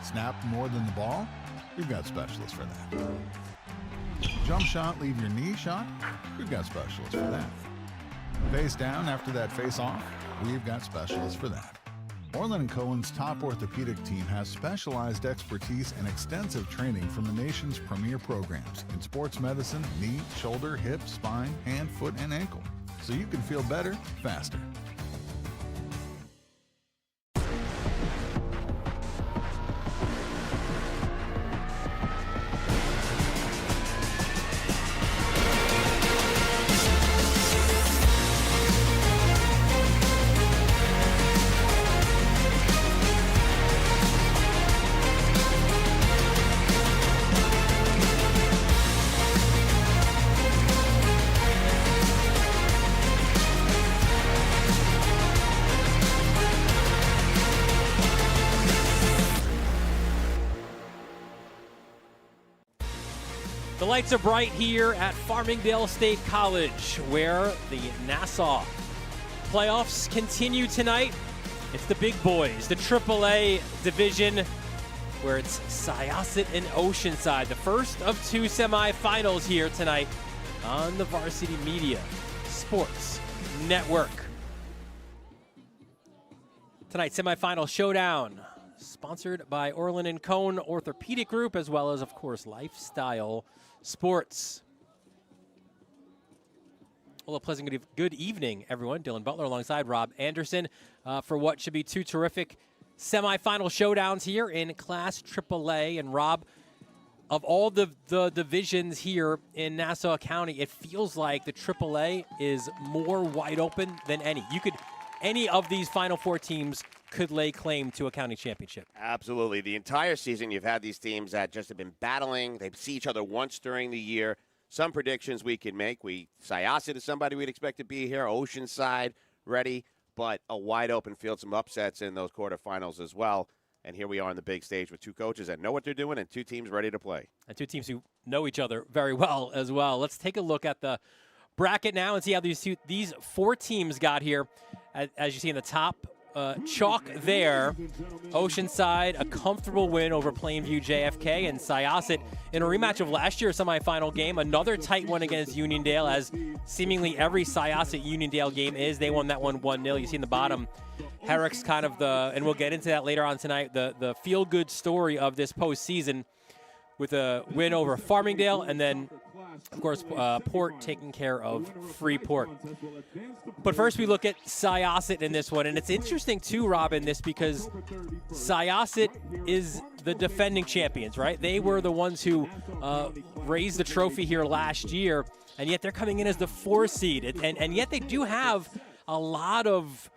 Snap more than the ball? We've got specialists for that. Jump shot, leave your knee shot? We've got specialists for that. Face down after that face off? We've got specialists for that. Orlin and Cohen's top orthopedic team has specialized expertise and extensive training from the nation's premier programs in sports medicine, knee, shoulder, hip, spine, hand, foot, and ankle. So you can feel better, faster. The lights are bright here at Farmingdale State College, where the Nassau playoffs continue tonight. It's the big boys, the AAA division, where it's Syosset and Oceanside, the first of two semifinals here tonight on the Varsity Media Sports Network. Tonight's semifinal showdown, sponsored by Orlin and Cohen Orthopedic Group, as well as, of course, Lifestyle Sports. Well, a pleasant good evening, everyone. Dylan Butler alongside Rob Anderson for what should be two terrific semifinal showdowns here in Class AAA. And Rob, of all the divisions here in Nassau County, it feels like the AAA is more wide open than any. Any of these Final Four teams could lay claim to a county championship. Absolutely. The entire season, you've had these teams that just have been battling. They see each other once during the year. Some predictions we can make. Syosset is somebody we'd expect to be here. Oceanside ready, but a wide open field, some upsets in those quarterfinals as well. And here we are on the big stage with two coaches that know what they're doing and two teams ready to play. And two teams who know each other very well as well. Let's take a look at the bracket now and see how these four teams got here. As you see in the top chalk there, Oceanside, a comfortable win over Plainview JFK, and Syosset in a rematch of last year's semifinal game, another tight one against Uniondale, as seemingly every Syosset Uniondale game is. They won that one 1-0. You see in the bottom, Herrick's kind of and we'll get into that later on tonight, the feel-good story of this postseason with a win over Farmingdale, and then, of course, Port taking care of Freeport. But first we look at Syosset in this one, and it's interesting too, Rob, in this, because Syosset is the defending champions, right? They were the ones who raised the trophy here last year, and yet they're coming in as the 4 seed, and yet they do have a lot of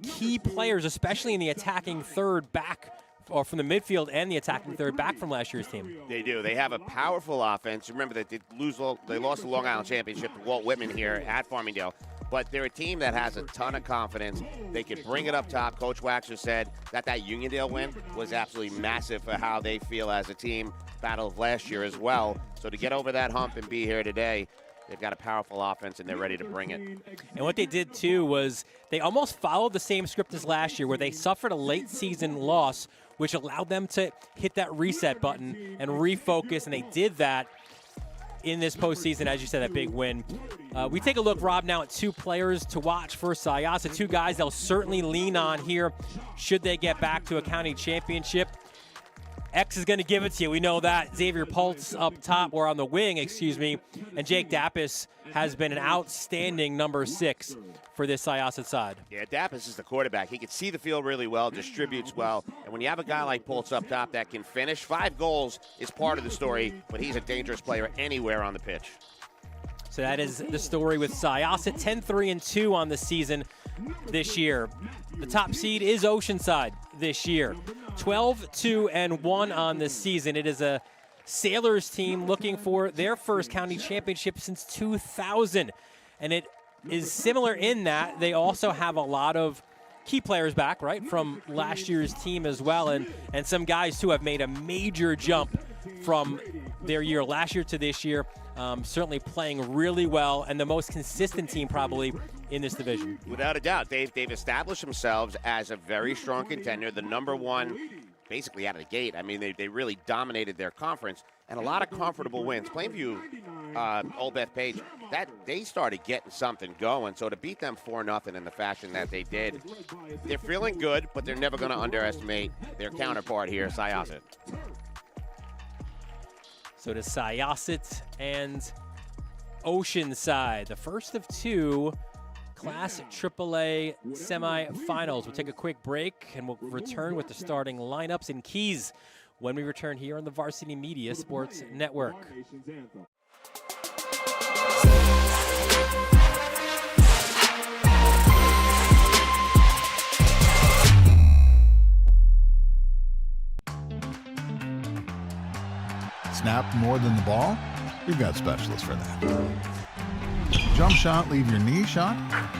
key players, especially in the attacking third back, or from the midfield and the attacking third back from last year's team. They do. They have a powerful offense. Remember that they lost the Long Island Championship to Walt Whitman here at Farmingdale. But they're a team that has a ton of confidence. They can bring it up top. Coach Waxer said that Uniondale win was absolutely massive for how they feel as a team. Battle of last year as well. So to get over that hump and be here today, they've got a powerful offense, and they're ready to bring it. And what they did, too, was they almost followed the same script as last year, where they suffered a late-season loss, which allowed them to hit that reset button and refocus, and they did that in this postseason, as you said, that big win. We take a look, Rob, now at two players to watch for Syosset, two guys they'll certainly lean on here should they get back to a county championship. X is going to give it to you. We know that. Xavier Pultz up top, or on the wing, excuse me. And Jake Dappis has been an outstanding number 6 for this Syosset side. Yeah, Dappis is the quarterback. He can see the field really well, distributes well. And when you have a guy like Pultz up top that can finish, 5 goals is part of the story, but he's a dangerous player anywhere on the pitch. So that is the story with Syosset, 10-3-2 on the season this year. The top seed is Oceanside this year, 12-2-1 on the season. It is a Sailors team looking for their first county championship since 2000. And it is similar in that they also have a lot of key players back, right, from last year's team as well. And some guys, too, have made a major jump from their year last year to this year. Certainly playing really well, and the most consistent team probably in this division. Without a doubt. They've established themselves as a very strong contender, the number 1 basically out of the gate. I mean, they really dominated their conference, and a lot of comfortable wins. Plainview, Old Bethpage, that they started getting something going. So to beat them 4-0 in the fashion that they did, they're feeling good, but they're never going to underestimate their counterpart here, Syosset. So to Syosset and Oceanside, the first of two Class AAA semifinals. We'll take a quick break, and we'll return with the starting lineups and keys when we return here on the Varsity Media Sports Network. Snap more than the ball? We've got specialists for that. Jump shot, leave your knee shot?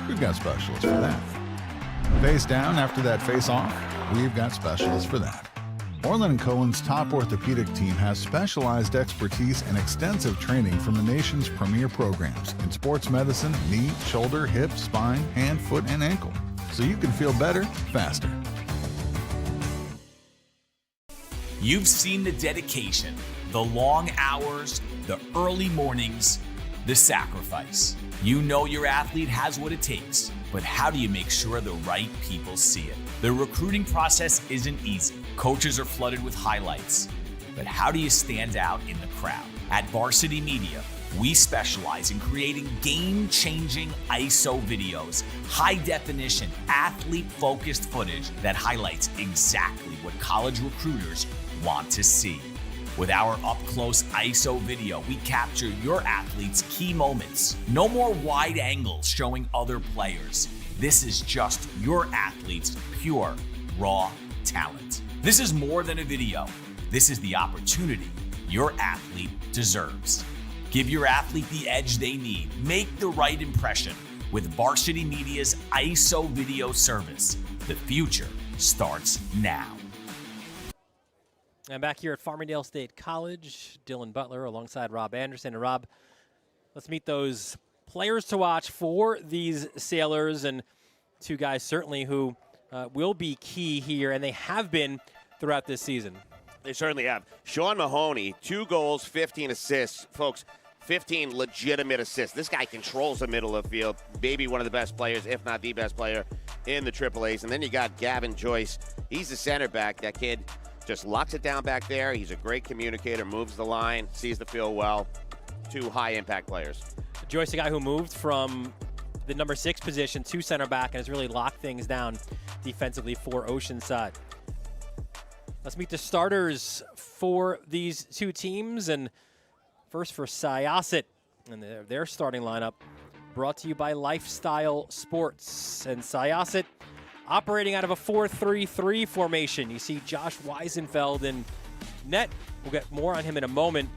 We've got specialists for that. Face down after that face off? We've got specialists for that. Orlin and Cohen's top orthopedic team has specialized expertise and extensive training from the nation's premier programs in sports medicine, knee, shoulder, hip, spine, hand, foot, and ankle. So you can feel better, faster. You've seen the dedication, the long hours, the early mornings, the sacrifice. You know your athlete has what it takes, but how do you make sure the right people see it? The recruiting process isn't easy. Coaches are flooded with highlights, but how do you stand out in the crowd? At Varsity Media, we specialize in creating game-changing ISO videos, high-definition, athlete-focused footage that highlights exactly what college recruiters want to see. With our up-close ISO video, we capture your athlete's key moments. No more wide angles showing other players. This is just your athlete's pure, raw talent. This is more than a video. This is the opportunity your athlete deserves. Give your athlete the edge they need. Make the right impression with Varsity Media's ISO video service. The future starts now. I'm back here at Farmingdale State College. Dylan Butler alongside Rob Anderson. And Rob, let's meet those players to watch for these Sailors, and two guys certainly who will be key here, and they have been throughout this season. They certainly have. Sean Mahoney, 2 goals, 15 assists. Folks, 15 legitimate assists. This guy controls the middle of the field. Maybe one of the best players, if not the best player in the AAAs. And then you got Gavin Joyce. He's the center back. That kid just locks it down back there. He's a great communicator, moves the line, sees the field well. 2 high-impact players. Joyce, a guy who moved from the number 6 position to center back and has really locked things down defensively for Oceanside. Let's meet the starters for these two teams. And first for Syosset and their starting lineup, brought to you by Lifestyle Sports. And Syosset operating out of a 4-3-3 formation. You see Josh Weisenfeld in net. We'll get more on him in a moment.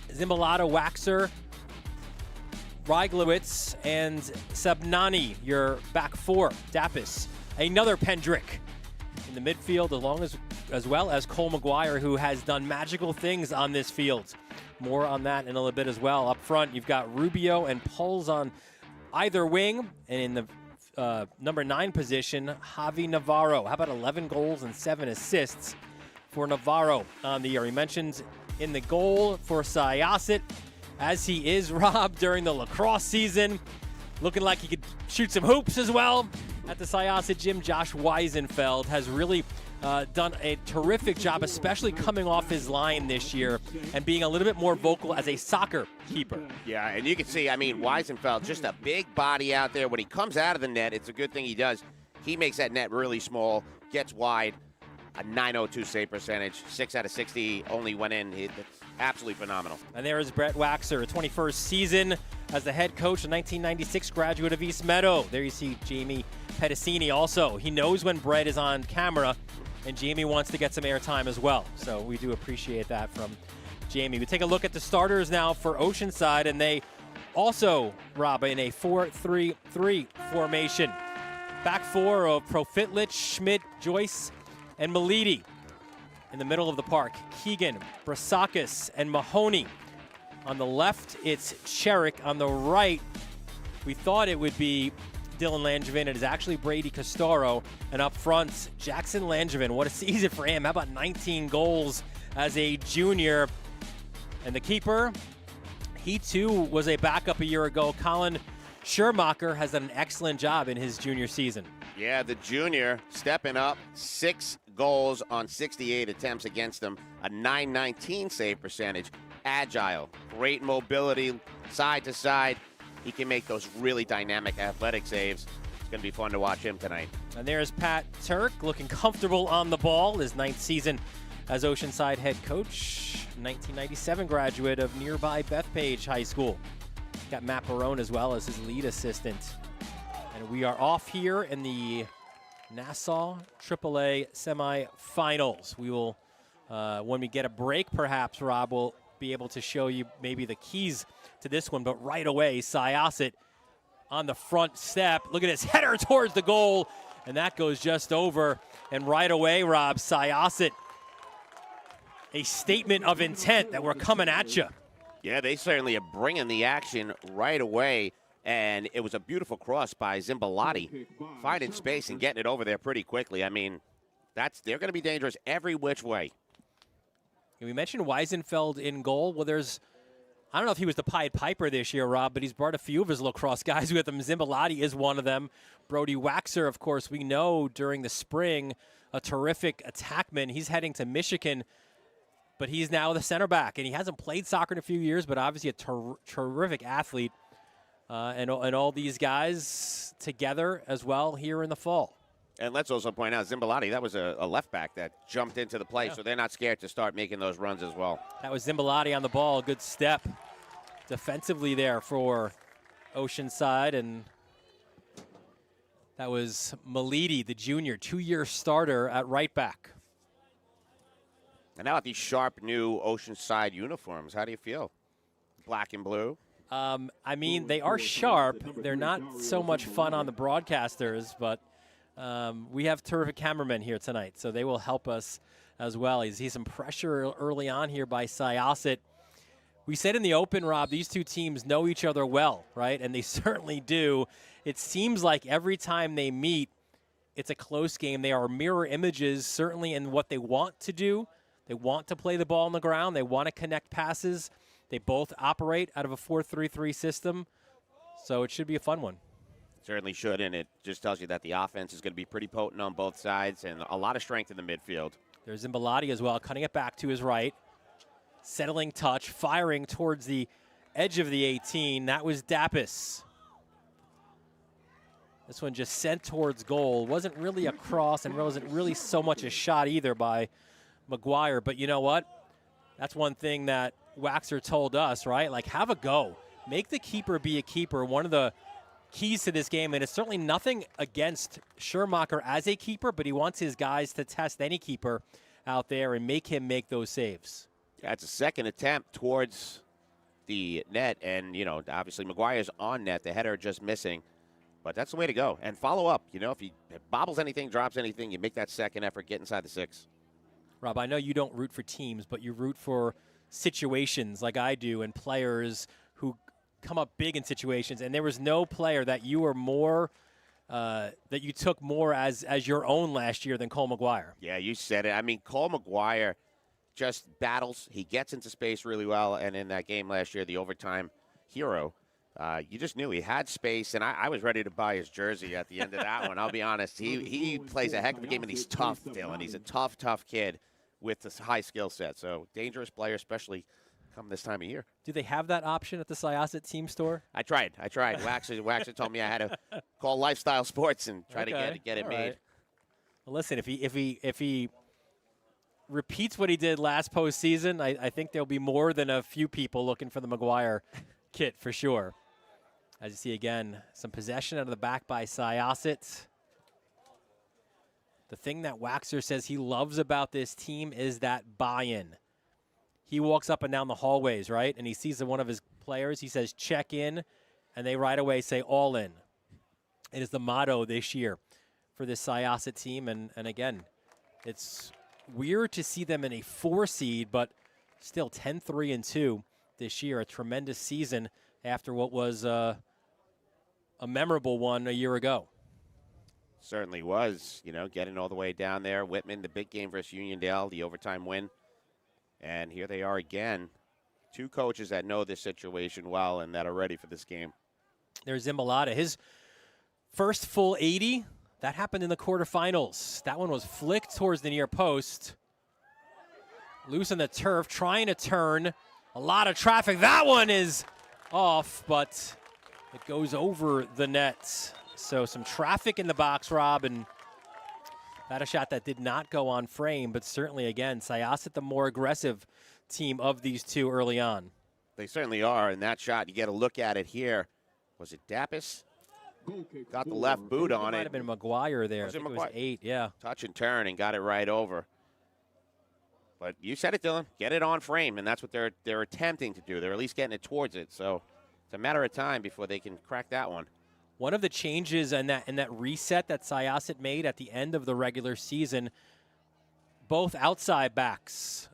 Zimbalata, Waxer, Reiglowitz, and Sabnani, your back 4. Dapis, another Pendrick in the midfield, as well as Cole McGuire, who has done magical things on this field. More on that in a little bit as well. Up front, you've got Rubio and Pulls on either wing, and in the number 9 position, Javi Navarro. How about 11 goals and 7 assists for Navarro on the year? He mentioned in the goal for Syosset, as he is, Rob, during the lacrosse season. Looking like he could shoot some hoops as well at the Syosset gym. Josh Weisenfeld has really done a terrific job, especially coming off his line this year and being a little bit more vocal as a soccer keeper. Yeah, and you can see, I mean, Weisenfeld, just a big body out there. When he comes out of the net, it's a good thing he does. He makes that net really small, gets wide, a .902 save percentage, 6 out of 60 only went in. It's absolutely phenomenal. And there is Brett Waxer, 21st season as the head coach, a 1996 graduate of East Meadow. There you see Jamie Pedicini also. He knows when Brett is on camera, and Jamie wants to get some airtime as well. So we do appreciate that from Jamie. We take a look at the starters now for Oceanside, and they also, Rob, in a 4-3-3 formation. Back 4 of Profitlich, Schmidt, Joyce, and Meliti. In the middle of the park, Keegan, Brasakis, and Mahoney. On the left, it's Cherik. On the right, we thought it would be Dylan Langevin. It is actually Brady Costaro. And up front, Jackson Langevin. What a season for him. How about 19 goals as a junior? And the keeper, he too was a backup a year ago. Colin Schermacher has done an excellent job in his junior season. Yeah, the junior stepping up, 6 goals on 68 attempts against him, a .919 save percentage, agile, great mobility, side to side. He can make those really dynamic athletic saves. It's going to be fun to watch him tonight. And there's Pat Turk looking comfortable on the ball. His 9th season as Oceanside head coach, 1997 graduate of nearby Bethpage High School. Got Matt Barone as well as his lead assistant. And we are off here in the Nassau AAA semifinals. We will, when we get a break, perhaps, Rob, will be able to show you maybe the keys to this one. But right away, Syosset on the front step. Look at his header towards the goal, and that goes just over. And right away, Rob, Syosset, a statement of intent that we're coming at you. Yeah, they certainly are bringing the action right away. And it was a beautiful cross by Zimbalati, finding space and getting it over there pretty quickly. I mean, they're going to be dangerous every which way. We mentioned Weisenfeld in goal. Well, I don't know if he was the Pied Piper this year, Rob, but he's brought a few of his lacrosse guys with him. Zimbalati is one of them. Brody Waxer, of course, we know during the spring, a terrific attackman. He's heading to Michigan, but he's now the center back. And he hasn't played soccer in a few years, but obviously a terrific athlete. And all these guys together as well here in the fall. And let's also point out, Zimbalati, that was a left back that jumped into the play, so they're not scared to start making those runs as well. That was Zimbalati on the ball. Good step defensively there for Oceanside. And that was Malidi, the junior, 2-year starter at right back. And now at these sharp new Oceanside uniforms, how do you feel? Black and blue? I mean, they are sharp. They're not so much fun on the broadcasters, but we have terrific cameramen here tonight, so they will help us as well. You see some pressure early on here by Syosset. We said in the open, Rob, these two teams know each other well, right? And they certainly do. It seems like every time they meet, it's a close game. They are mirror images, certainly in what they want to do. They want to play the ball on the ground. They want to connect passes. They both operate out of a 4-3-3 system, so it should be a fun one. Certainly should, and it just tells you that the offense is going to be pretty potent on both sides and a lot of strength in the midfield. There's Zimbalati as well, cutting it back to his right. Settling touch, firing towards the edge of the 18. That was Dapis. This one just sent towards goal. Wasn't really a cross and wasn't really so much a shot either by McGuire, but you know what? That's one thing that Waxer told us, right? Like, have a go. Make the keeper be a keeper. One of the keys to this game, and it's certainly nothing against Schermacher as a keeper, but he wants his guys to test any keeper out there and make him make those saves. Yeah, it's a second attempt towards the net, and, you know, obviously McGuire's on net. The header just missing, but that's the way to go. And follow up. You know, if he bobbles anything, drops anything, you make that second effort, get inside the 6. Rob, I know you don't root for teams, but you root for situations like I do and players who come up big in situations. And there was no player that you were more that you took more as your own last year than Cole McGuire. Yeah, you said it. I mean, Cole McGuire just battles. He gets into space really well. And in that game last year, the overtime hero, you just knew he had space. And I was ready to buy his jersey at the end of that one. I'll be honest. He plays a heck of a game, and he's tough, Dylan. He's a tough kid with this high skill set. So dangerous player, especially come this time of year. Do they have that option at the Syosset team store? I tried. Waxer told me I had to call Lifestyle Sports and try to get it made. Well, listen, if he repeats what he did last postseason, I think there'll be more than a few people looking for the McGuire kit for sure. As you see again, some possession out of the back by Syosset. The thing that Waxer says he loves about this team is that buy-in. He walks up and down the hallways, right? And he sees one of his players. He says, check in. And they right away say, all in. It is the motto this year for this Syosset team. And again, it's weird to see them in a 4 seed, but still 10-3-2 this year. A tremendous season after what was a memorable one a year ago. Certainly was, you know, getting all the way down there. Whitman, the big game versus Uniondale, the overtime win. And here they are again. Two coaches that know this situation well and that are ready for this game. There's Zimbalata. His first full 80, that happened in the quarterfinals. That one was flicked towards the near post. Loose on the turf, trying to turn. A lot of traffic. That one is off, but it goes over the net. So some traffic in the box, Rob, and that a shot that did not go on frame, but certainly, again, Syosset the more aggressive team of these two early on. They certainly are, and that shot, you get a look at it here. Was it Dappis? Got the left boot on it. Might have been McGuire there. Was I it think it McGuire? was 8, yeah. Touch and turn and got it right over. But you said it, Dylan. Get it on frame, and that's what they're attempting to do. They're at least getting it towards it. So it's a matter of time before they can crack that one. One of the changes in that reset that Syosset made at the end of the regular season, both outside backs,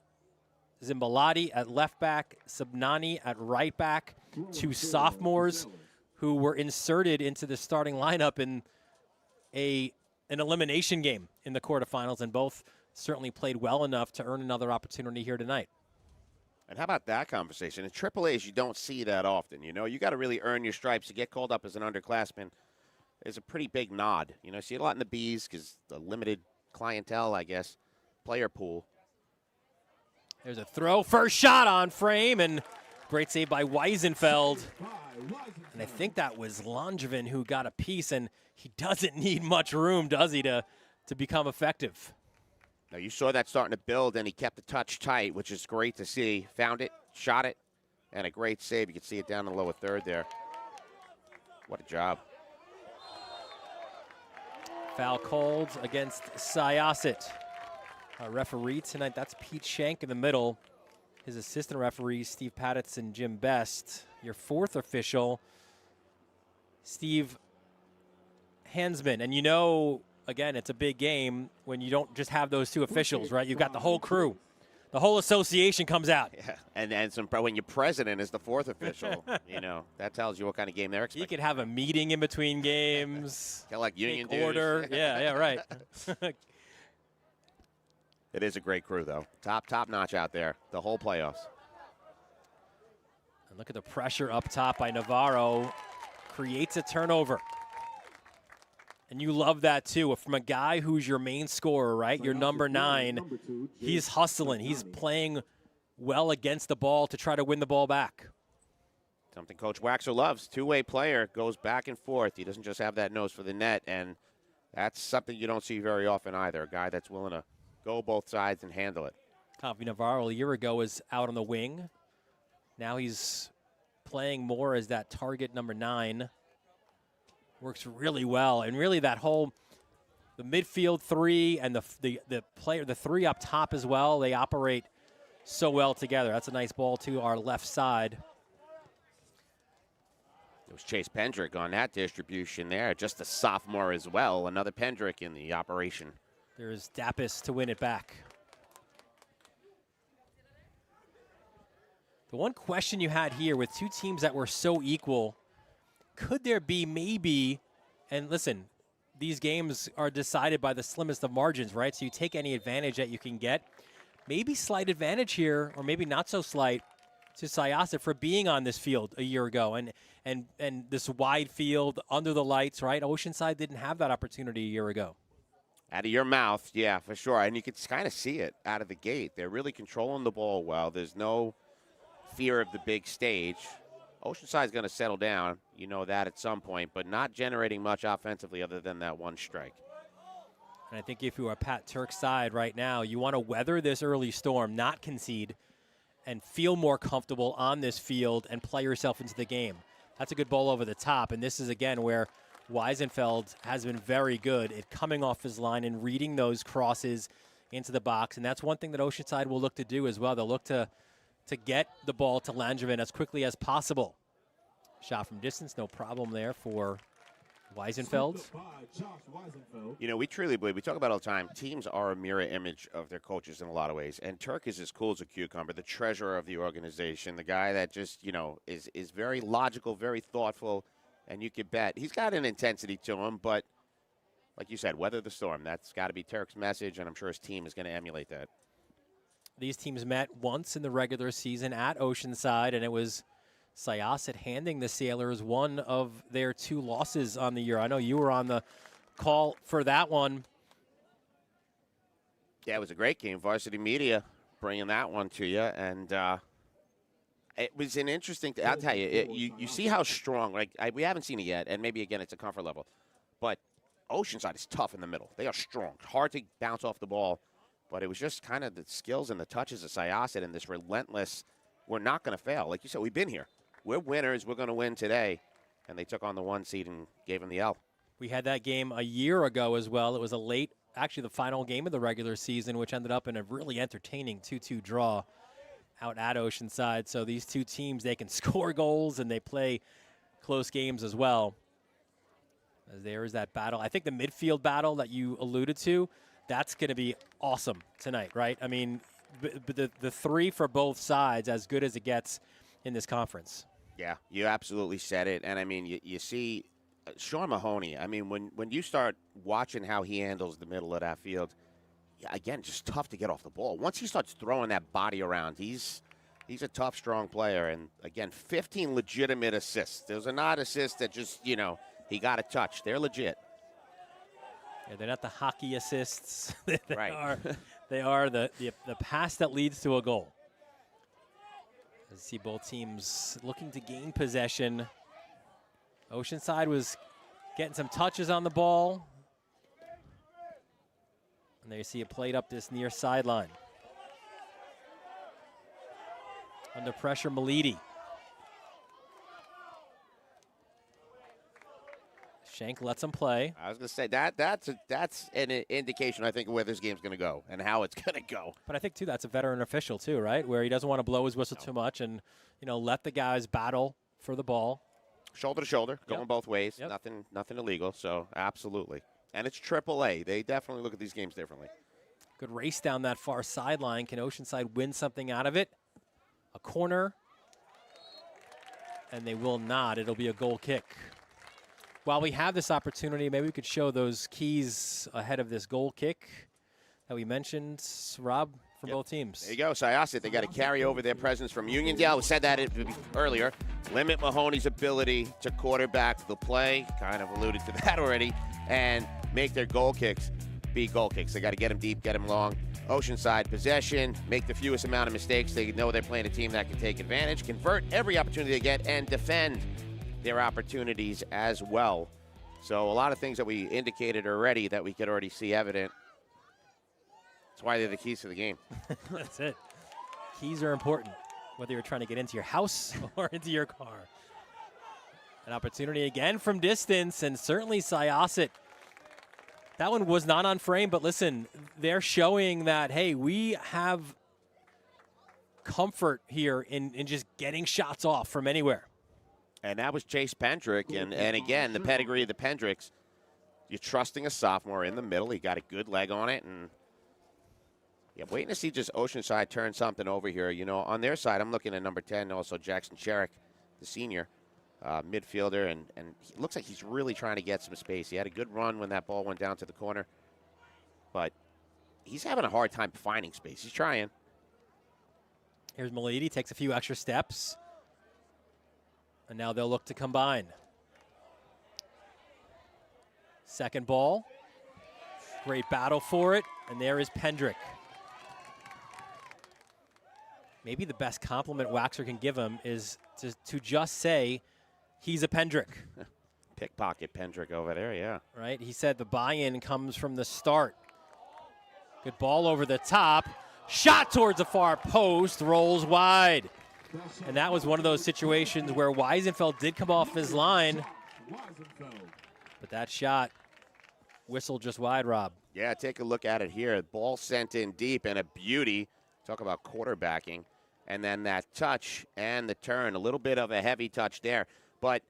Zimbalati at left back, Subnani at right back, two sophomores who were inserted into the starting lineup in an elimination game in the quarterfinals, and both certainly played well enough to earn another opportunity here tonight. And how about that conversation? In AAAs, you don't see that often. You know, you got to really earn your stripes to get called up as an underclassman. There's a pretty big nod. You know, see it a lot in the Bs because the limited clientele, I guess, player pool. There's a throw, first shot on frame, and great save by Weisenfeld. And I think that was Langevin who got a piece, and he doesn't need much room, does he, to become effective. Now, you saw that starting to build, and he kept the touch tight, which is great to see. Found it, shot it, and a great save. You can see it down in the lower third there. What a job. Foul called against Syosset. Our referee tonight, that's Pete Shank in the middle. His assistant referees, Steve Padditz and Jim Best. Your fourth official, Steve Hansman. And you know, again, it's a big game when you don't just have those two officials, right? You've got the whole crew. The whole association comes out. Yeah, and when your president is the fourth official, you know, that tells you what kind of game they're expecting. You could have a meeting in between games. Kind of like union take dues. order. Yeah, right. It is a great crew, though. Top notch out there, the whole playoffs. And look at the pressure up top by Navarro. Creates a turnover. And you love that, too. From a guy who's your main scorer, right? Your number 9, he's hustling. He's playing well against the ball to try to win the ball back. Something Coach Waxer loves. Two-way player, goes back and forth. He doesn't just have that nose for the net, and that's something you don't see very often either, a guy that's willing to go both sides and handle it. Javi Navarro a year ago was out on the wing. Now he's playing more as that target number 9. Works really well, and really that whole the midfield 3 and the 3 up top as well. They operate so well together. That's a nice ball to our left side. It was Chase Pendrick on that distribution there, just a sophomore as well. Another Pendrick in the operation. There's Dappis to win it back. The one question you had here with two teams that were so equal, could there be maybe, and listen, these games are decided by the slimmest of margins, right? So you take any advantage that you can get. Maybe slight advantage here, or maybe not so slight, to Syosset for being on this field a year ago and this wide field under the lights, right? Oceanside didn't have that opportunity a year ago. Out of your mouth, yeah, for sure. And you can kind of see it out of the gate. They're really controlling the ball well. There's no fear of the big stage. Oceanside's going to settle down, you know that at some point, but not generating much offensively other than that one strike. And I think if you are Pat Turk's side right now, you want to weather this early storm, not concede, and feel more comfortable on this field and play yourself into the game. That's a good ball over the top, and this is, again, where Weisenfeld has been very good at coming off his line and reading those crosses into the box, and that's one thing that Oceanside will look to do as well. They'll look to get the ball to Langevin as quickly as possible. Shot from distance, no problem there for Weisenfeld. You know, we truly believe, we talk about it all the time, teams are a mirror image of their coaches in a lot of ways. And Turk is as cool as a cucumber, the treasurer of the organization, the guy that just, you know, is very logical, very thoughtful, And you could bet he's got an intensity to him, but like you said, weather the storm. That's got to be Turk's message, and I'm sure his team is going to emulate that. These teams met once in the regular season at Oceanside, and it was Syosset handing the Sailors one of their 2 losses on the year. I know you were on the call for that one. Yeah, it was a great game. Varsity Media bringing that one to you, and it was an interesting. I'll tell you, you see how strong. Like we haven't seen it yet, and maybe again it's a comfort level, but Oceanside is tough in the middle. They are strong, hard to bounce off the ball, but it was just kind of the skills and the touches of Syosset and this relentless. We're not going to fail, like you said. We've been here. We're winners. We're going to win today, and they took on the 1 seed and gave them the L. We had that game a year ago as well. It was actually the final game of the regular season, which ended up in a really entertaining 2-2 draw out at Oceanside. So these 2 teams, they can score goals and they play close games as well. As there is that battle. I think the midfield battle that you alluded to, that's going to be awesome tonight, right? I mean, the 3 for both sides, as good as it gets in this conference. Yeah, you absolutely said it. And, I mean, you see Sean Mahoney, I mean, when you start watching how he handles the middle of that field, again, just tough to get off the ball. Once he starts throwing that body around, he's a tough, strong player. And, again, 15 legitimate assists. Those are not assists that just, he got a touch. They're legit. Yeah, they're not the hockey assists. Right. They are the pass that leads to a goal. I see both teams looking to gain possession. Oceanside was getting some touches on the ball. And there you see it played up this near sideline. Under pressure, Milady. Shank lets him play. I was going to say that's an indication, I think, of where this game's going to go and how it's going to go. But I think, too, that's a veteran official, too, right? Where he doesn't want to blow his whistle too much and, let the guys battle for the ball. Shoulder to shoulder, going both ways. Yep. Nothing illegal, so absolutely. And it's AAA. They definitely look at these games differently. Good race down that far sideline. Can Oceanside win something out of it? A corner. And they will not. It'll be a goal kick. While we have this opportunity, maybe we could show those keys ahead of this goal kick that we mentioned, Rob, for both teams. There you go, Syosset. They got to carry over their presence from Uniondale. We said that earlier. Limit Mahoney's ability to quarterback the play. Kind of alluded to that already. And make their goal kicks be goal kicks. They got to get them deep, get them long. Oceanside possession, make the fewest amount of mistakes. They know they're playing a team that can take advantage, convert every opportunity they get, and defend their opportunities as well. So a lot of things that we indicated already that we could already see evident. That's why they're the keys to the game. That's it. Keys are important, whether you're trying to get into your house or into your car. An opportunity again from distance, and certainly Syosset. That one was not on frame, but listen, they're showing that, hey, we have comfort here in just getting shots off from anywhere. And that was Chase Pendrick. And again, the pedigree of the Pendricks, you're trusting a sophomore in the middle. He got a good leg on it. And yeah, waiting to see just Oceanside turn something over here. On their side, I'm looking at number 10, also Jackson Sherrick, the senior midfielder. And it looks like he's really trying to get some space. He had a good run when that ball went down to the corner. But he's having a hard time finding space. He's trying. Here's Milady, takes a few extra steps. And now they'll look to combine. Second ball. Great battle for it. And there is Pendrick. Maybe the best compliment Waxer can give him is to just say he's a Pendrick. Pickpocket Pendrick over there, yeah. Right? He said the buy-in comes from the start. Good ball over the top. Shot towards the far post. Rolls wide. And that was one of those situations where Weisenfeld did come off his line. But that shot whistled just wide, Rob. Yeah, take a look at it here. Ball sent in deep and a beauty. Talk about quarterbacking. And then that touch and the turn, a little bit of a heavy touch there. But,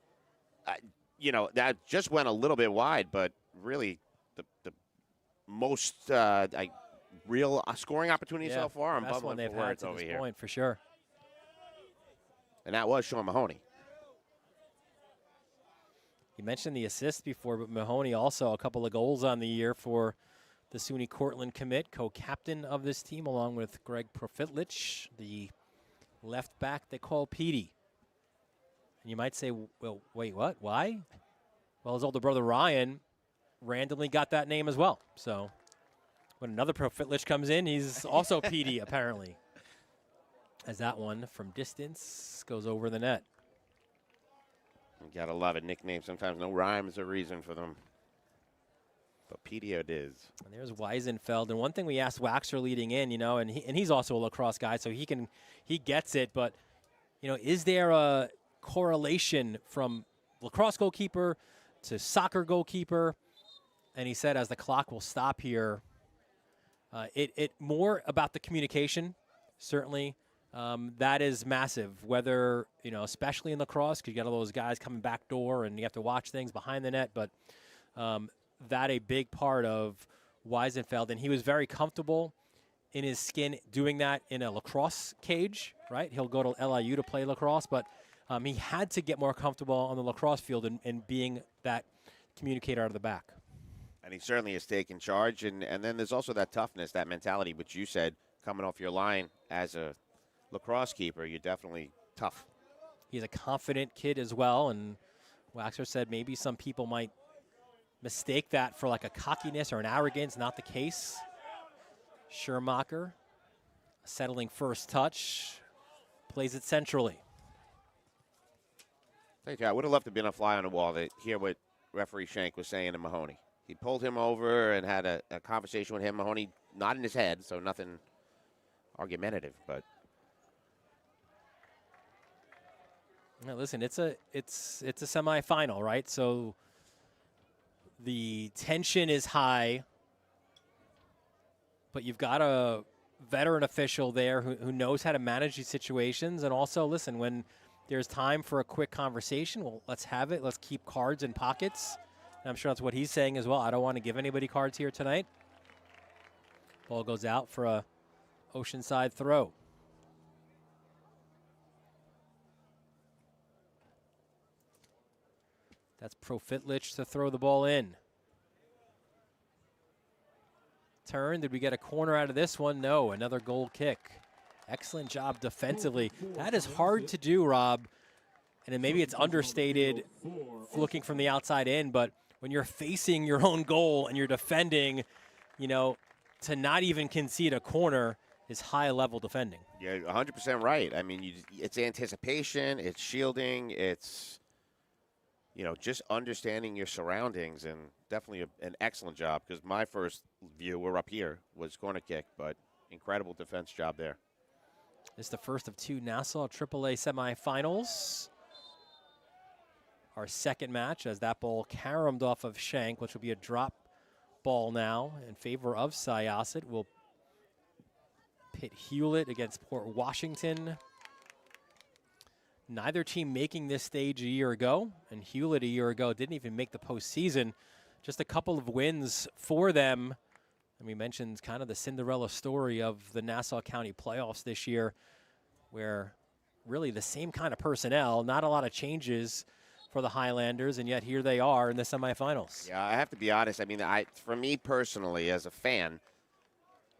that just went a little bit wide, but really the most real scoring opportunity so far. I'm best one they've had to this point, for sure. And that was Sean Mahoney. You mentioned the assist before, but Mahoney also a couple of goals on the year for the SUNY Cortland commit, co-captain of this team, along with Greg Profitlich, the left back they call Petey. And you might say, well, wait, what? Why? Well, his older brother Ryan randomly got that name as well. So when another Profitlich comes in, he's also Petey, apparently. As that one from distance goes over the net. You gotta love it. Nicknames, sometimes no rhyme is a reason for them. But Petey it is. And there's Weisenfeld. And one thing we asked Waxer leading in, and he's also a lacrosse guy, so he gets it. But, is there a correlation from lacrosse goalkeeper to soccer goalkeeper? And he said, as the clock will stop here, it more about the communication, certainly. That is massive, whether, especially in lacrosse, because you got all those guys coming back door and you have to watch things behind the net. But that a big part of Weisenfeld. And he was very comfortable in his skin doing that in a lacrosse cage, right? He'll go to LIU to play lacrosse, but he had to get more comfortable on the lacrosse field and being that communicator out of the back. And he certainly has taken charge. And then there's also that toughness, that mentality, which you said, coming off your line as a lacrosse keeper, you're definitely tough. He's a confident kid as well, and Waxer said maybe some people might mistake that for like a cockiness or an arrogance. Not the case. Schermacher, settling first touch, plays it centrally. Thank you. I would have loved to be a fly on the wall to hear what referee Shank was saying to Mahoney. He pulled him over and had a conversation with him. Mahoney nodding his head, so nothing argumentative, but. Now listen, it's a semifinal, right? So the tension is high, but you've got a veteran official there who knows how to manage these situations. And also, listen, when there's time for a quick conversation, well, let's have it. Let's keep cards in pockets. And I'm sure that's what he's saying as well. I don't want to give anybody cards here tonight. Ball goes out for a Oceanside throw. That's Profitlich to throw the ball in. Turn. Did we get a corner out of this one? No. Another goal kick. Excellent job defensively. That is hard to do, Rob. And then maybe it's understated looking from the outside in, but when you're facing your own goal and you're defending, to not even concede a corner is high-level defending. Yeah, 100% right. I mean, it's anticipation, it's shielding, it's just understanding your surroundings, and definitely an excellent job, because my first view, we're up here, was corner kick, but incredible defense job there. This is the first of two Nassau AAA semifinals. Our second match as that ball caromed off of Shank, which will be a drop ball now in favor of Syosset. Will pit Hewlett against Port Washington. Neither team making this stage a year ago, and Hewlett a year ago didn't even make the postseason. Just a couple of wins for them. And we mentioned kind of the Cinderella story of the Nassau County playoffs this year, where really the same kind of personnel, not a lot of changes for the Highlanders, and yet here they are in the semifinals. Yeah, I have to be honest. I mean, for me personally, as a fan,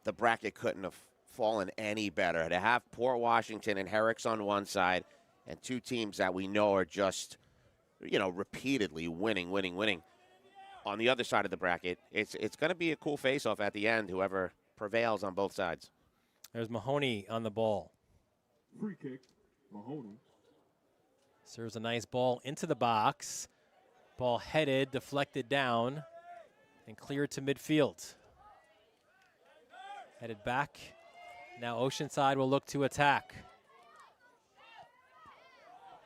the bracket couldn't have fallen any better. To have Port Washington and Herrick's on one side, and two teams that we know are just, repeatedly winning. On the other side of the bracket, it's going to be a cool face-off at the end, whoever prevails on both sides. There's Mahoney on the ball. Free kick, Mahoney. Serves a nice ball into the box. Ball headed, deflected down, and cleared to midfield. Headed back. Now Oceanside will look to attack.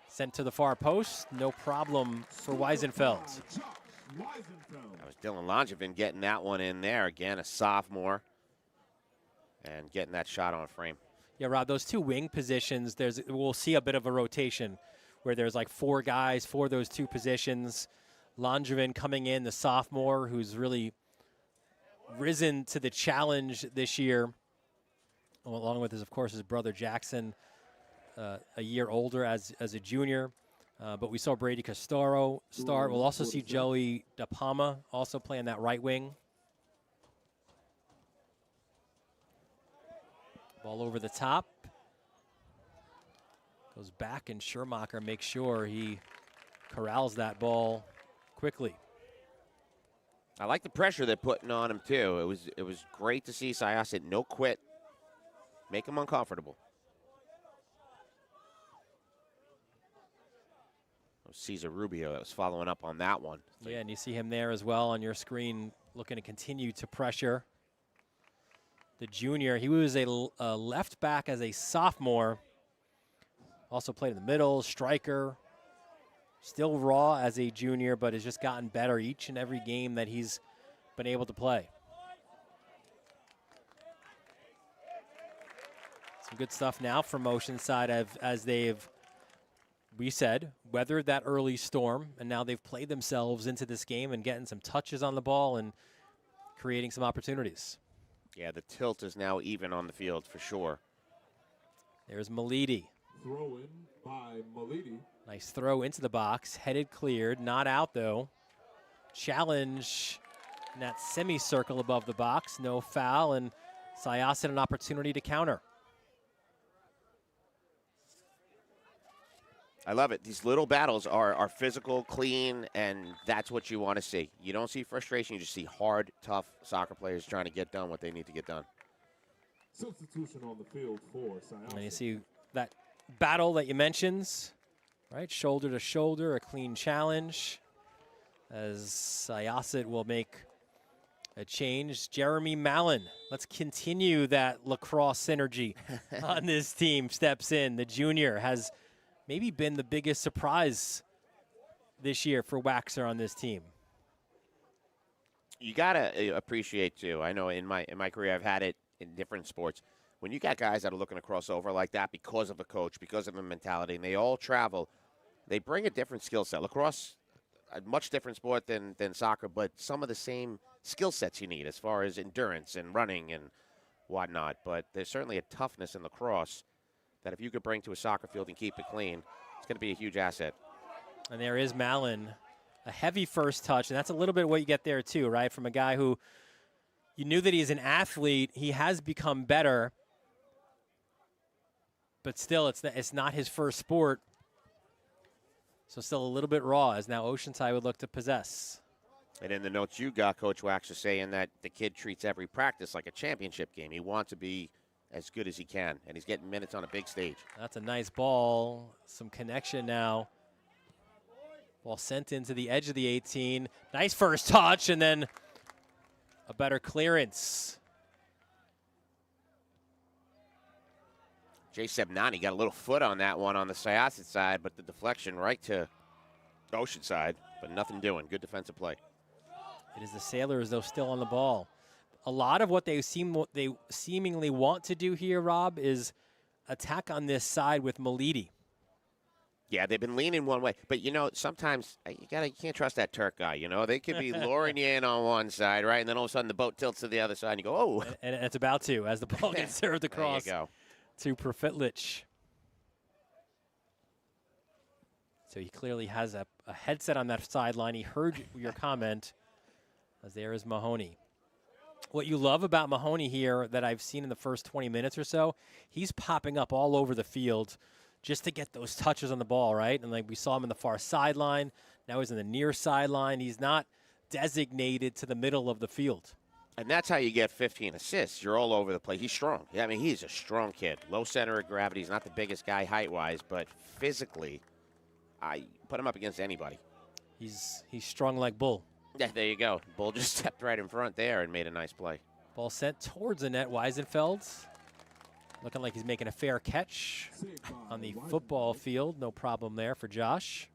Sent to the far post. No problem for Weisenfeld. That was Dylan Langevin getting that one in there. Again, a sophomore. And getting that shot on frame. Yeah, Rob, those two wing positions, we'll see a bit of a rotation where there's like four guys for those two positions. Langevin coming in, the sophomore, who's really risen to the challenge this year. Along with, of course, his brother Jackson, a year older as a junior. But we saw Brady Castaro start. We'll also see Joey DePalma also playing that right wing. Ball over the top. Goes back, and Schermacher makes sure he corrals that ball quickly. I like the pressure they're putting on him, too. It was great to see Syosset no quit. Make him uncomfortable. Cesar Rubio that was following up on that one. Yeah, and you see him there as well on your screen, looking to continue to pressure. The junior, he was a left back as a sophomore. Also played in the middle, striker. Still raw as a junior, but has just gotten better each and every game that he's been able to play. Some good stuff now from Oceanside as they've, we said, weathered that early storm, and now they've played themselves into this game and getting some touches on the ball and creating some opportunities. Yeah, the tilt is now even on the field for sure. There's Malidi. Throw in by Malidi. Nice throw into the box, headed cleared, not out though. Challenge in that semicircle above the box, no foul, and Syosset an opportunity to counter. I love it. These little battles are physical, clean, and that's what you want to see. You don't see frustration. You just see hard, tough soccer players trying to get done what they need to get done. Substitution on the field for Syosset. And you see that battle that you mentioned, right? Shoulder to shoulder, a clean challenge. As Syosset will make a change. Jeremy Mallon, let's continue that lacrosse synergy on this team. Steps in. The junior has maybe been the biggest surprise this year for Waxer on this team. You gotta appreciate too. I know in my career I've had it in different sports. When you got guys that are looking to cross over like that because of a coach, because of a mentality, and they all travel, they bring a different skill set. Lacrosse, a much different sport than soccer, but some of the same skill sets you need as far as endurance and running and whatnot. But there's certainly a toughness in lacrosse that if you could bring to a soccer field and keep it clean, it's going to be a huge asset. And there is Mallon, a heavy first touch, and that's a little bit what you get there too, right? From a guy who you knew that he's an athlete, he has become better, but still it's not his first sport. So still a little bit raw as now Oceanside would look to possess. And in the notes you got, Coach Waxer saying that the kid treats every practice like a championship game. He wants to be as good as he can, and he's getting minutes on a big stage. That's a nice ball. Some connection now. Ball sent into the edge of the 18. Nice first touch, and then a better clearance. Jay Sebnani got a little foot on that one on the Syosset side, but the deflection right to Oceanside, but nothing doing. Good defensive play. It is the Sailors, though, still on the ball. A lot of what they seemingly want to do here, Rob, is attack on this side with Malidi. Yeah, they've been leaning one way, but you know sometimes you can't trust that Turk guy. You know they could be luring you in on one side, right, and then all of a sudden the boat tilts to the other side, and you go, oh. And it's about to as the ball gets served across There you go. to Profitlich. So he clearly has a headset on that sideline. He heard your comment, as there is Mahoney. What you love about Mahoney here that I've seen in the first 20 minutes or so, he's popping up all over the field just to get those touches on the ball, right? And like we saw him in the far sideline. Now he's in the near sideline. He's not designated to the middle of the field. And that's how you get 15 assists. You're all over the place. He's strong. Yeah, I mean, he's a strong kid. Low center of gravity. He's not the biggest guy height-wise, but physically, I put him up against anybody. He's strong like Bull. Yeah, there you go. Bull just stepped right in front there and made a nice play. Ball sent towards the net. Weisenfeld looking like he's making a fair catch on the football field. No problem there for Josh.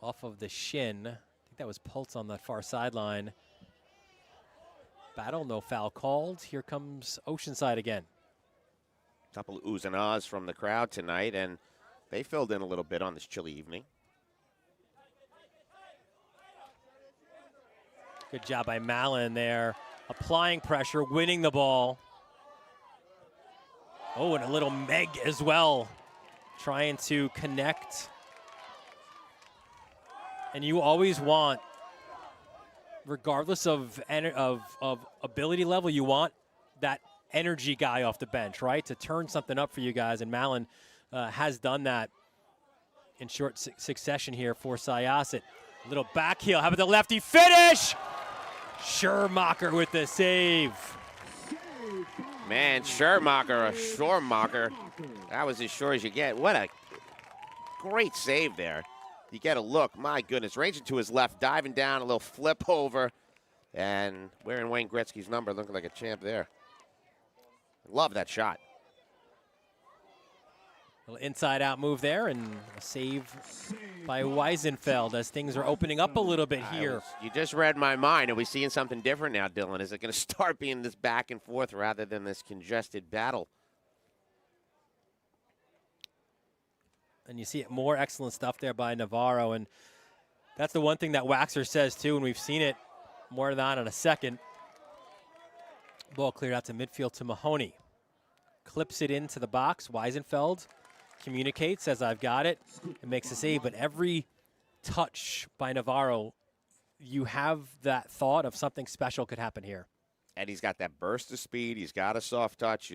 Off of the shin. I think that was Pulse on that far sideline. Battle, no foul called. Here comes Oceanside again. Couple of oohs and ahs from the crowd tonight, and they filled in a little bit on this chilly evening. Good job by Mallon there. applying pressure, winning the ball. Oh, and a little Meg as well, trying to connect. And you always want, regardless of ability level, you want that energy guy off the bench, right, to turn something up for you guys. And Malin has done that in short succession here for Syosset. A little back heel. How about the lefty finish? Schermacher with the save. Man, Schermacher, a Schormacher. That was as sure as you get. What a great save there. You get a look, my goodness, ranging to his left, diving down, a little flip over, and wearing Wayne Gretzky's number, looking like a champ there. Love that shot. Little inside-out move there, and a save by Weisenfeld as things are opening up a little bit here. You just read my mind. Are we seeing something different now, Dylan? Is it going to start being this back and forth rather than this congested battle? And you see it, more excellent stuff there by Navarro, and that's the one thing that Waxer says too, and we've seen it more than that in a second. Ball cleared out to midfield to Mahoney. Clips it into the box. Weisenfeld communicates, says, I've got it, and makes a save. But every touch by Navarro, you have that thought of something special could happen here. And he's got that burst of speed. He's got a soft touch.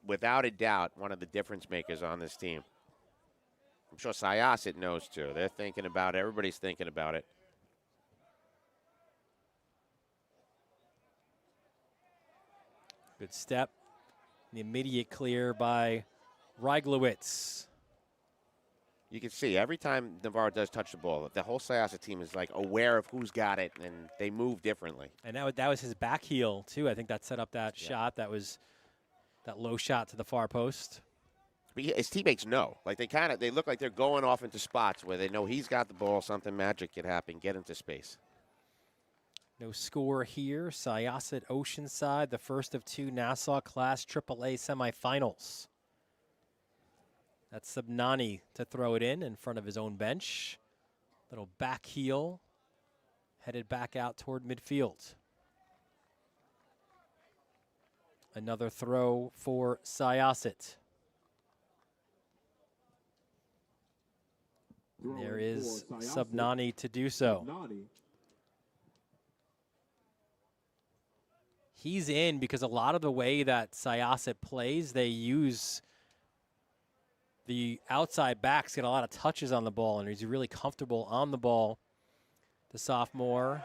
Without a doubt, one of the difference makers on this team. I'm sure Syosset knows, too. They're thinking about it. Everybody's thinking about it. Good step. The immediate clear by Reiglowitz. You can see every time Navarro does touch the ball, the whole Syosset team is like aware of who's got it, and they move differently. And that was his back heel, too. I think that set up that shot. That was that low shot to the far post. But his teammates know. Like they look like they're going off into spots where they know he's got the ball, something magic can happen, get into space. No score here. Syosset Oceanside, the first of two Nassau Class AAA semifinals. That's Subnani to throw it in front of his own bench. Little back heel, headed back out toward midfield. Another throw for Syosset. There is Subnani to do so. He's in because a lot of the way that Syosset plays, they use the outside backs, get a lot of touches on the ball, and he's really comfortable on the ball, the sophomore.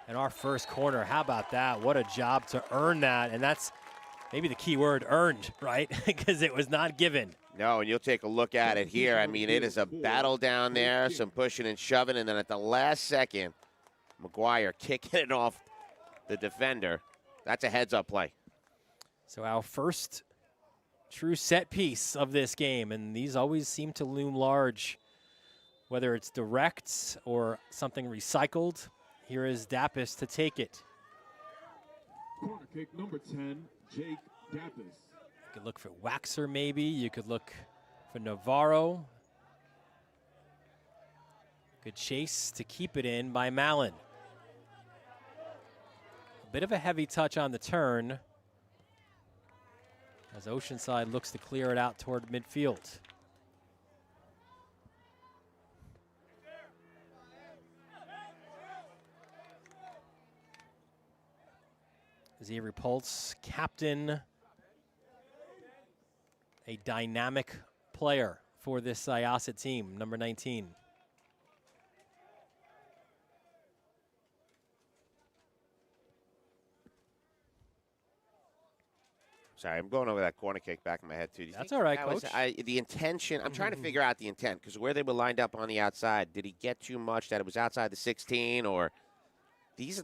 And our first corner, how about that? What a job to earn that. And that's maybe the key word, earned, right? Because it was not given. No, and you'll take a look at it here. I mean, it is a battle down there, some pushing and shoving, and then at the last second, McGuire kicking it off the defender. That's a heads-up play. So our first true set piece of this game, and these always seem to loom large, whether it's direct or something recycled. Here is Dappis to take it. Corner kick number 10, Jake Dappis. You could look for Waxer maybe. You could look for Navarro. Good chase to keep it in by Malin. A bit of a heavy touch on the turn as Oceanside looks to clear it out toward midfield. Xavier Pulse, captain, a dynamic player for this Syosset team, number 19. Sorry, I'm going over that corner kick back in my head, too. That's all right, Coach. The intention, I'm trying to figure out the intent, because where they were lined up on the outside, did he get too much that it was outside the 16, or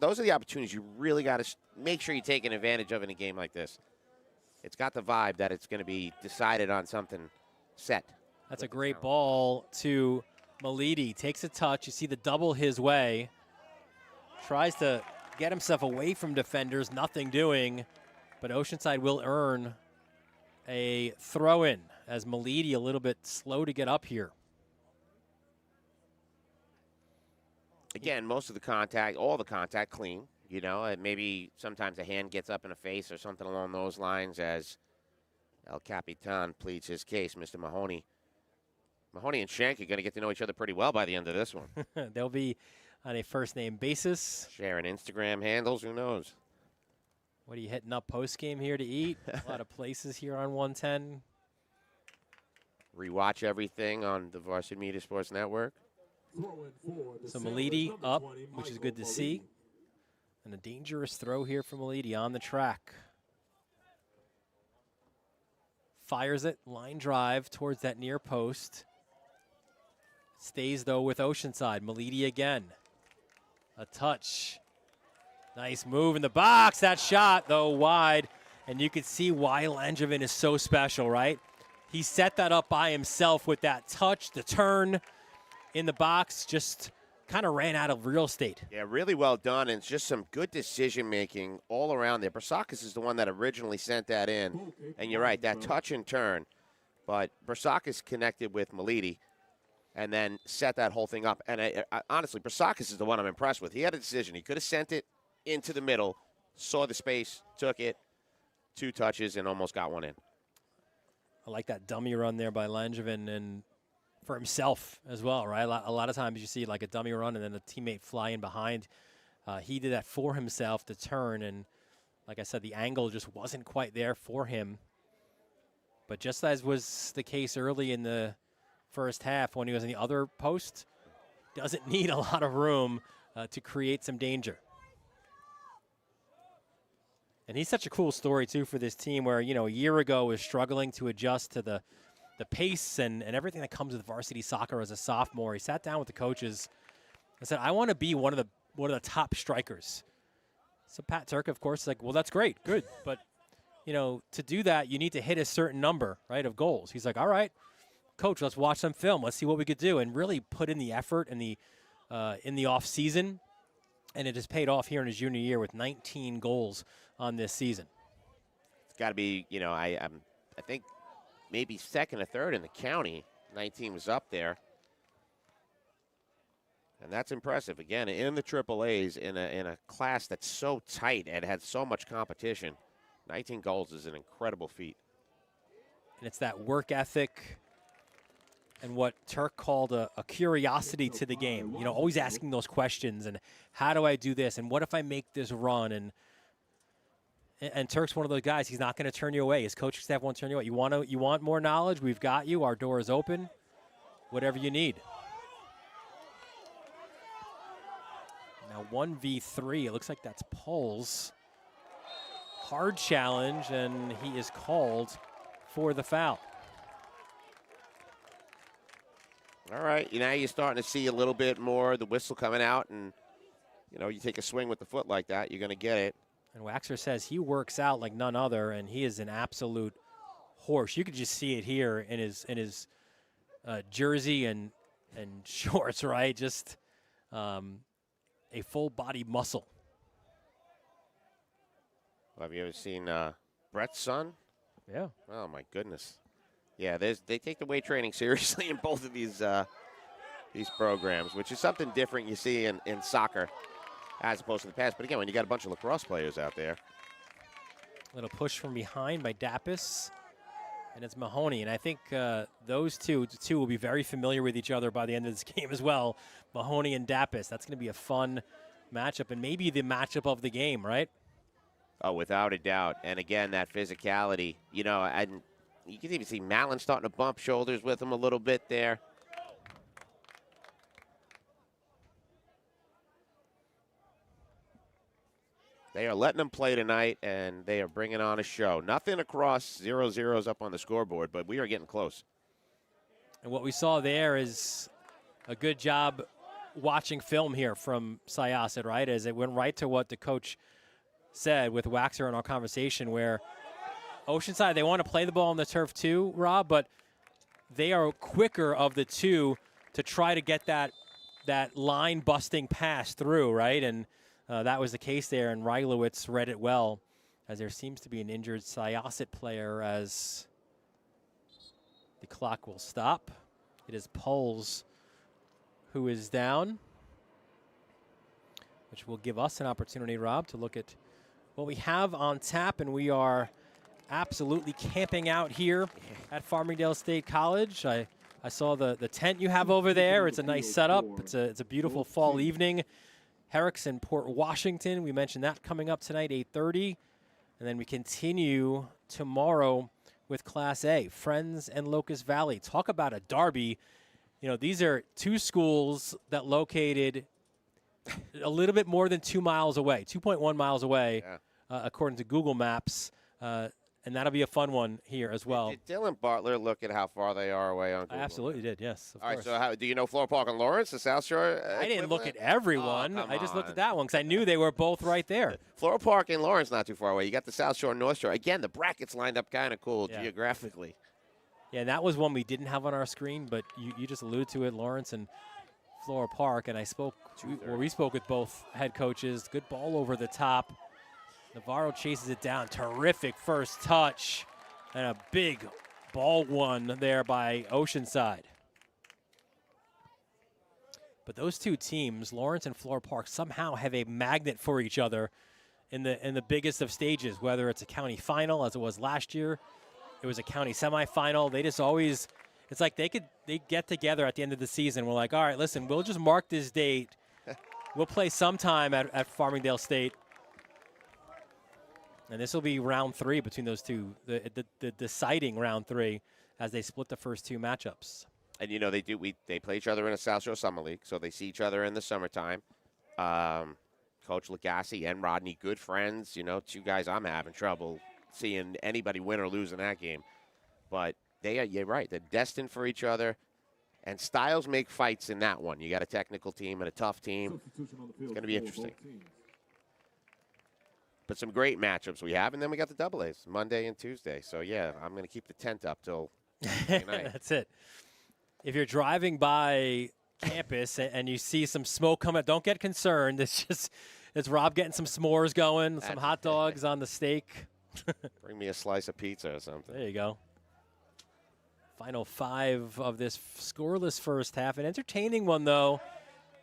those are the opportunities you really got to make sure you're taking advantage of in a game like this. It's got the vibe that it's going to be decided on something set. That's a great ball to Malidi. Takes a touch. You see the double his way. Tries to get himself away from defenders. Nothing doing. But Oceanside will earn a throw-in as Malidi a little bit slow to get up here. Again, most of the contact, all the contact clean. You know, maybe sometimes a hand gets up in a face or something along those lines as El Capitan pleads his case, Mr. Mahoney. Mahoney and Shank are going to get to know each other pretty well by the end of this one. They'll be on a first-name basis. Sharing Instagram handles, who knows? What are you hitting up post-game here to eat? A lot of places here on 110. Rewatch everything on the Varsity Media Sports Network. So Milady up, which is good to see. And a dangerous throw here from Milady on the track. Fires it, line drive towards that near post. Stays, though, with Oceanside. Milady again. A touch. Nice move in the box. That shot, though, wide. And you can see why Langevin is so special, right? He set that up by himself with that touch, the turn in the box, just kind of ran out of real estate. Yeah, really well done, and it's just some good decision-making all around there. Bersakis is the one that originally sent that in, and you're right, that touch and turn. But Bersakis connected with Milady and then set that whole thing up. And honestly, Bersakis is the one I'm impressed with. He had a decision. He could have sent it into the middle, saw the space, took it, 2 touches, and almost got one in. I like that dummy run there by Langevin and for himself as well, right? A lot of times you see like a dummy run and then a teammate fly in behind. He did that for himself to turn, and like I said, the angle just wasn't quite there for him. But just as was the case early in the first half when he was in the other post, doesn't need a lot of room to create some danger. And he's such a cool story, too, for this team where, you know, a year ago was struggling to adjust to the pace and everything that comes with varsity soccer as a sophomore. He sat down with the coaches and said, I want to be one of the top strikers. So Pat Turk, of course, is like, well, that's great, good. But, you know, to do that, you need to hit a certain number, right, of goals. He's like, all right, coach, let's watch some film. Let's see what we could do, and really put in the effort in the off season. And it has paid off here in his junior year with 19 goals on this season. It's got to be, you know, I think maybe second or third in the county. 19 was up there. And that's impressive. Again, in the AAAs, in a class that's so tight and had so much competition, 19 goals is an incredible feat. And it's that work ethic and what Turk called a curiosity to the game. You know, always asking those questions and how do I do this and what if I make this run? And Turk's one of those guys. He's not going to turn you away. His coaching staff won't turn you away. You want more knowledge? We've got you. Our door is open. Whatever you need. Now 1v3. It looks like that's Poles. Hard challenge, and he is called for the foul. All right, now you're starting to see a little bit more the whistle coming out, and, you know, you take a swing with the foot like that, you're going to get it. And Waxer says he works out like none other, and he is an absolute horse. You could just see it here in his jersey and shorts, right? Just a full-body muscle. Have you ever seen Brett's son? Yeah. Oh, my goodness. Yeah, they take the weight training seriously in both of these programs, which is something different you see in soccer as opposed to the past. But again, when you got a bunch of lacrosse players out there. Little push from behind by Dapis, and it's Mahoney. And I think those two will be very familiar with each other by the end of this game as well. Mahoney and Dapis. That's going to be a fun matchup and maybe the matchup of the game, right? Oh, without a doubt. And again, that physicality, you know, and you can even see Mallon starting to bump shoulders with him a little bit there. They are letting them play tonight, and they are bringing on a show. Nothing across 0-0s up on the scoreboard, but we are getting close. And what we saw there is a good job watching film here from Syosset, right? As it went right to what the coach said with Waxer in our conversation, where Oceanside, they want to play the ball on the turf too, Rob, but they are quicker of the two to try to get that line-busting pass through, right? And that was the case there, and Rylowitz read it well, as there seems to be an injured Syosset player as the clock will stop. It is Poles who is down. which will give us an opportunity, Rob, to look at what we have on tap. And we are absolutely camping out here at Farmingdale State College. I saw the tent you have over there. It's a nice setup. It's a beautiful fall evening. Herrick's in Port Washington. We mentioned that coming up tonight, 8:30. And then we continue tomorrow with Class A, Friends and Locust Valley. Talk about a derby. You know, these are two schools that located a little bit more than 2 miles away, 2.1 miles away, according to Google Maps. And that'll be a fun one here as well. Did Dylan Bartler look at how far they are away on Google? I absolutely did, yes. All right, so do you know Floral Park and Lawrence, the South Shore? I didn't look at everyone. Oh, I just looked at that one because I knew they were both right there. Floral Park and Lawrence not too far away. You got the South Shore and North Shore. Again, the brackets lined up kind of cool geographically. Yeah, and that was one we didn't have on our screen, but you just alluded to it, Lawrence and Floral Park, and we spoke with both head coaches. Good ball over the top. Navarro chases it down. Terrific first touch. And a big ball one there by Oceanside. But those two teams, Lawrence and Floral Park, somehow have a magnet for each other in the biggest of stages, whether it's a county final as it was last year. It was a county semifinal. They just always, it's like they get together at the end of the season. We're like, all right, listen, we'll just mark this date. We'll play sometime at Farmingdale State. And this will be round 3 between those two, the deciding round 3 as they split the first 2 matchups. And, you know, they play each other in a South Shore Summer League, so they see each other in the summertime. Coach Lagasse and Rodney, good friends. You know, 2 guys I'm having trouble seeing anybody win or lose in that game. But you're right, they're destined for each other. And styles make fights in that one. You got a technical team and a tough team. It's going to be interesting. But some great matchups we have, and then we got the AA Monday and Tuesday. So, yeah, I'm going to keep the tent up till night. That's it. If you're driving by campus and you see some smoke coming, don't get concerned. It's Rob getting some s'mores going, some hot dogs on the steak. Bring me a slice of pizza or something. There you go. Final 5 of this scoreless first half. An entertaining one, though.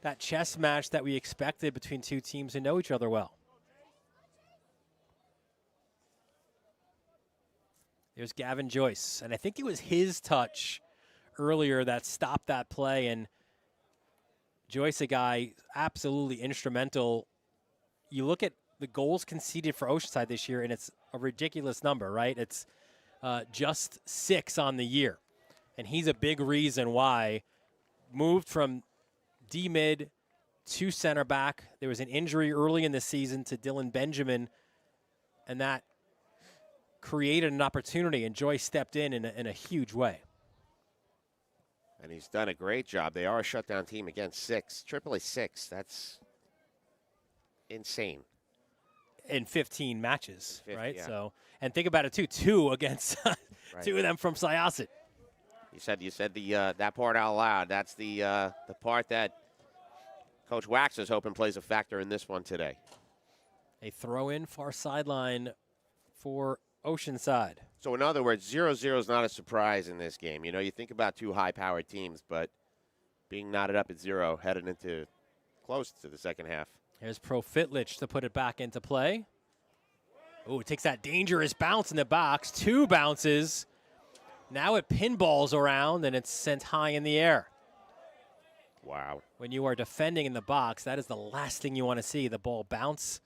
That chess match that we expected between two teams who know each other well. There's Gavin Joyce, and I think it was his touch earlier that stopped that play, and Joyce, a guy absolutely instrumental. You look at the goals conceded for Oceanside this year, and it's a ridiculous number, right? It's just 6 on the year, and he's a big reason why. Moved from D-mid to center back. There was an injury early in the season to Dylan Benjamin, and that created an opportunity, and Joyce stepped in a huge way. And he's done a great job. They are a shutdown team against 6. AAA 6, that's insane. In 15 matches, 50, right? yeah. So, and think about it too, 2 against right. 2 of them from Syosset. You said the that part out loud. That's the part that Coach Wax is hoping plays a factor in this one today. A throw in far sideline for Oceanside. So in other words, 0-0 is not a surprise in this game. You know, you think about 2 high-powered teams, but being knotted up at 0 headed into close to the second half. Here's Pro Fitlich to put it back into play. Oh, it takes that dangerous bounce in the box. 2 bounces. Now it pinballs around, and it's sent high in the air. Wow. When you are defending in the box, that is the last thing you want to see, the ball bounce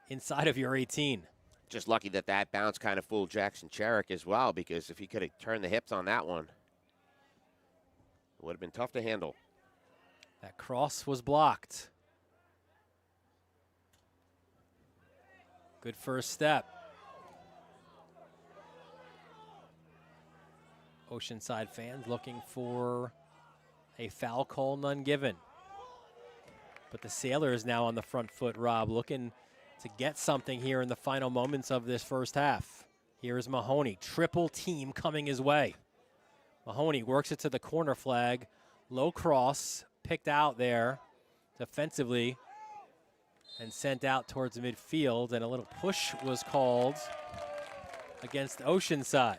inside of your 18. Just lucky that bounce kind of fooled Jackson Cherick as well, because if he could have turned the hips on that one, it would have been tough to handle. That cross was blocked. Good first step. Oceanside fans looking for a foul call, none given. But the Sailors now on the front foot, Rob, looking to get something here in the final moments of this first half. Here's Mahoney, triple team coming his way. Mahoney works it to the corner flag. Low cross, picked out there defensively and sent out towards midfield, and a little push was called against Oceanside.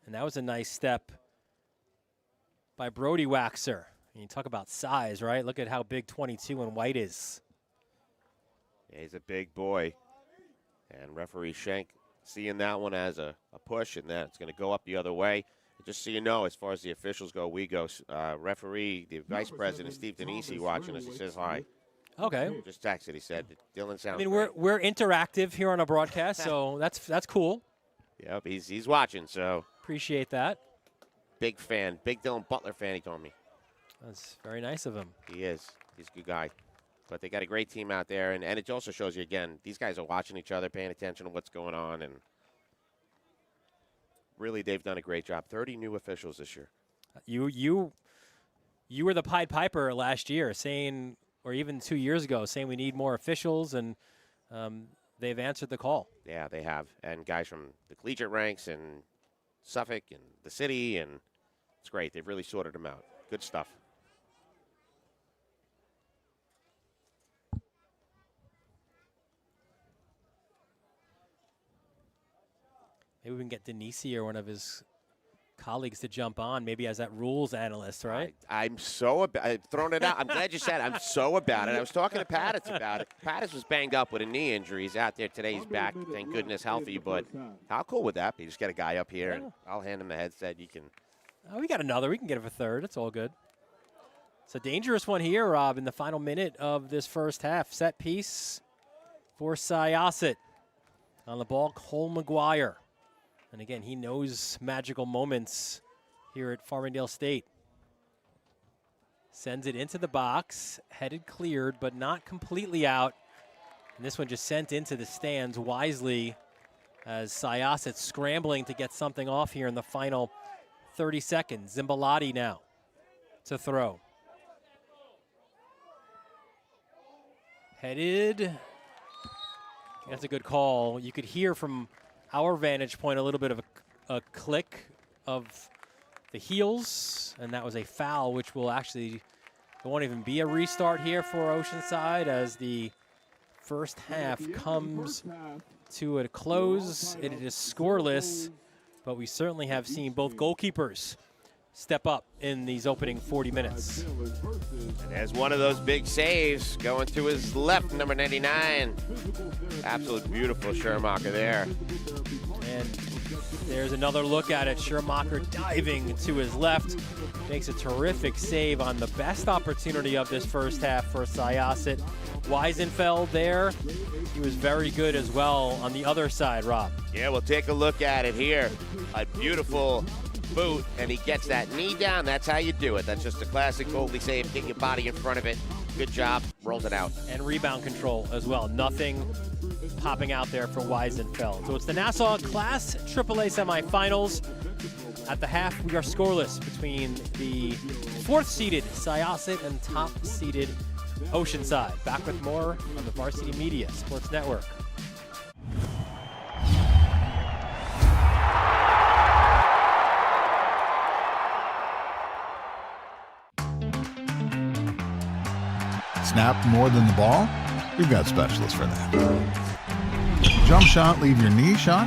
And that was a nice step by Brody Waxer You talk about size, right? Look at how big 22 in white is. Yeah, he's a big boy. And referee Schenk seeing that one as a push, and that's going to go up the other way. Just so you know, as far as the officials go, we go. Referee, the vice president, Steve Denisi, watching us. He says hi. Okay. Just texted. He said, Dylan sounds I mean, great. we're interactive here on our broadcast, so that's cool. Yep, he's watching, so. Appreciate that. Big fan. Big Dylan Butler fan, he told me. That's very nice of him. He is. He's a good guy. But they got a great team out there, and it also shows you, again, these guys are watching each other, paying attention to what's going on, and really they've done a great job. 30 new officials this year. You were the Pied Piper last year, saying, or even 2 years ago, saying we need more officials, and they've answered the call. Yeah, they have. And guys from the collegiate ranks and Suffolk and the city, and it's great. They've really sorted them out. Good stuff. Maybe we can get Denisi or one of his colleagues to jump on, maybe as that rules analyst, right? I'm so I've thrown it out. I'm glad you said it. I'm so about it. I was talking to Pattis about it. Pattis was banged up with a knee injury. He's out there today. He's back, thank goodness, healthy. But how cool would that be? Just get a guy up here, and I'll hand him the headset. You can. Oh, we got another. We can get him a third. It's all good. It's a dangerous one here, Rob, in the final minute of this first half. Set piece for Syosset. On the ball, Cole McGuire. And again, he knows magical moments here at Farmingdale State. Sends it into the box, headed cleared, but not completely out. And this one just sent into the stands wisely as Syosset scrambling to get something off here in the final 30 seconds. Zimbalati now to throw. Headed. That's a good call. You could hear from our vantage point a little bit of a click of the heels, and that was a foul, which will actually, it won't even be a restart here for Oceanside as the first half comes to a close. It is scoreless, but we certainly have seen both goalkeepers step up in these opening 40 minutes. And there's one of those big saves going to his left, number 99. Absolute beautiful Schermacher there. And there's another look at it. Schermacher diving to his left. Makes a terrific save on the best opportunity of this first half for Syosset. Weisenfeld there. He was very good as well on the other side, Rob. Yeah, we'll take a look at it here. A beautiful boot, and he gets that knee down. That's how you do it. That's just a classic goalie save. Get your body in front of it. Good job. Rolls it out. And rebound control as well. Nothing popping out there for Weisenfeld. So it's the Nassau Class AAA semifinals. At the half, we are scoreless between the fourth-seeded Syosset and top-seeded Oceanside. Back with more on the Varsity Media Sports Network. Snap more than the ball? We've got specialists for that. Jump shot, leave your knee shot?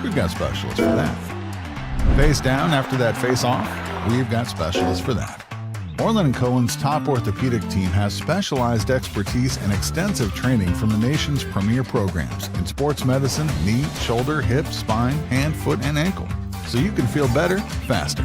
We've got specialists for that. Face down after that face off? We've got specialists for that. Orlin and Cohen's top orthopedic team has specialized expertise and extensive training from the nation's premier programs in sports medicine, knee, shoulder, hip, spine, hand, foot, and ankle. So you can feel better, faster.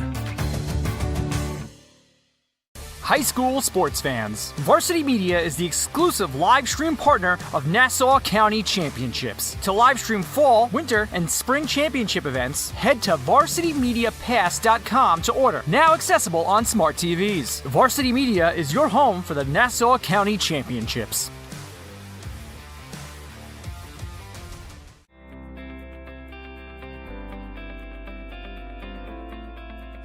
High school sports fans, Varsity Media is the exclusive live stream partner of Nassau County Championships. To live stream fall, winter, and spring championship events, head to varsitymediapass.com to order. Now accessible on smart TVs. Varsity Media is your home for the Nassau County Championships.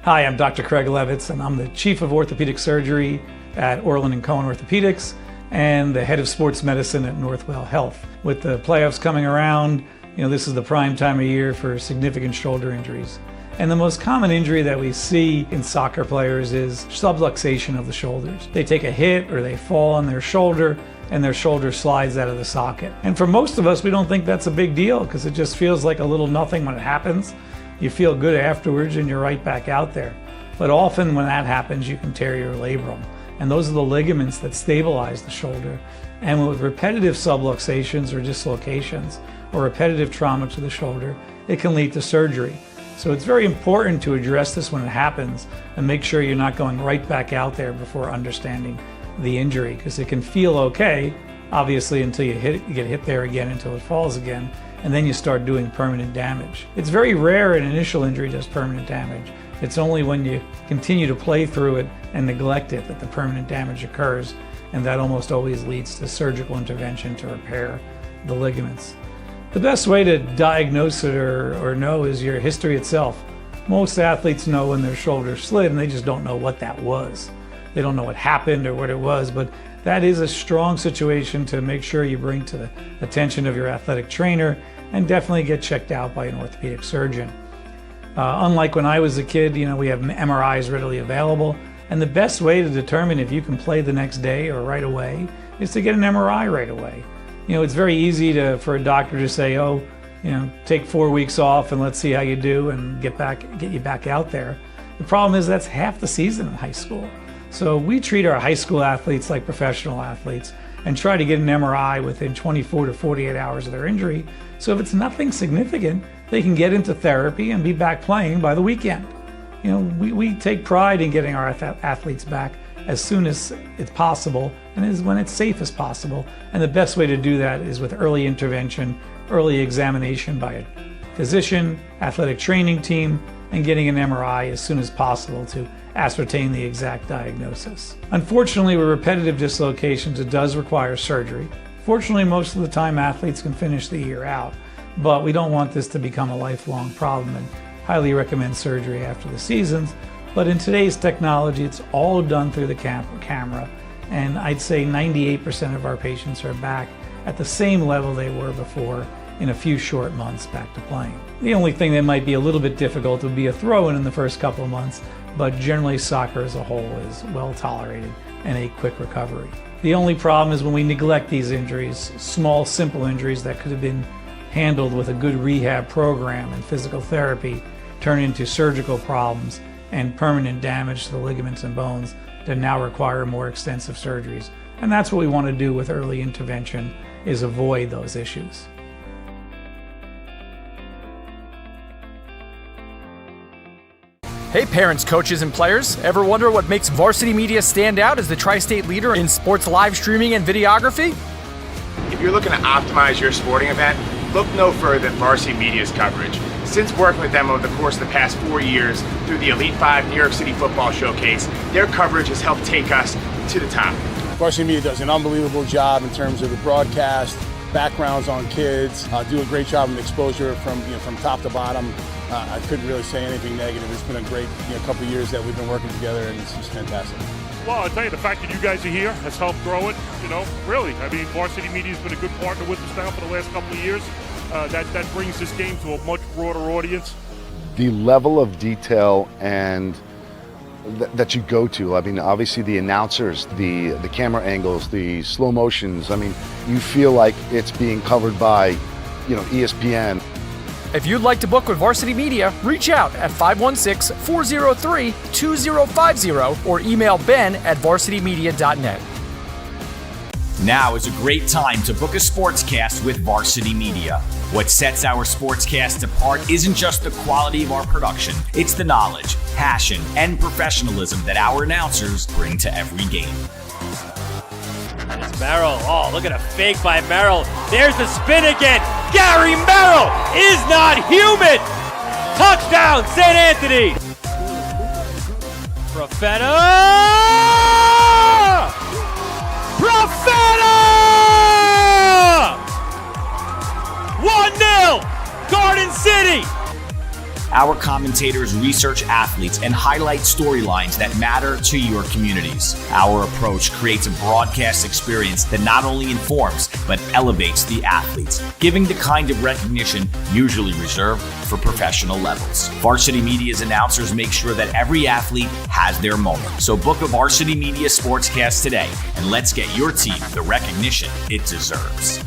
Hi, I'm Dr. Craig Levitz, and I'm the Chief of Orthopedic Surgery at Orlin and Cohen Orthopedics and the Head of Sports Medicine at Northwell Health. With the playoffs coming around, this is the prime time of year for significant shoulder injuries. And the most common injury that we see in soccer players is subluxation of the shoulders. They take a hit or they fall on their shoulder and their shoulder slides out of the socket. And for most of us, we don't think that's a big deal because it just feels like a little nothing when it happens. You feel good afterwards and you're right back out there. But often when that happens, you can tear your labrum. And those are the ligaments that stabilize the shoulder. And with repetitive subluxations or dislocations or repetitive trauma to the shoulder, it can lead to surgery. So it's very important to address this when it happens and make sure you're not going right back out there before understanding the injury, because it can feel okay, obviously, until you get hit there again, until it falls again, and then you start doing permanent damage. It's very rare an initial injury does permanent damage. It's only when you continue to play through it and neglect it that the permanent damage occurs, and that almost always leads to surgical intervention to repair the ligaments. The best way to diagnose it or know is your history itself. Most athletes know when their shoulder slid and they just don't know what that was. They don't know what happened or what it was, but that is a strong situation to make sure you bring to the attention of your athletic trainer and definitely get checked out by an orthopedic surgeon. Unlike when I was a kid, we have MRIs readily available, and the best way to determine if you can play the next day or right away is to get an MRI right away. It's very easy for a doctor to say, take 4 weeks off and let's see how you do and get you back out there. The problem is that's half the season in high school. So we treat our high school athletes like professional athletes and try to get an MRI within 24 to 48 hours of their injury. So if it's nothing significant, they can get into therapy and be back playing by the weekend. We take pride in getting our athletes back as soon as it's possible and when it's safe as possible. And the best way to do that is with early intervention, early examination by a physician, athletic training team, and getting an MRI as soon as possible to ascertain the exact diagnosis. Unfortunately, with repetitive dislocations, it does require surgery. Fortunately, most of the time athletes can finish the year out, but we don't want this to become a lifelong problem and highly recommend surgery after the seasons. But in today's technology, it's all done through the camera, and I'd say 98% of our patients are back at the same level they were before in a few short months back to playing. The only thing that might be a little bit difficult would be a throw-in the first couple of months, but generally soccer as a whole is well tolerated and a quick recovery. The only problem is when we neglect these injuries, small, simple injuries that could have been handled with a good rehab program and physical therapy turn into surgical problems and permanent damage to the ligaments and bones that now require more extensive surgeries. And that's what we want to do with early intervention, is avoid those issues. Hey parents, coaches, and players, ever wonder what makes Varsity Media stand out as the tri-state leader in sports live streaming and videography? If you're looking to optimize your sporting event, look no further than Varsity Media's coverage. Since working with them over the course of the past 4 years through the Elite 5 New York City Football Showcase, their coverage has helped take us to the top. Varsity Media does an unbelievable job in terms of the broadcast, backgrounds on kids, do a great job in exposure from top to bottom. I couldn't really say anything negative. It's been a great couple of years that we've been working together, and it's just fantastic. Well, I'll tell you, the fact that you guys are here has helped grow it, really. I mean, Varsity Media has been a good partner with us now for the last couple of years. That brings this game to a much broader audience. The level of detail and that you go to, I mean, obviously the announcers, the camera angles, the slow motions, I mean, you feel like it's being covered by, ESPN. If you'd like to book with Varsity Media, reach out at 516-403-2050 or email ben@varsitymedia.net. Now is a great time to book a sportscast with Varsity Media. What sets our sportscast apart isn't just the quality of our production, it's the knowledge, passion, and professionalism that our announcers bring to every game. It's Merrill. Oh, look at a fake by Merrill. There's the spin again. Gary Merrill is not human. Touchdown, St. Anthony. Profeta! 1-0, Garden City. Our commentators research athletes and highlight storylines that matter to your communities. Our approach creates a broadcast experience that not only informs, but elevates the athletes, giving the kind of recognition usually reserved for professional levels. Varsity Media's announcers make sure that every athlete has their moment. So book a Varsity Media sportscast today, and let's get your team the recognition it deserves.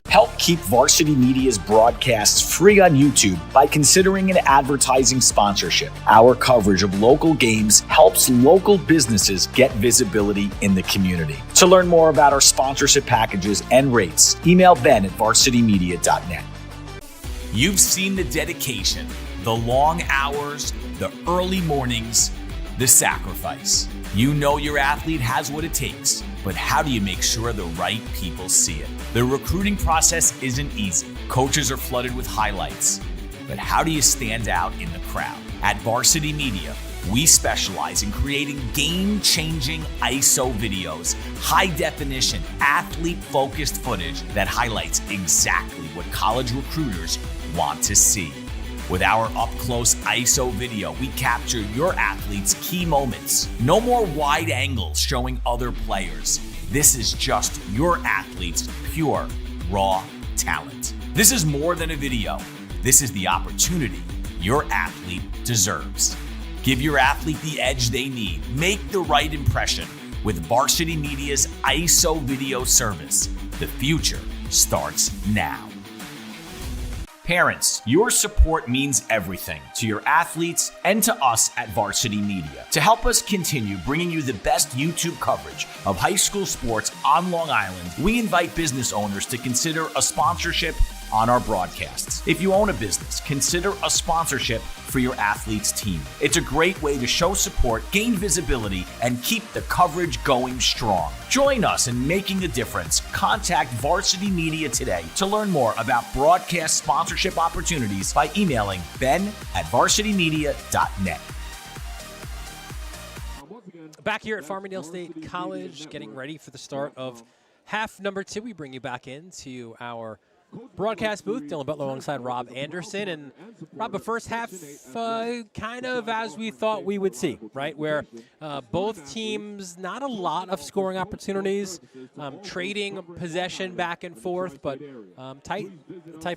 Help keep Varsity Media's broadcasts free on YouTube by considering an advertising sponsorship. Our coverage of local games helps local businesses get visibility in the community. To learn more about our sponsorship packages and rates, email Ben at varsitymedia.net. You've seen the dedication, the long hours, the early mornings, the sacrifice. You know your athlete has what it takes, but how do you make sure the right people see it? The recruiting process isn't easy. Coaches are flooded with highlights, but how do you stand out in the crowd? At Varsity Media, we specialize in creating game-changing ISO videos, high-definition, athlete-focused footage that highlights exactly what college recruiters want to see. With our up-close ISO video, we capture your athlete's key moments. No more wide angles showing other players. This is just your athlete's pure, raw talent. This is more than a video. This is the opportunity your athlete deserves. Give your athlete the edge they need. Make the right impression with Varsity Media's ISO video service. The future starts now. Parents, your support means everything to your athletes and to us at Varsity Media. To help us continue bringing you the best YouTube coverage of high school sports on Long Island, we invite business owners to consider a sponsorship on our broadcasts. If you own a business, consider a sponsorship for your athlete's team. It's a great way to show support, gain visibility, and keep the coverage going strong. Join us in making a difference. Contact Varsity Media today to learn more about broadcast sponsorship opportunities by emailing ben@varsitymedia.net. Back here at Farmingdale State College, getting ready for the start of half number 2. We bring you back into our broadcast booth. Dylan Butler alongside Rob Anderson. And Rob, the first half kind of as we thought we would see, right? Where both teams, not a lot of scoring opportunities, trading possession back and forth, but tight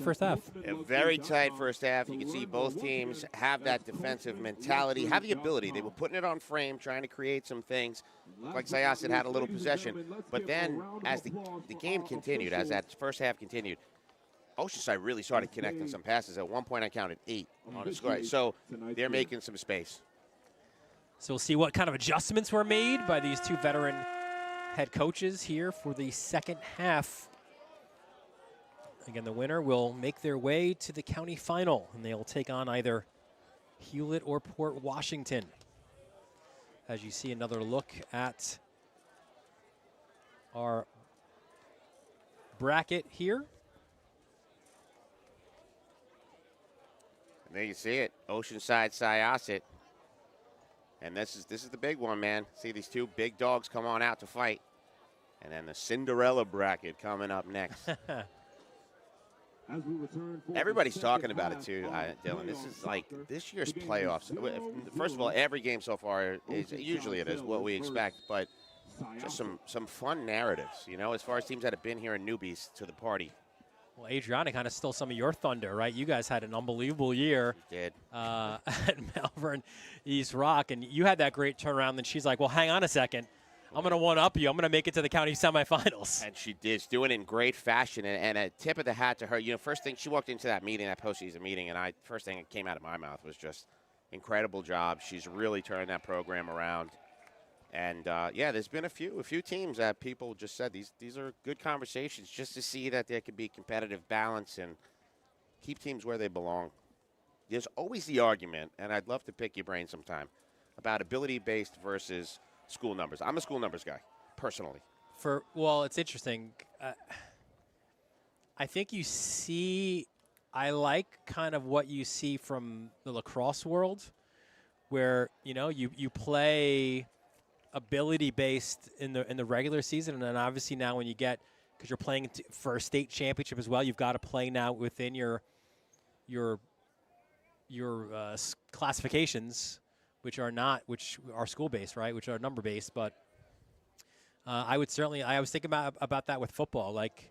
first half. A very tight first half. You can see both teams have that defensive mentality, have the ability. They were putting it on frame, trying to create some things. Like Syosset had a little possession. But then as the game continued, as that first half continued, Oceanside really started connecting some passes. At one point, I counted 8 on the score. So they're making some space. So we'll see what kind of adjustments were made by these two veteran head coaches here for the second half. Again, the winner will make their way to the county final, and they'll take on either Hewlett or Port Washington. As you see another look at our bracket here. There you see it, Oceanside, Syosset. And this is the big one, man. See these two big dogs come on out to fight. And then the Cinderella bracket coming up next. Everybody's talking about it too, Dylan. This is like this year's playoffs. First of all, every game so far is usually it is what we expect, but just some fun narratives, you know, as far as teams that have been here and newbies to the party. Well, Adriana kind of stole some of your thunder, right? You guys had an unbelievable year at Malvern East Rock, and you had that great turnaround. And she's like, well, hang on a second. I'm going to one-up you. I'm going to make it to the county semifinals. And she did. She's doing it in great fashion. And a tip of the hat to her. You know, first thing, she walked into that meeting, that postseason meeting, and first thing that came out of my mouth was just incredible job. She's really turned that program around. And, yeah, there's been a few teams that people just said these are good conversations just to see that there could be competitive balance and keep teams where they belong. There's always the argument, and I'd love to pick your brain sometime, about ability-based versus school numbers. I'm a school numbers guy, personally. Well, it's interesting. I think you see – I like kind of what you see from the lacrosse world where, you know, you play – ability-based in the regular season, and then obviously now when you get, because you're playing for a state championship as well, you've got to play now within your classifications, which are school-based, right? Which are number-based. But I was thinking about that with football. Like,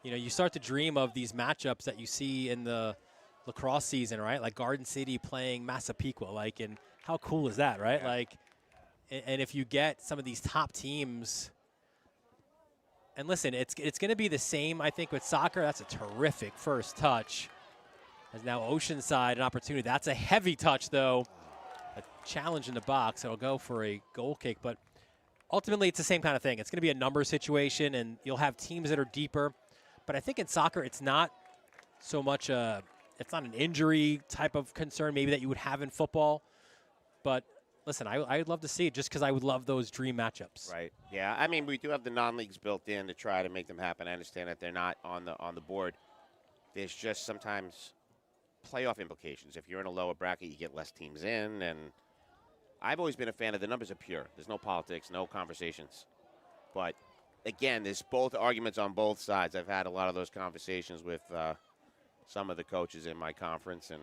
you know, you start to dream of these matchups that you see in the lacrosse season, right? Like Garden City playing Massapequa, like, and how cool is that, right? Yeah. Like. And if you get some of these top teams, And listen, it's going to be the same, I think, with soccer. That's a terrific first touch. As now Oceanside, an opportunity. That's a heavy touch, though. A challenge in the box. It'll go for a goal kick, but ultimately it's the same kind of thing. It's going to be a number situation, and you'll have teams that are deeper. But I think in soccer, it's not so much it's not an injury type of concern maybe that you would have in football. But listen, I'd love to see it just because I would love those dream matchups. Right. Yeah. I mean, we do have the non-leagues built in to try to make them happen. I understand that they're not on the board. There's just sometimes playoff implications. If you're in a lower bracket, you get less teams in. And I've always been a fan of the numbers are pure. There's no politics, no conversations. But, again, there's both arguments on both sides. I've had a lot of those conversations with some of the coaches in my conference, and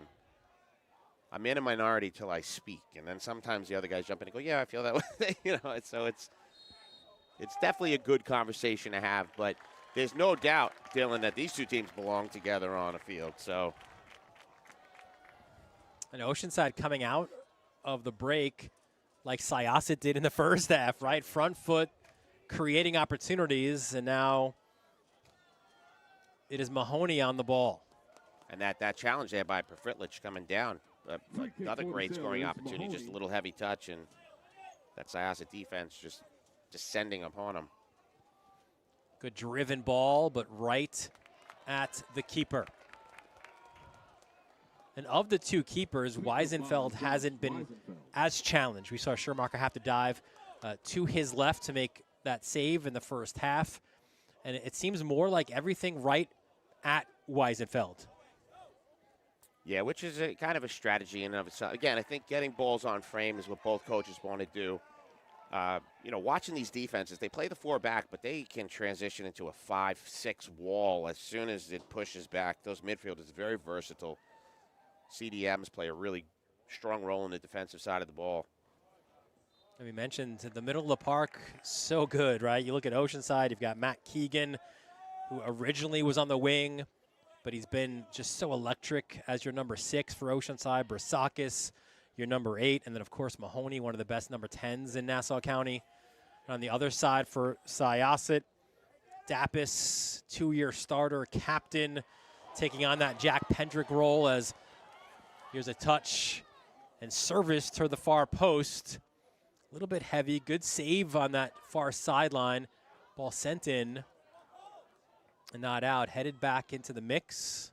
I'm in a minority till I speak, and then sometimes the other guys jump in and go, "Yeah, I feel that way." It's definitely a good conversation to have. But there's no doubt, Dylan, that these two teams belong together on a field. So, and Oceanside coming out of the break like Syosset did in the first half, right? Front foot, creating opportunities, and now it is Mahoney on the ball. And that challenge there by Perfitlich coming down. Another great scoring opportunity, just a little heavy touch, and that Syosset defense just descending upon him. Good driven ball, but right at the keeper. And of the two keepers, Weisenfeld hasn't been as challenged. We saw Schumacher have to dive to his left to make that save in the first half. And it seems more like everything right at Weisenfeld. Yeah, which is a kind of a strategy in and of itself. Again, I think getting balls on frame is what both coaches want to do. Watching these defenses, they play the 4 back, but they can transition into a 5-6 wall as soon as it pushes back. Those midfielders are very versatile. CDMs play a really strong role in the defensive side of the ball. And we mentioned the middle of the park, so good, right? You look at Oceanside, you've got Matt Keegan, who originally was on the wing, but he's been just so electric as your number 6 for Oceanside. Brasakis, your number 8, and then, of course, Mahoney, one of the best number 10s in Nassau County. And on the other side for Syosset, Dapis, 2-year starter, captain, taking on that Jack Pendrick role as here's a touch and service to the far post. A little bit heavy. Good save on that far sideline. Ball sent in and not out. Headed back into the mix.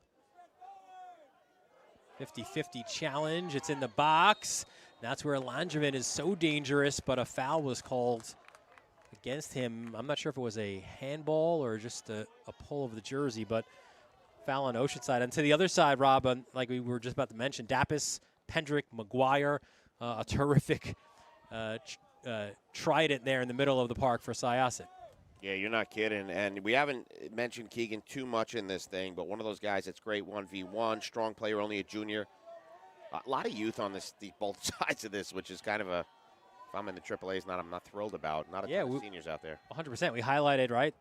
50-50 challenge. It's in the box. That's where Landreman is so dangerous, but a foul was called against him. I'm not sure if it was a handball or just a pull of the jersey, but foul on Oceanside. And to the other side, Rob, like we were just about to mention, Dapis, Pendrick, McGuire, a terrific trident there in the middle of the park for Syosset. Yeah, you're not kidding. And we haven't mentioned Keegan too much in this thing, but one of those guys that's great 1v1, strong player, only a junior. A lot of youth on both sides of this, which is kind of if I'm in the AAAs, I'm not thrilled about. Not a ton of seniors out there. 100%. We highlighted, right,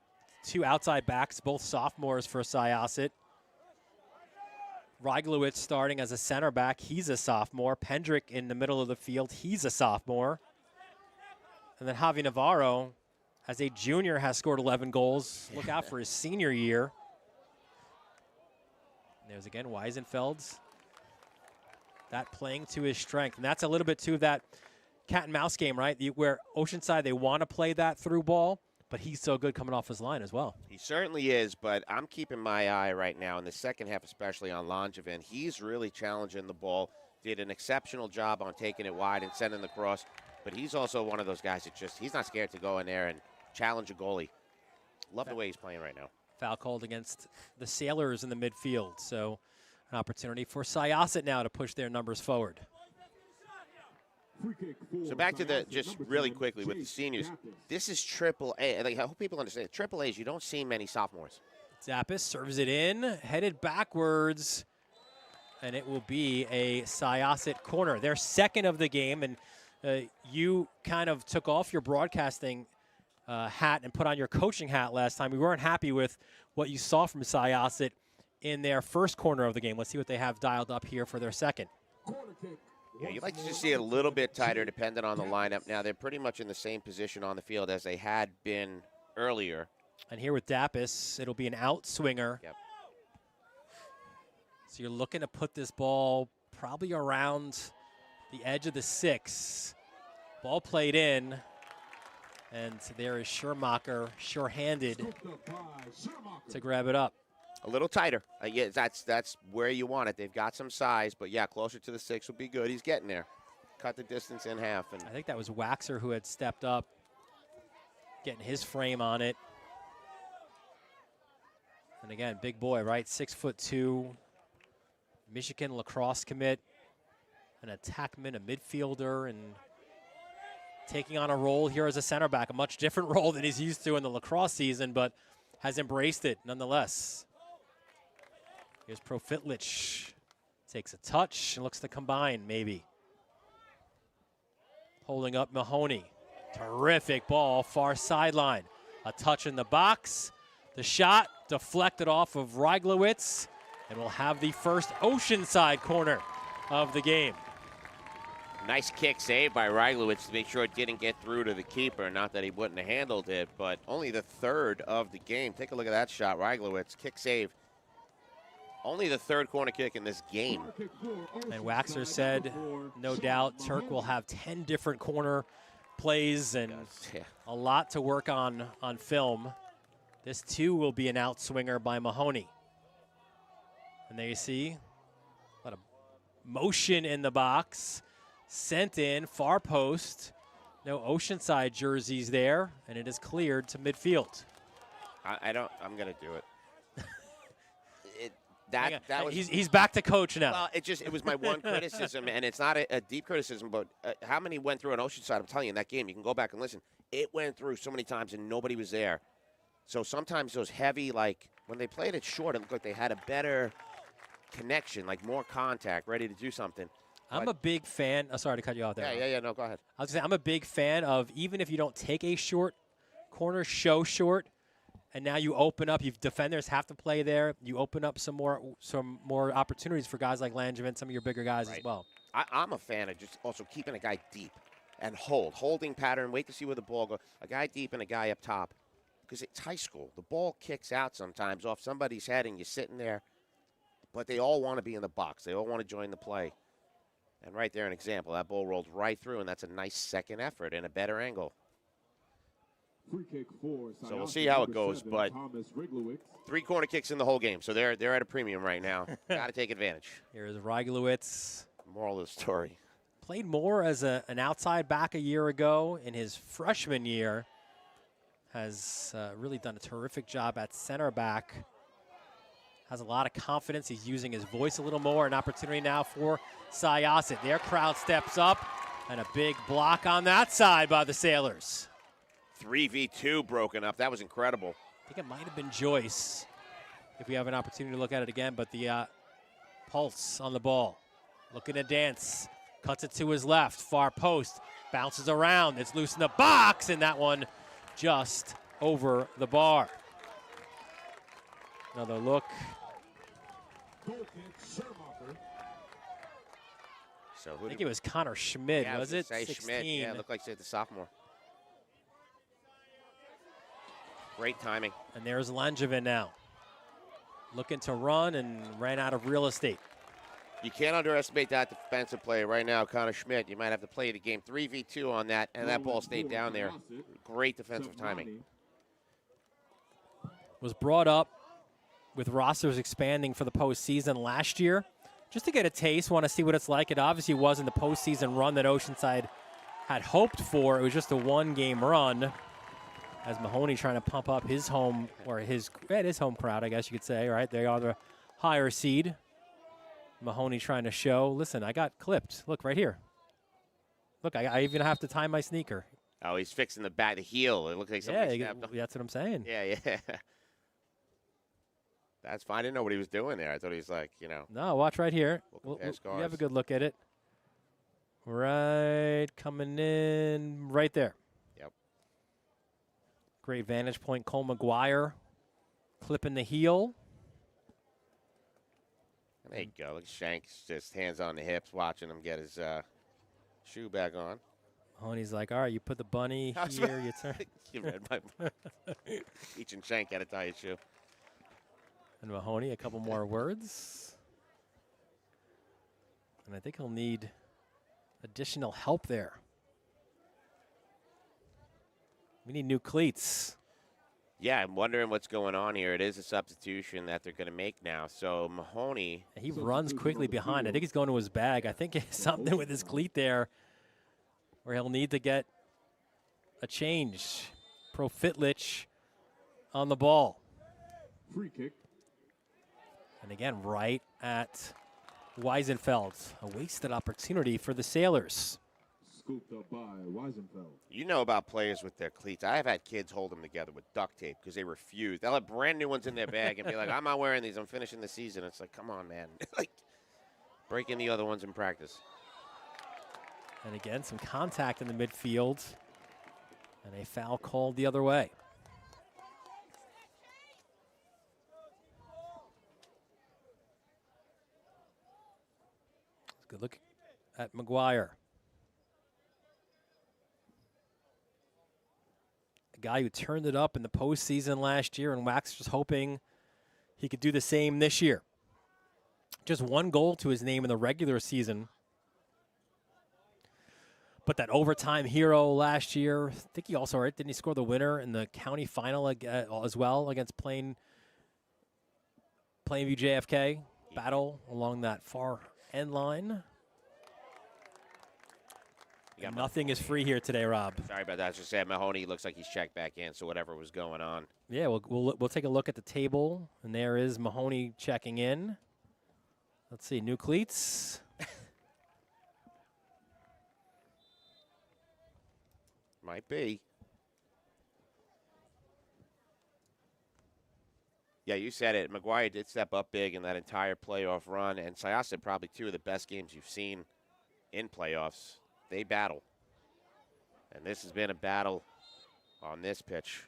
2 outside backs, both sophomores for Syosset. Reiglowitz starting as a center back. He's a sophomore. Pendrick in the middle of the field. He's a sophomore. And then Javi Navarro, as a junior, has scored 11 goals. Look out for his senior year. There's again Weisenfeld. That playing to his strength. And that's a little bit to that cat and mouse game, right? Where Oceanside, they want to play that through ball, but he's so good coming off his line as well. He certainly is, but I'm keeping my eye right now in the second half, especially on Langevin. He's really challenging the ball. Did an exceptional job on taking it wide and sending the cross, but he's also one of those guys that he's not scared to go in there and challenge a goalie. Love the way he's playing right now. Foul called against the Sailors in the midfield, so an opportunity for Syosset now to push their numbers forward. So back to just really quickly with the seniors. This is AAA. I hope people understand. AAAs, you don't see many sophomores. Zappis serves it in, headed backwards, and it will be a Syosset corner. They're second of the game, and you kind of took off your broadcasting hat and put on your coaching hat last time. We weren't happy with what you saw from Syosset in their first corner of the game. Let's see what they have dialed up here for their second. Yeah, you'd like to just see it a little bit tighter depending on the lineup. Now, they're pretty much in the same position on the field as they had been earlier. And here with Dappis, it'll be an outswinger. Yep. So you're looking to put this ball probably around the edge of the 6. Ball played in, and there is Schermacher, sure-handed to grab it up. A little tighter. Yeah, that's where you want it. They've got some size, but yeah, closer to the 6 would be good. He's getting there. Cut the distance in half. And I think that was Waxer who had stepped up, getting his frame on it. And again, big boy, right? 6'2", Michigan lacrosse commit, an attackman, a midfielder, and taking on a role here as a center back, a much different role than he's used to in the lacrosse season, but has embraced it nonetheless. Here's Profitlich. Takes a touch and looks to combine, maybe. Holding up Mahoney. Terrific ball, far sideline. A touch in the box. The shot deflected off of Reiglowitz, and we'll have the first Oceanside corner of the game. nice kick save by Reiglowitz to make sure it didn't get through to the keeper. Not that he wouldn't have handled it, but only the 3rd of the game. Take a look at that shot, Reiglowitz. Kick save. Only the 3rd corner kick in this game. And Waxer said, no doubt, Turk will have 10 different corner plays and a lot to work on film. This, too, will be an outswinger by Mahoney. And there you see a lot of motion in the box. Sent in, far post. No Oceanside jerseys there, and it is cleared to midfield. I'm going to do it. He's back to coach now. Well, it was my one criticism, and it's not a deep criticism, but how many went through on Oceanside? I'm telling you, in that game, you can go back and listen. It went through so many times, and nobody was there. So sometimes those heavy, like, when they played it short, it looked like they had a better connection, like more contact, ready to do something. I'm a big fan. Oh, sorry to cut you off there. Yeah, no, go ahead. I was going to say, I'm a big fan of, even if you don't take a short corner, show short, and now you open up, defenders have to play there. You open up some more opportunities for guys like Langevin, some of your bigger guys as well. I'm a fan of just also keeping a guy deep and holding pattern, wait to see where the ball goes. A guy deep and a guy up top. Because it's high school. The ball kicks out sometimes off somebody's head and you're sitting there. But they all want to be in the box. They all want to join the play. And right there, an example. That ball rolled right through, and that's a nice second effort and a better angle. Free kick for So we'll see how it goes, but 3 corner kicks in the whole game. So they're at a premium right now. Got to take advantage. Here's Reiglowitz. Moral of the story. Played more as an outside back a year ago in his freshman year. Has really done a terrific job at center back. Has a lot of confidence. He's using his voice a little more. An opportunity now for Syosset. Their crowd steps up, and a big block on that side by the Sailors. 3v2 broken up. That was incredible. I think it might have been Joyce, if we have an opportunity to look at it again, but the pulse on the ball. Looking to dance. Cuts it to his left. Far post. Bounces around. It's loose in the box, and that one just over the bar. Another look. So I think it was Connor Schmidt, was it? 16. Schmidt. Yeah, it looked like the sophomore. Great timing. And there's Langevin now. Looking to run and ran out of real estate. You can't underestimate that defensive play right now, Connor Schmidt. You might have to play the game 3v2 on that, and that ball stayed down there. Great defensive timing. Was brought up with rosters expanding for the postseason last year. Just to get a taste, want to see what it's like. It obviously wasn't the postseason run that Oceanside had hoped for. It was just a 1-game run. As Mahoney trying to pump up his home, or his home crowd, I guess you could say, right? They are the higher seed. Mahoney trying to show, listen, I got clipped. Look, right here. Look, I even have to tie my sneaker. Oh, he's fixing the back, the heel. It looks like somebody snapped on. That's what I'm saying. Yeah. That's fine. I didn't know what he was doing there. I thought he was like, No, watch right here. We'll have a good look at it. Right, coming in right there. Yep. Great vantage point. Cole McGuire clipping the heel. There you go. Look, Shanks just hands on the hips, watching him get his shoe back on. Mahoney's like, all right, you put the bunny here, you turn. You read my Each and Shank got to tie his shoe. And Mahoney, a couple more words. And I think he'll need additional help there. We need new cleats. Yeah, I'm wondering what's going on here. It is a substitution that they're going to make now. So Mahoney. He runs quickly behind. I think he's going to his bag. I think it's something with his cleat there where he'll need to get a change. Profitlich on the ball. Free kick. And again, right at Weisenfeld. A wasted opportunity for the Sailors. Scooped up by Weisenfeld. You know about players with their cleats. I have had kids hold them together with duct tape because they refuse. They'll have brand new ones in their bag and be like, I'm not wearing these. I'm finishing the season. It's like, come on, man. Like, breaking the other ones in practice. And again, some contact in the midfield. And a foul called the other way. Good look at McGuire. A guy who turned it up in the postseason last year, and Wax was hoping he could do the same this year. Just one goal to his name in the regular season. But that overtime hero last year, I think he also, right, didn't he score the winner in the county final as well against Plainview JFK? Battle along that far end line. And nothing is free here today, Rob. Sorry about that. I was just saying Mahoney looks like he's checked back in, so whatever was going on. Yeah, we'll take a look at the table, and there is Mahoney checking in. Let's see, new cleats. Might be. Yeah, you said it. McGuire did step up big in that entire playoff run, and Syosset probably two of the best games you've seen in playoffs. They battle. And this has been a battle on this pitch.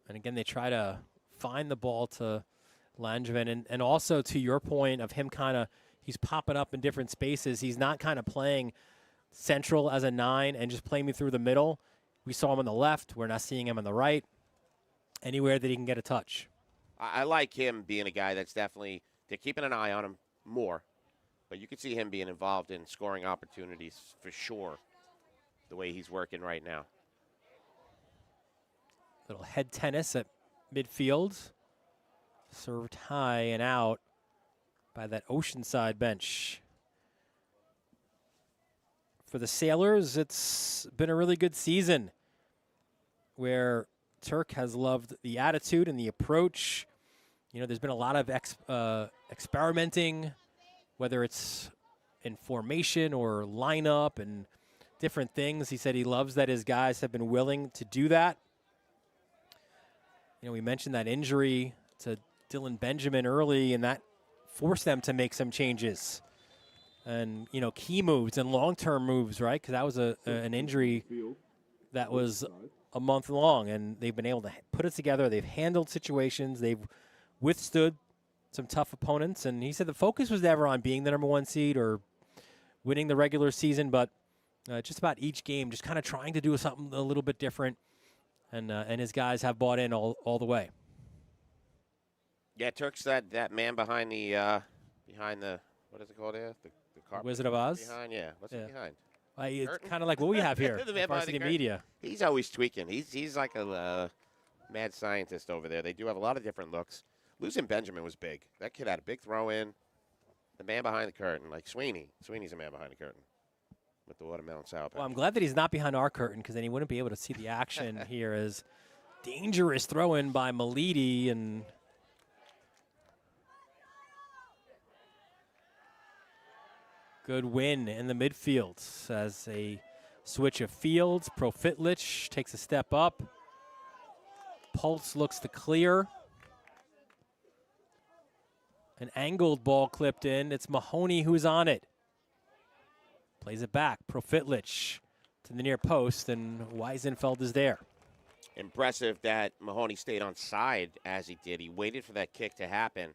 And again, they try to find the ball to Langevin. And also to your point of him he's popping up in different spaces. He's not kind of playing central as a 9 and just playing me through the middle. We saw him on the left. We're not seeing him on the right. Anywhere that he can get a touch. I like him being a guy that's definitely, they're keeping an eye on him more. But you could see him being involved in scoring opportunities for sure, the way he's working right now. Little head tennis at midfield. Served high and out by that Oceanside bench. For the Sailors, it's been a really good season where Turk has loved the attitude and the approach. You know, there's been a lot of experimenting, whether it's in formation or lineup and different things. He said he loves that his guys have been willing to do that. You know, we mentioned that injury to Dylan Benjamin early, and that forced them to make some changes. And, you know, key moves and long-term moves, right? Because that was an injury that was a month long, and they've been able to put it together. They've handled situations. They've withstood some tough opponents. And he said the focus was never on being the number 1 seed or winning the regular season, but just about each game, just kind of trying to do something a little bit different. And his guys have bought in all the way. Yeah, Turk's that man behind the what is it called there? The carpet. Wizard of Oz? Behind, yeah. What's it behind? It's kind of like what we have here, The man behind Varsity the Media. He's always tweaking. He's like a mad scientist over there. They do have a lot of different looks. Losing Benjamin was big. That kid had a big throw in. The man behind the curtain, like Sweeney. Sweeney's a man behind the curtain with the watermelon sour patch. Well, I'm glad that he's not behind our curtain, because then he wouldn't be able to see the action here. As dangerous throw in by Malidi, and good win in the midfield as a switch of fields. Profitlich takes a step up. Pulse looks to clear. An angled ball clipped in. It's Mahoney who's on it. Plays it back. Profitlich to the near post, and Weisenfeld is there. Impressive that Mahoney stayed on side as he did. He waited for that kick to happen.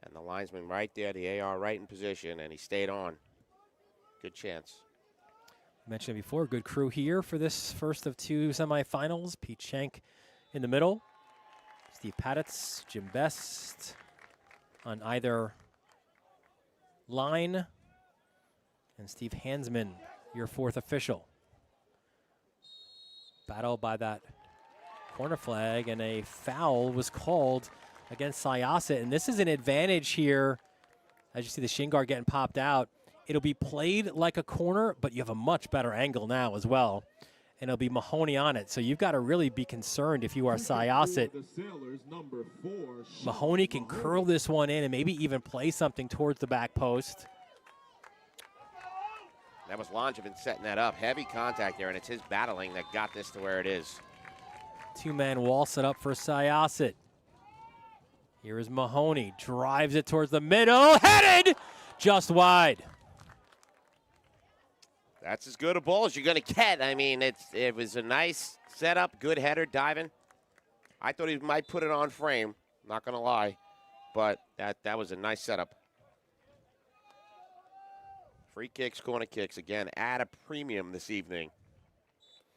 And the linesman right there, the AR right in position, and he stayed on. Good chance. Mentioned it before, good crew here for this first of 2 semifinals. Pete Schenk in the middle. Steve Paditz, Jim Best on either line. And Steve Hansman, your 4th official. Battle by that corner flag, and a foul was called against Syosset. And this is an advantage here. As you see the shin guard getting popped out, it'll be played like a corner, but you have a much better angle now as well. And it'll be Mahoney on it. So you've got to really be concerned if you are Syosset. Mahoney can curl this one in and maybe even play something towards the back post. That was Langevin setting that up. Heavy contact there, and it's his battling that got this to where it is. 2-man wall set up for Syosset. Here is Mahoney, drives it towards the middle, headed just wide. That's as good a ball as you're going to get. I mean, it was a nice setup, good header, diving. I thought he might put it on frame, not going to lie, but that was a nice setup. Free kicks, corner kicks, again, at a premium this evening.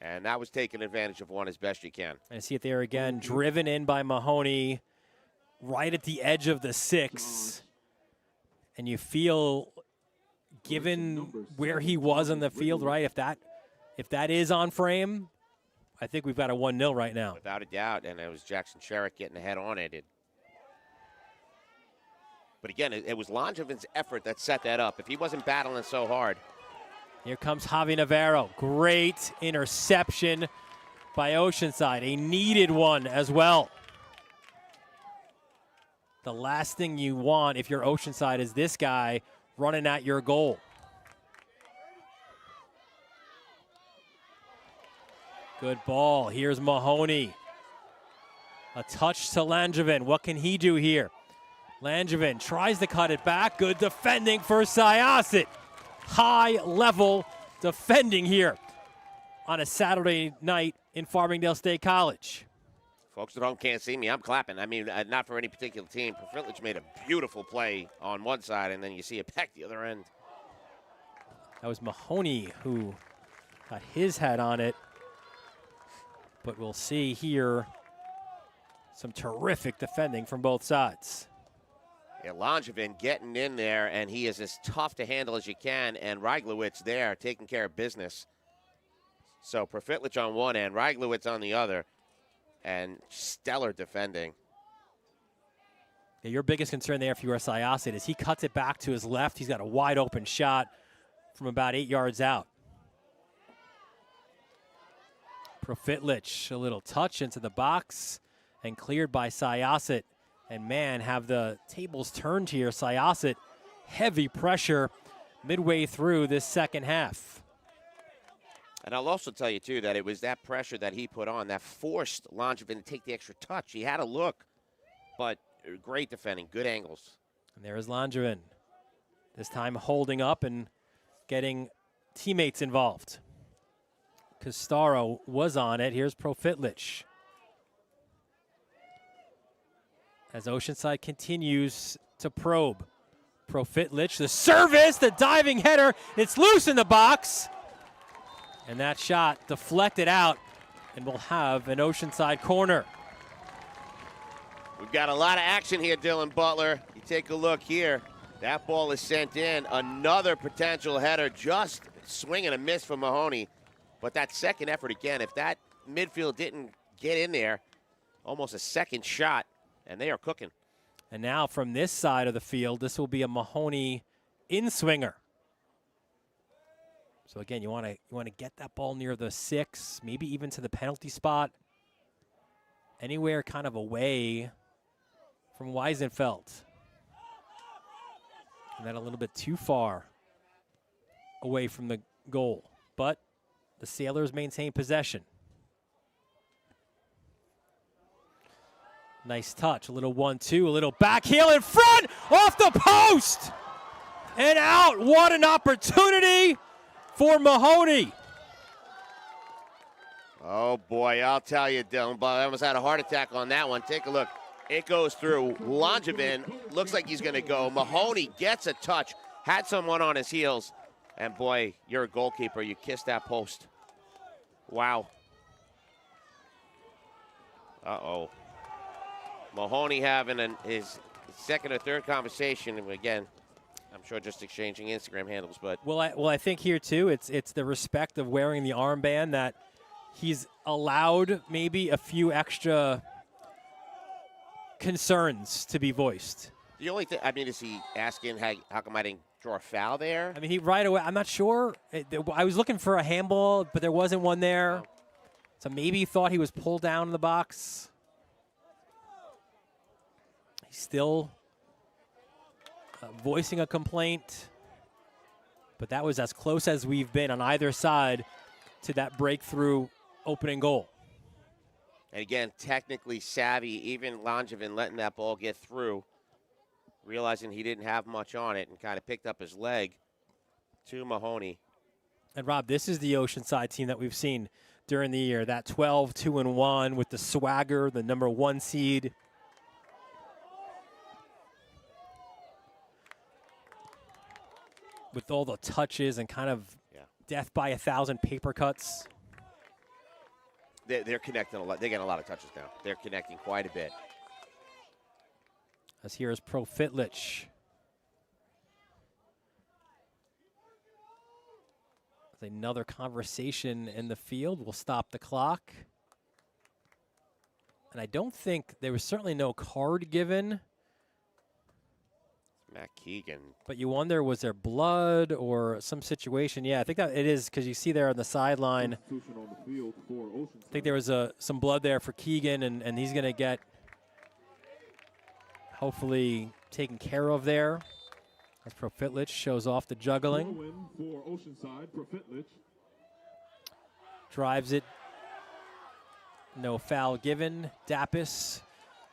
And that was taking advantage of one as best you can. I see it there again, driven in by Mahoney, right at the edge of the 6. And you feel, given where he was on the field, right, if that is on frame, I think we've got a 1-0 right now. Without a doubt, and it was Jackson Sherrick getting ahead on it. But again, it was Langevin's effort that set that up. If he wasn't battling so hard. Here comes Javi Navarro. Great interception by Oceanside. A needed one as well. The last thing you want if you're Oceanside is this guy running at your goal. Good ball. Here's Mahoney. A touch to Langevin. What can he do here? Langevin tries to cut it back. Good defending for Syosset. High-level defending here on a Saturday night in Farmingdale State College. Folks at home can't see me. I'm clapping. I mean, not for any particular team. Profitlich made a beautiful play on one side, and then you see it back the other end. That was Mahoney who got his head on it. But we'll see here some terrific defending from both sides. Yeah, Langevin getting in there, and he is as tough to handle as you can, and Reiglowitz there taking care of business. So Profitlich on one end, Reiglowitz on the other, and stellar defending. Yeah, your biggest concern there if you are Syosset is he cuts it back to his left. He's got a wide open shot from about 8 yards out. Profitlich, a little touch into the box and cleared by Syosset. And man, have the tables turned here. Syosset, heavy pressure midway through this second half. And I'll also tell you, too, that it was that pressure that he put on that forced Langevin to take the extra touch. He had a look, but great defending, good angles. And there is Langevin, this time holding up and getting teammates involved. Costaro was on it. Here's Profitlich. As Oceanside continues to probe. Profitlich, the service, the diving header. It's loose in the box. And that shot deflected out, and we'll have an Oceanside corner. We've got a lot of action here, Dylan Butler. You take a look here. That ball is sent in. Another potential header, just swing and a miss for Mahoney. But that second effort again, if that midfield didn't get in there, almost a second shot, and they are cooking. And now from this side of the field, this will be a Mahoney in-swinger. So again, you want to get that ball near the 6, maybe even to the penalty spot. Anywhere kind of away from Weisenfeld. And then a little bit too far away from the goal. But the Sailors maintain possession. Nice touch, a little 1-2, a little back heel in front, off the post, and out. What an opportunity for Mahoney. Oh boy, I'll tell you, Dylan, but I almost had a heart attack on that one. Take a look. It goes through. Langevin looks like he's going to go. Mahoney gets a touch, had someone on his heels, And boy, you're a goalkeeper. You kissed that post. Wow. Uh-oh. Mahoney having his second or third conversation. And again, I'm sure just exchanging Instagram handles, but Well, I think here too, it's the respect of wearing the armband that he's allowed maybe a few extra concerns to be voiced. the only thing, I mean, is he asking how come I didn't draw a foul there? I mean, he right away, I'm not sure. I was looking for a handball, but there wasn't one there. No. So maybe he thought he was pulled down in the box. He's still voicing a complaint. But that was as close as we've been on either side to that breakthrough opening goal. And again, technically savvy, even Langevin letting that ball get through, realizing he didn't have much on it and kind of picked up his leg to Mahoney. And Rob, this is the Oceanside team that we've seen during the year. That 12-2-1 with the swagger, the number 1 seed. With all the touches and kind of death by 1,000 paper cuts. They're connecting a lot. They're getting a lot of touches now. They're connecting quite a bit. As here is Profitlich. Another conversation in the field. We'll stop the clock. And I don't think there was certainly no card given. Matt Keegan. But you wonder, was there blood or some situation? Yeah, I think that it is, because you see there on the sideline. I think there was some blood there for Keegan, and he's going to get hopefully taken care of there. As Profitlich shows off the juggling. For Oceanside, Profitlich. Drives it. No foul given. Dapis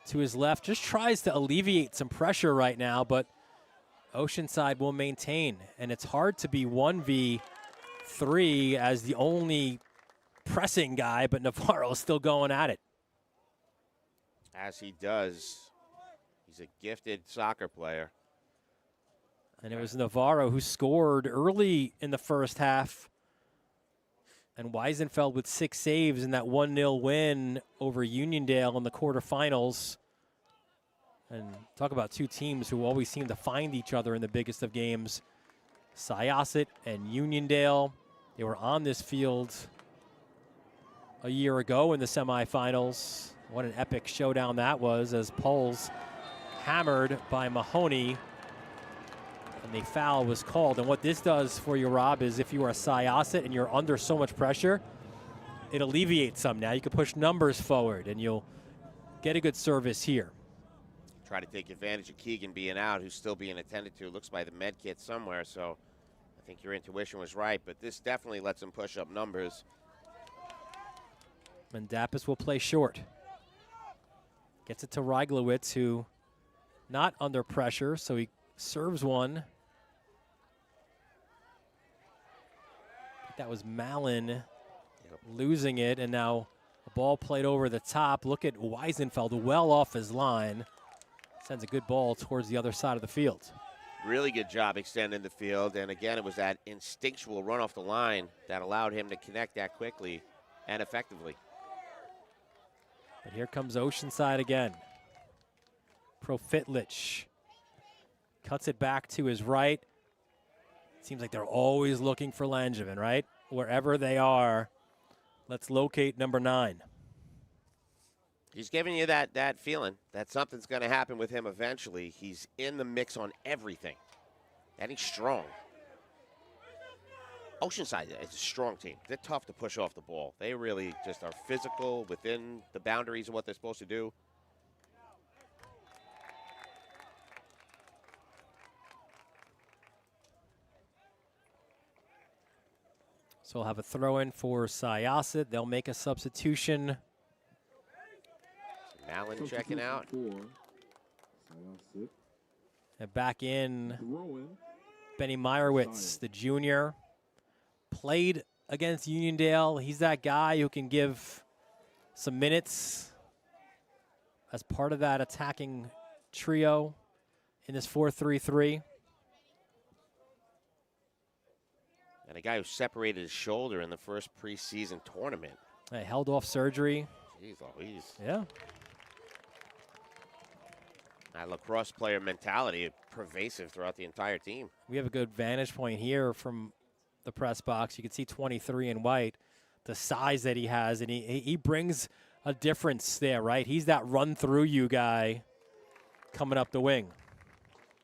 to his left. Just tries to alleviate some pressure right now, but Oceanside will maintain. And it's hard to be 1v3 as the only pressing guy, but Navarro's still going at it. As he does. He's a gifted soccer player. And it was Navarro who scored early in the first half. And Weisenfeld with 6 saves in that 1-0 win over Uniondale in the quarterfinals. And talk about two teams who always seem to find each other in the biggest of games. Syosset and Uniondale. They were on this field a year ago in the semifinals. What an epic showdown that was, as Poles hammered by Mahoney. And the foul was called. And what this does for you, Rob, is if you are a Syosset and you're under so much pressure, it alleviates some. Now you can push numbers forward and you'll get a good service here. Try to take advantage of Keegan being out, who's still being attended to. Looks by the med kit somewhere, so I think your intuition was right. But this definitely lets him push up numbers. And Dapis will play short. Gets it to Reiglowitz, who not under pressure, so he serves one. I think that was Mallon losing it, and now a ball played over the top. Look at Weisenfeld, well off his line. Sends a good ball towards the other side of the field. Really good job extending the field, and again, it was that instinctual run off the line that allowed him to connect that quickly and effectively. But here comes Oceanside again. Profitlich cuts it back to his right. Seems like they're always looking for Langevin, right? Wherever they are, let's locate number 9. He's giving you that feeling that something's going to happen with him eventually. He's in the mix on everything, and he's strong. Oceanside is a strong team. They're tough to push off the ball. They really just are physical within the boundaries of what they're supposed to do. So we'll have a throw-in for Syosset. They'll make a substitution. Mallon checking out. And back in, Benny Meyerowitz, the junior. Played against Uniondale. He's that guy who can give some minutes as part of that attacking trio in this 4-3-3. And a guy who separated his shoulder in the first preseason tournament. Held off surgery. Jeez Louise. Yeah. That lacrosse player mentality pervasive throughout the entire team. We have a good vantage point here from the press box. You can see 23 in white, the size that he has, and he brings a difference there, right? He's that run-through you guy coming up the wing.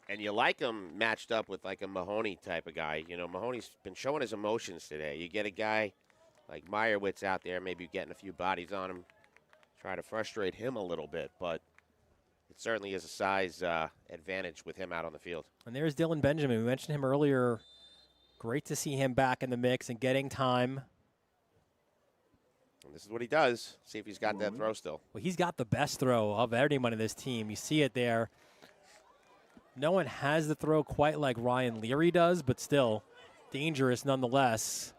And you like him matched up with like a Mahoney type of guy. You know, Mahoney's been showing his emotions today. You get a guy like Meyerowitz out there, maybe getting a few bodies on him, try to frustrate him a little bit, but it certainly is a size advantage with him out on the field. And there's Dylan Benjamin. We mentioned him earlier. Great to see him back in the mix and getting time. And this is what he does. See if he's got that throw still. Well, he's got the best throw of anyone in this team. You see it there. No one has the throw quite like Ryan Leary does, but still dangerous nonetheless.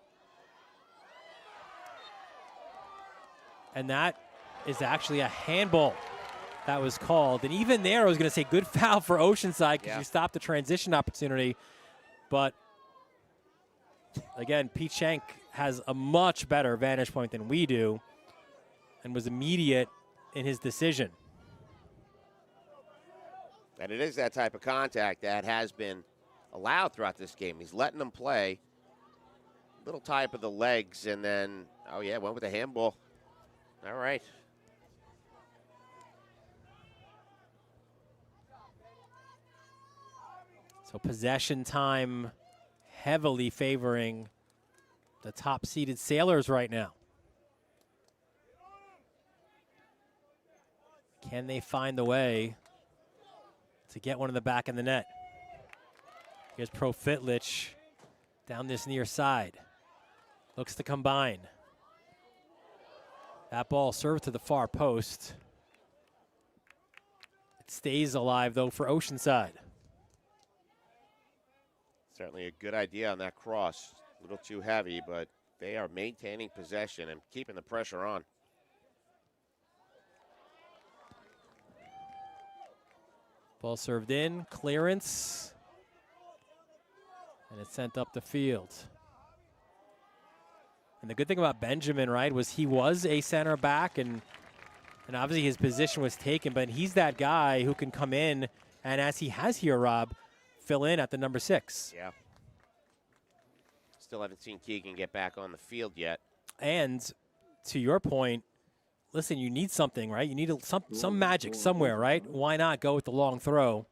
And that is actually a handball that was called. And even there, I was going to say good foul for Oceanside because you stopped the transition opportunity. But again, Pete Schenk has a much better vantage point than we do and was immediate in his decision. And it is that type of contact that has been allowed throughout this game. He's letting them play. Little type of the legs, and then, oh yeah, went with a handball. All right. So possession time heavily favoring the top-seeded Sailors right now. Can they find the way to get one in the back of the net? Here's Profitlich down this near side. Looks to combine. That ball served to the far post. It stays alive, though, for Oceanside. Certainly a good idea on that cross. A little too heavy, but they are maintaining possession and keeping the pressure on. Ball served in, clearance, and it's sent up the field. And the good thing about Benjamin, right, was he was a center back, and obviously his position was taken, but he's that guy who can come in, and as he has here, Rob, fill in at the number 6. Yeah. Still haven't seen Keegan get back on the field yet. And to your point, listen, you need something, right? You need some magic somewhere, right? Why not go with the long throw?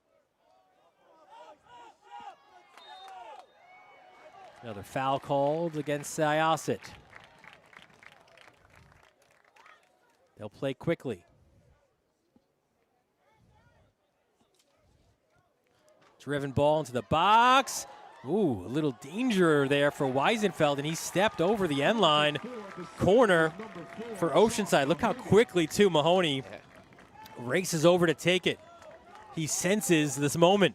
Another foul called against Syosset. They'll play quickly. Driven ball into the box. Ooh, a little danger there for Weisenfeld, and he stepped over the end line. Corner for Oceanside. Look how quickly, too, Mahoney races over to take it. He senses this moment.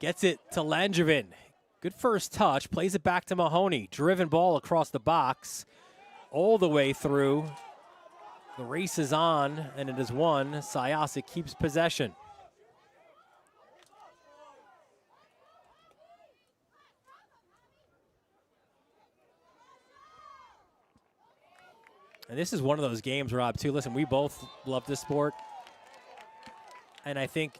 Gets it to Langevin. Good first touch. Plays it back to Mahoney. Driven ball across the box. All the way through. The race is on, and it is won. Syosset keeps possession. And this is one of those games, Rob, too. Listen, we both love this sport. And I think,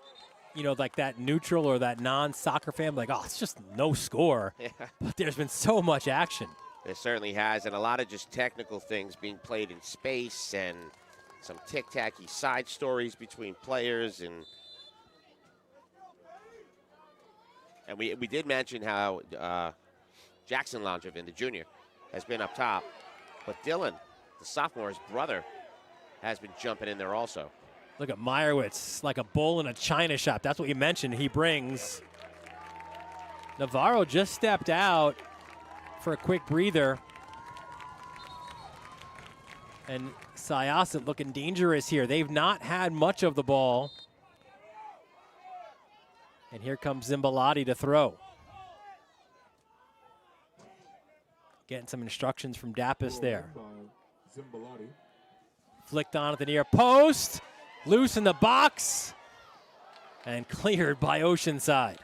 you know, like that neutral or that non-soccer fan, like, oh, it's just no score. Yeah. But there's been so much action. There certainly has, and a lot of just technical things being played in space and some tic-tacky side stories between players. And we did mention how Jackson Langevin, the junior, has been up top. But Dylan, the sophomore's brother, has been jumping in there also. Look at Meyerowitz, like a bull in a china shop. That's what you mentioned he brings. Navarro just stepped out for a quick breather. And Syosset looking dangerous here. They've not had much of the ball. And here comes Zimbalati to throw. Getting some instructions from Dapis there. Flicked on at the near post. Loose in the box. And cleared by Oceanside.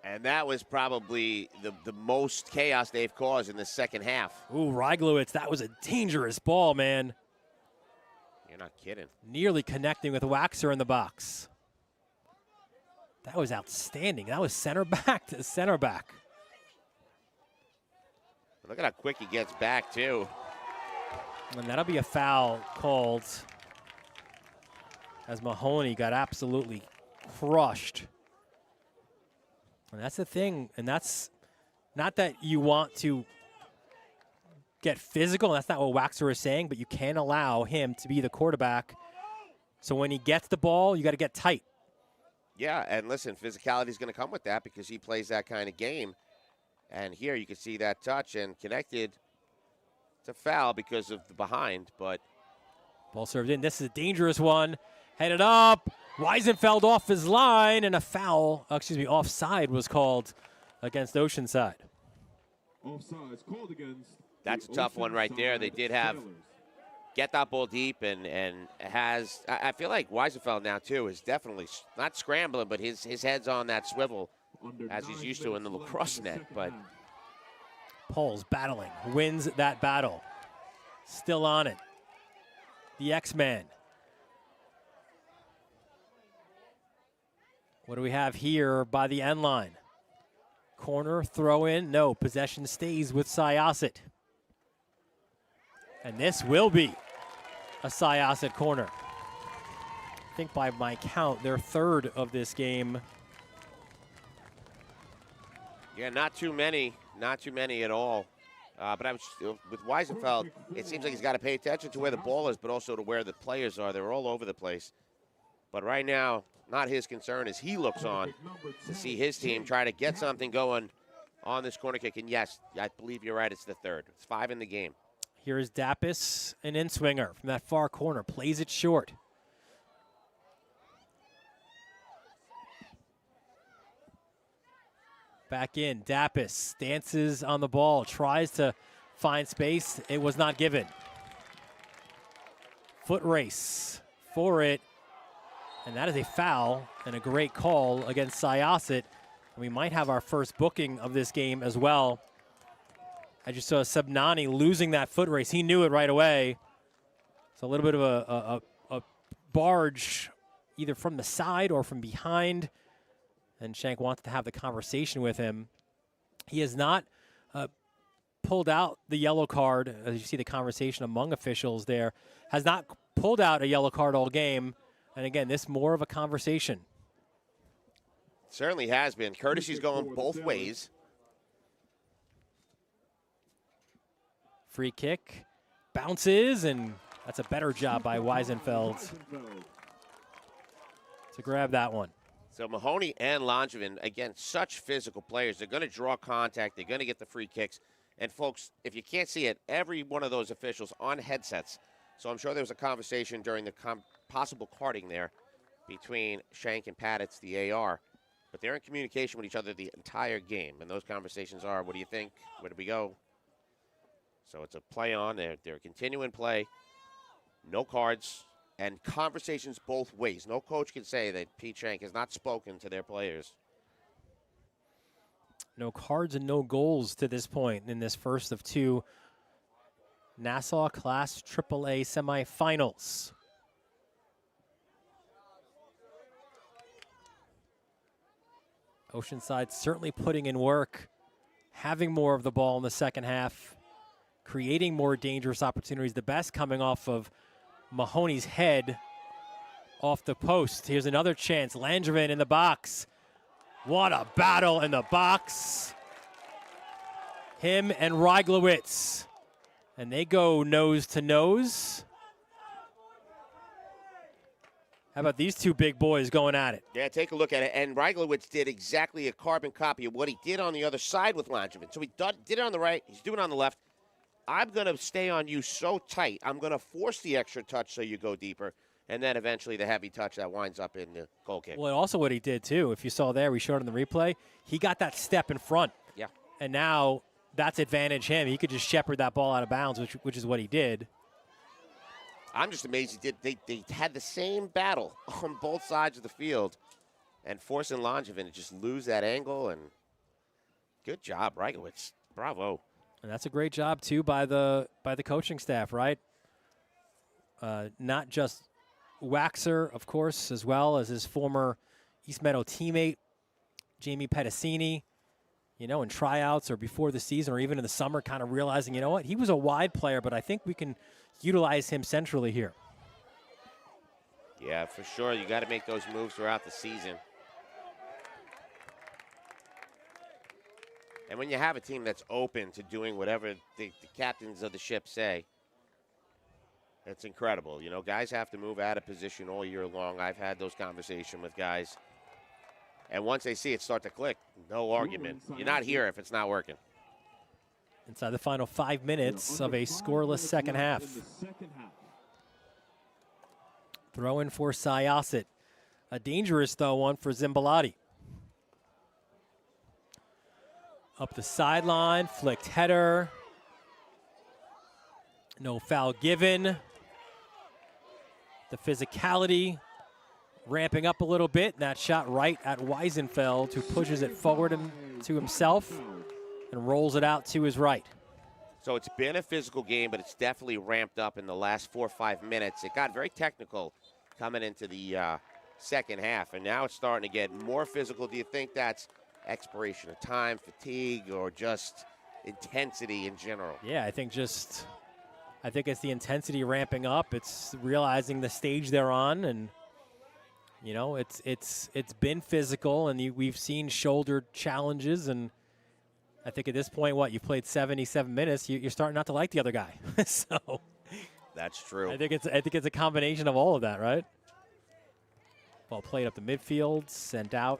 And that was probably the most chaos they've caused in the second half. Ooh, Reiglowitz, that was a dangerous ball, man. You're not kidding. Nearly connecting with Waxer in the box. That was outstanding. That was center back to center back. Look at how quick he gets back, too. And that'll be a foul called as Mahoney got absolutely crushed. And that's the thing, and that's not that you want to get physical, and that's not what Waxer is saying, but you can't allow him to be the quarterback. So when he gets the ball, you got to get tight. Yeah, and listen, physicality is going to come with that because he plays that kind of game. And here you can see that touch and connected to foul because of the behind, but. Ball served in. This is a dangerous one. Headed up. Weisenfeld off his line, and a foul, offside was called against Oceanside. Offsides called against. That's a tough one right there. They did have get that ball deep and has, I feel like Weisenfeld now too is definitely not scrambling, but his head's on that swivel as he's used to in the lacrosse net. But Poles battling, wins that battle. Still on it. The X-Man. What do we have here by the end line? Corner, throw in, no. Possession stays with Syosset. And this will be a Syosset corner. I think by my count, their third of this game. yeah, not too many at all. But I was with Weisenfeld, it seems like he's got to pay attention to where the ball is, but also to where the players are. They're all over the place. But right now, not his concern as he looks on to see his team try to get something going on this corner kick. And yes, I believe you're right, it's the third. It's 5 in the game. Here is Dappis, an in-swinger from that far corner, plays it short. Back in, Dappis dances on the ball, tries to find space. It was not given. Foot race for it. And that is a foul and a great call against Syosset. We might have our first booking of this game as well. I just saw Subnani losing that foot race. He knew it right away. It's a little bit of a barge either from the side or from behind. And Shank wants to have the conversation with him. He has not pulled out the yellow card. As you see the conversation among officials there. Has not pulled out a yellow card all game. And again, this more of a conversation. Certainly has been. Courtesy's going both ways. Free kick, bounces, and that's a better job by Weisenfeld to grab that one. So Mahoney and Langevin, again, such physical players. They're going to draw contact. They're going to get the free kicks. And, folks, if you can't see it, every one of those officials on headsets. So I'm sure there was a conversation during the possible carding there between Shank and Paddott's, the AR. But they're in communication with each other the entire game. And those conversations are, what do you think? Where do we go? So it's a play on. They're continuing play. No cards. And conversations both ways. No coach can say that Pete Shank has not spoken to their players. No cards and no goals to this point in this first of 2 Nassau Class AAA semifinals. Oceanside certainly putting in work, having more of the ball in the second half, creating more dangerous opportunities. The best coming off of Mahoney's head off the post. Here's another chance. Langevin in the box. What a battle in the box. Him and Reiglowitz. And they go nose to nose. How about these two big boys going at it? Yeah, take a look at it. And Reiglowitz did exactly a carbon copy of what he did on the other side with Langevin. So he did it on the right. He's doing it on the left. I'm going to stay on you so tight. I'm going to force the extra touch so you go deeper. And then eventually the heavy touch that winds up in the goal kick. Well, also what he did, too, if you saw there, we showed in the replay, he got that step in front. Yeah. And now that's advantage him. He could just shepherd that ball out of bounds, which is what he did. I'm just amazed he did. They had the same battle on both sides of the field. and forcing Langevin to just lose that angle. And good job, Reichowitz. Bravo. And that's a great job too by the coaching staff, right? Not just Waxer, of course, as well as his former East Meadow teammate, Jamie Pedicini, you know, in tryouts or before the season or even in the summer, kind of realizing, you know what, he was a wide player, but I think we can utilize him centrally here. Yeah, for sure. You got to make those moves throughout the season. And when you have a team that's open to doing whatever the captains of the ship say, it's incredible. You know, guys have to move out of position all year long. I've had those conversations with guys. And once they see it start to click, no argument. You're not here if it's not working. Inside the final 5 minutes of a scoreless second half. Throw in for Syosset. A dangerous, though, one for Zimbalati. Up the sideline, flicked header. No foul given. The physicality ramping up a little bit. And that shot right at Weisenfeld, who pushes it forward to himself and rolls it out to his right. So it's been a physical game, but it's definitely ramped up in the last 4 or 5 minutes. It got very technical coming into the second half, and now it's starting to get more physical. Do you think that's expiration of time, fatigue, or just intensity in general? Yeah, I think it's the intensity ramping up. It's realizing the stage they're on, and you know, it's been physical, and we've seen shoulder challenges, and I think at this point, you've played 77 minutes, you're starting not to like the other guy. So that's true. I think it's a combination of all of that, right? Ball played up the midfield, sent out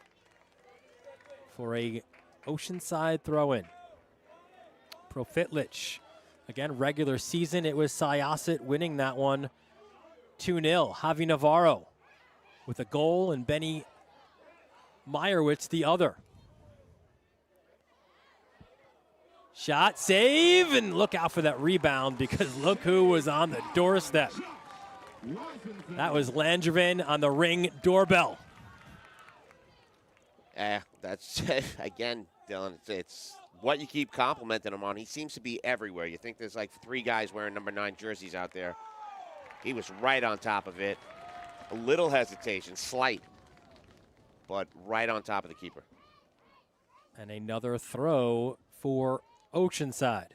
for a Oceanside throw-in. Profitlich, again, regular season, it was Syosset winning that one 2-0. Javi Navarro with a goal, and Benny Meyerowitz the other. Shot, save, and look out for that rebound, because look who was on the doorstep. That was Langevin on the Ring doorbell. That's, again, Dylan, it's what you keep complimenting him on. He seems to be everywhere. You think there's like 3 guys wearing number 9 jerseys out there. He was right on top of it. A little hesitation, slight, but right on top of the keeper. And another throw for Oceanside.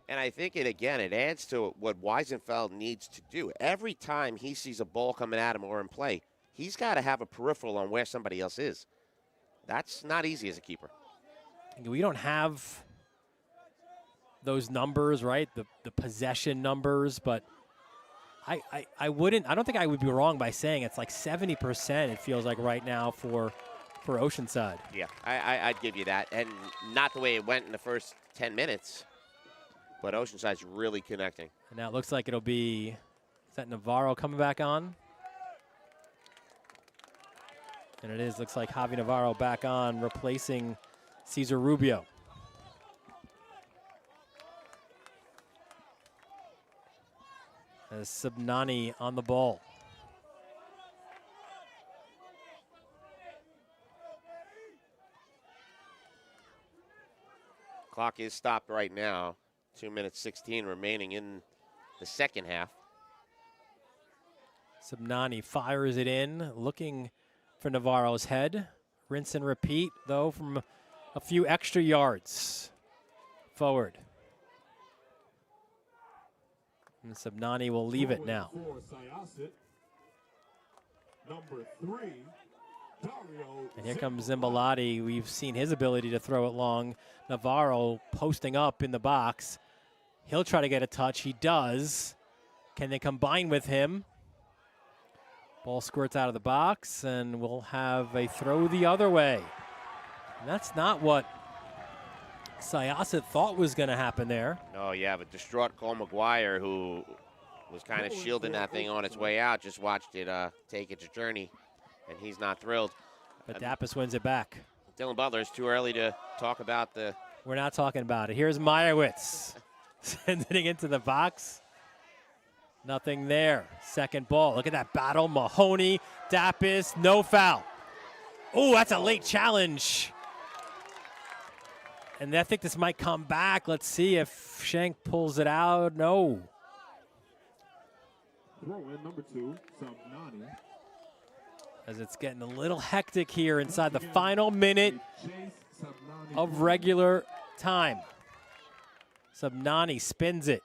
And I think it adds to what Weisenfeld needs to do. Every time he sees a ball coming at him or in play, he's got to have a peripheral on where somebody else is. That's not easy as a keeper. We don't have those numbers, right? The possession numbers, but I don't think I would be wrong by saying it's like 70%, it feels like right now for Oceanside. Yeah, I'd give you that. And not the way it went in the first 10 minutes, but Oceanside's really connecting. And now it looks like it'll be, is that Navarro coming back on? And it is, looks like Javi Navarro back on, replacing Cesar Rubio. As Subnani on the ball. Clock is stopped right now. 2 minutes 16 remaining in the second half. Subnani fires it in, looking for Navarro's head. Rinse and repeat, though, from a few extra yards forward. And Subnani will leave it now. And here comes Zimbalati. We've seen his ability to throw it long. Navarro posting up in the box. He'll try to get a touch. He does. Can they combine with him? Ball squirts out of the box, and we'll have a throw the other way. And that's not what Syosset thought was going to happen there. Oh, yeah, but distraught Cole McGuire, who was kind of shielding that thing on its way out, just watched it take its journey, and he's not thrilled. But Dapis wins it back. Dylan Butler, it's too early to talk about the... We're not talking about it. Here's Meyerowitz. Sending it into the box. Nothing there. Second ball. Look at that battle. Mahoney, Dapis, no foul. Oh, that's a late challenge. And I think this might come back. Let's see if Shank pulls it out. No. Throw in number 2, Sabnani. As it's getting a little hectic here inside the final minute of regular time. Sabnani spins it.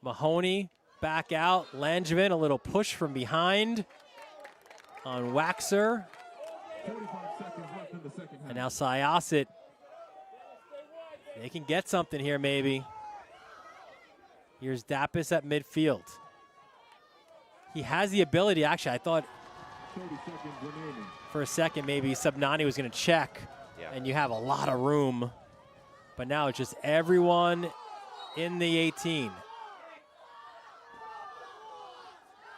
Mahoney back out. Langevin, a little push from behind on Waxer. 45 seconds left in the second half. And now Syosset. They can get something here, maybe. Here's Dapis at midfield. He has the ability. Actually, I thought 30 seconds remaining. for a second maybe Sabnani was going to check, and you have a lot of room. But now it's just everyone in the 18.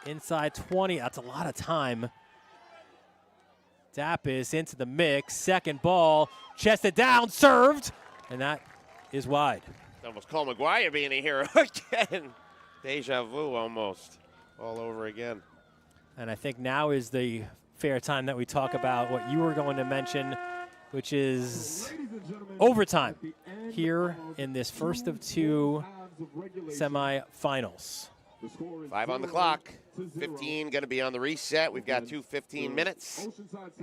Inside 20. That's a lot of time. Dapis into the mix. Second ball. Chested down. Served. And that is wide. Almost Cole McGuire being a hero again. Deja vu almost. All over again. And I think now is the fair time that we talk about what you were going to mention, which is overtime here in this first of 2 semifinals. 5 on the clock. 15 going to be on the reset. We've got 2 15 minutes.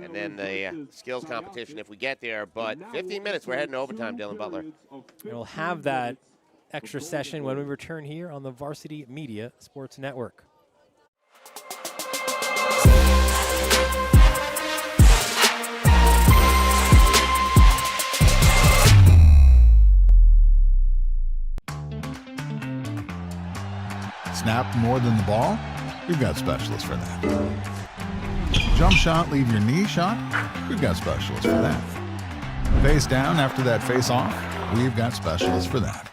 And then the skills competition if we get there. But 15 minutes, we're heading to overtime, Dylan Butler. We'll have that extra session when we return here on the Varsity Media Sports Network. Snap more than the ball? We've got specialists for that. Jump shot, leave your knee shot? We've got specialists for that. Face down after that face off? We've got specialists for that.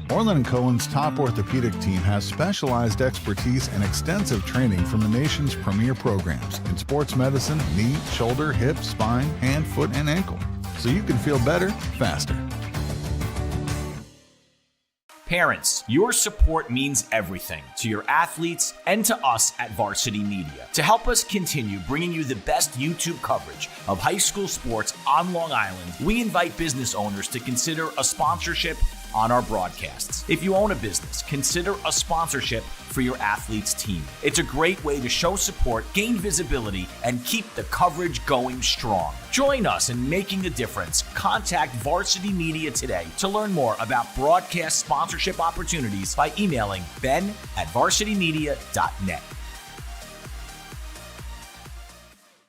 Orlin and Cohen's top orthopedic team has specialized expertise and extensive training from the nation's premier programs in sports medicine, knee, shoulder, hip, spine, hand, foot, and ankle. So you can feel better, faster. Parents, your support means everything to your athletes and to us at Varsity Media. To help us continue bringing you the best YouTube coverage of high school sports on Long Island, we invite business owners to consider a sponsorship on our broadcasts. If you own a business, consider a sponsorship for your athlete's team. It's a great way to show support, gain visibility, and keep the coverage going strong. Join us in making a difference. Contact Varsity Media today to learn more about broadcast sponsorship opportunities by emailing ben@varsitymedia.net.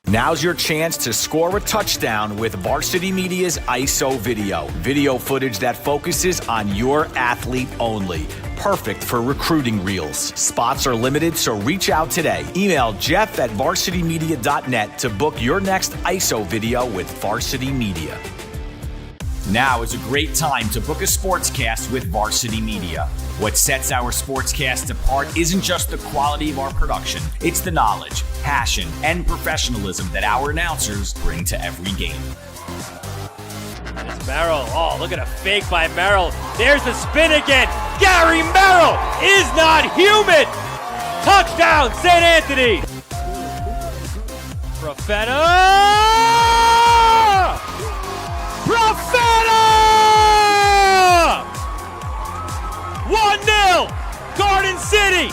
Now's your chance to score a touchdown with Varsity Media's ISO video. Video footage that focuses on your athlete only. Perfect for recruiting reels. Spots are limited, so reach out today. Email jeff@varsitymedia.net to book your next ISO video with Varsity Media. Now is a great time to book a sportscast with Varsity Media. What sets our sportscast apart isn't just the quality of our production, it's the knowledge, passion, and professionalism that our announcers bring to every game. It's Merrill. Oh, look at a fake by Merrill. There's the spin again. Gary Merrill is not human. Touchdown, St. Anthony. Profeta! 1-0, Garden City.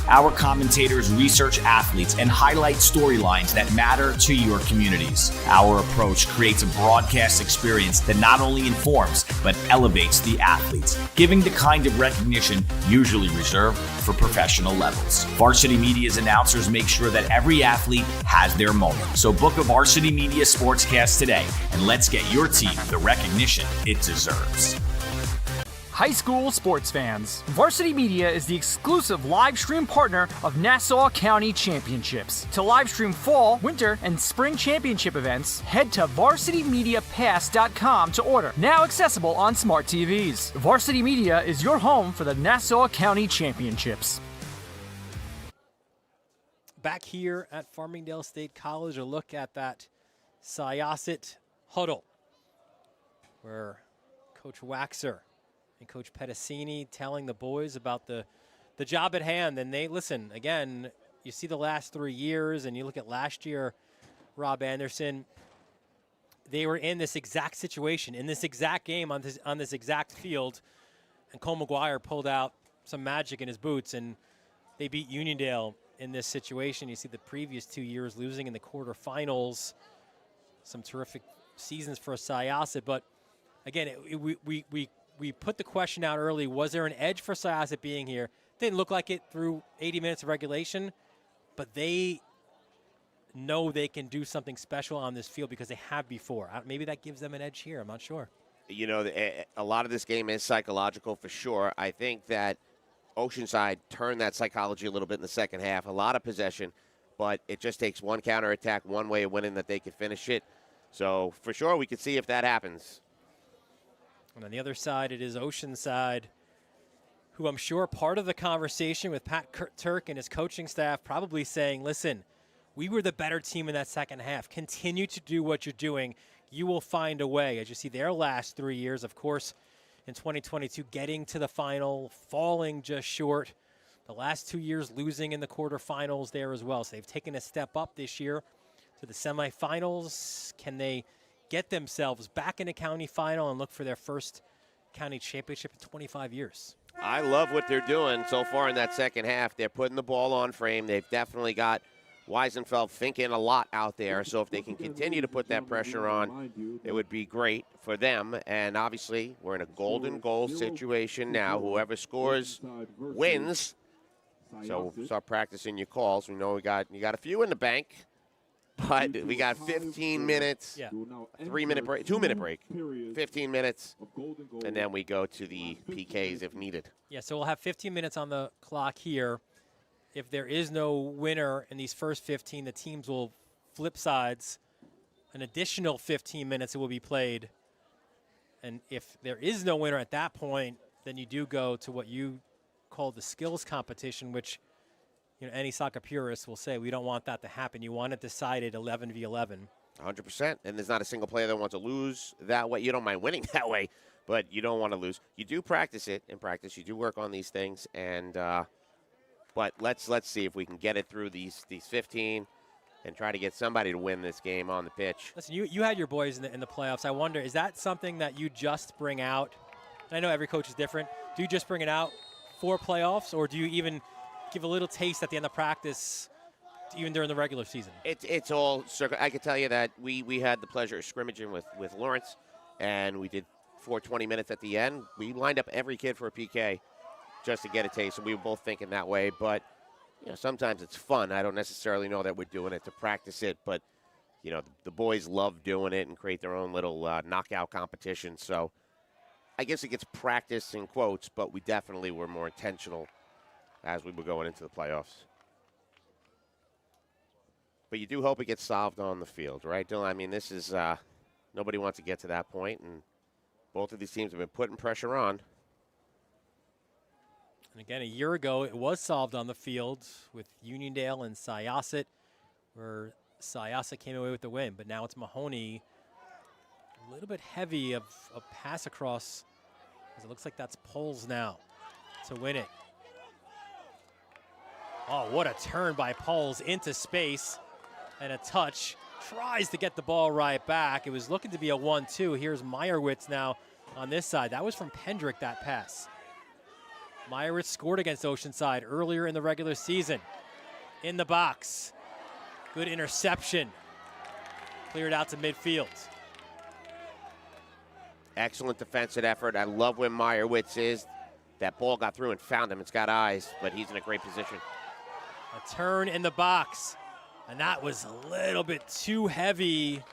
Our commentators research athletes and highlight storylines that matter to your communities. Our approach creates a broadcast experience that not only informs, but elevates the athletes, giving the kind of recognition usually reserved for professional levels. Varsity Media's announcers make sure that every athlete has their moment. So book a Varsity Media sportscast today, and let's get your team the recognition it deserves. High school sports fans, Varsity Media is the exclusive live stream partner of Nassau County Championships. To live stream fall, winter, and spring championship events, head to varsitymediapass.com to order. Now accessible on smart TVs. Varsity Media is your home for the Nassau County Championships. Back here at Farmingdale State College, a look at that Syosset huddle where Coach Waxer and Coach Pedicini telling the boys about the job at hand. And they listen, again, you see the last 3 years and you look at last year, Rob Anderson. They were in this exact situation, in this exact game, on this exact field, and Cole McGuire pulled out some magic in his boots, and they beat Uniondale in this situation. You see the previous 2 years losing in the quarterfinals. Some terrific seasons for Syosset, but again, we put the question out early, was there an edge for Syosset being here? Didn't look like it through 80 minutes of regulation, but they know they can do something special on this field because they have before. Maybe that gives them an edge here. I'm not sure. You know, a lot of this game is psychological for sure. I think that Oceanside turned that psychology a little bit in the second half. A lot of possession, but it just takes one counterattack, one way of winning that they could finish it. So for sure, we could see if that happens. And on the other side, it is Oceanside, who I'm sure part of the conversation with Pat Turk and his coaching staff probably saying, listen, we were the better team in that second half. Continue to do what you're doing. You will find a way. As you see their last 3 years, of course, in 2022, getting to the final, falling just short. The last 2 years losing in the quarterfinals there as well. So they've taken a step up this year to the semifinals. Can they get themselves back in a county final and look for their first county championship in 25 years? I love what they're doing so far in that second half. They're putting the ball on frame. They've definitely got Weisenfeld thinking a lot out there. So if they can continue to put that pressure on, it would be great for them. And obviously, we're in a golden goal situation now. Whoever scores wins. So start practicing your calls. We know you got a few in the bank, but we got 15 minutes, 3-minute break, 2-minute break, 15 minutes, and then we go to the PKs if needed. Yeah, so we'll have 15 minutes on the clock here. If there is no winner in these first 15, the teams will flip sides. An additional 15 minutes will be played. And if there is no winner at that point, then you do go to what you call the skills competition, which any soccer purist will say we don't want that to happen. You want it decided 11v11. 100%. And there's not a single player that wants to lose that way. You don't mind winning that way, but you don't want to lose. You do practice it in practice. You do work on these things, and but let's see if we can get it through these 15 and try to get somebody to win this game on the pitch. Listen, you had your boys in the playoffs. I wonder, is that something that you just bring out? And I know every coach is different. Do you just bring it out for playoffs, or do you even give a little taste at the end of practice, even during the regular season? It's all circle. I can tell you that we had the pleasure of scrimmaging with Lawrence, and we did 4 minutes at the end. We lined up every kid for a PK just to get a taste, and we were both thinking that way. But sometimes it's fun. I don't necessarily know that we're doing it to practice it, but the boys love doing it and create their own little knockout competition. So I guess it gets practice in quotes, but we definitely were more intentional as we were going into the playoffs. But you do hope it gets solved on the field, right, Dylan? I mean, this is nobody wants to get to that point, and both of these teams have been putting pressure on. And again, a year ago, it was solved on the field with Uniondale and Syosset, where Syosset came away with the win. But now it's Mahoney, a little bit heavy of a pass across, as it looks like that's Poles now to win it. Oh, what a turn by Poles into space, and a touch. Tries to get the ball right back. It was looking to be a 1-2. Here's Meyerowitz now on this side. That was from Pendrick, that pass. Meyerowitz scored against Oceanside earlier in the regular season. In the box. Good interception. Cleared out to midfield. Excellent defensive effort. I love where Meyerowitz is. That ball got through and found him. It's got eyes, but he's in a great position. A turn in the box. And that was a little bit too heavy.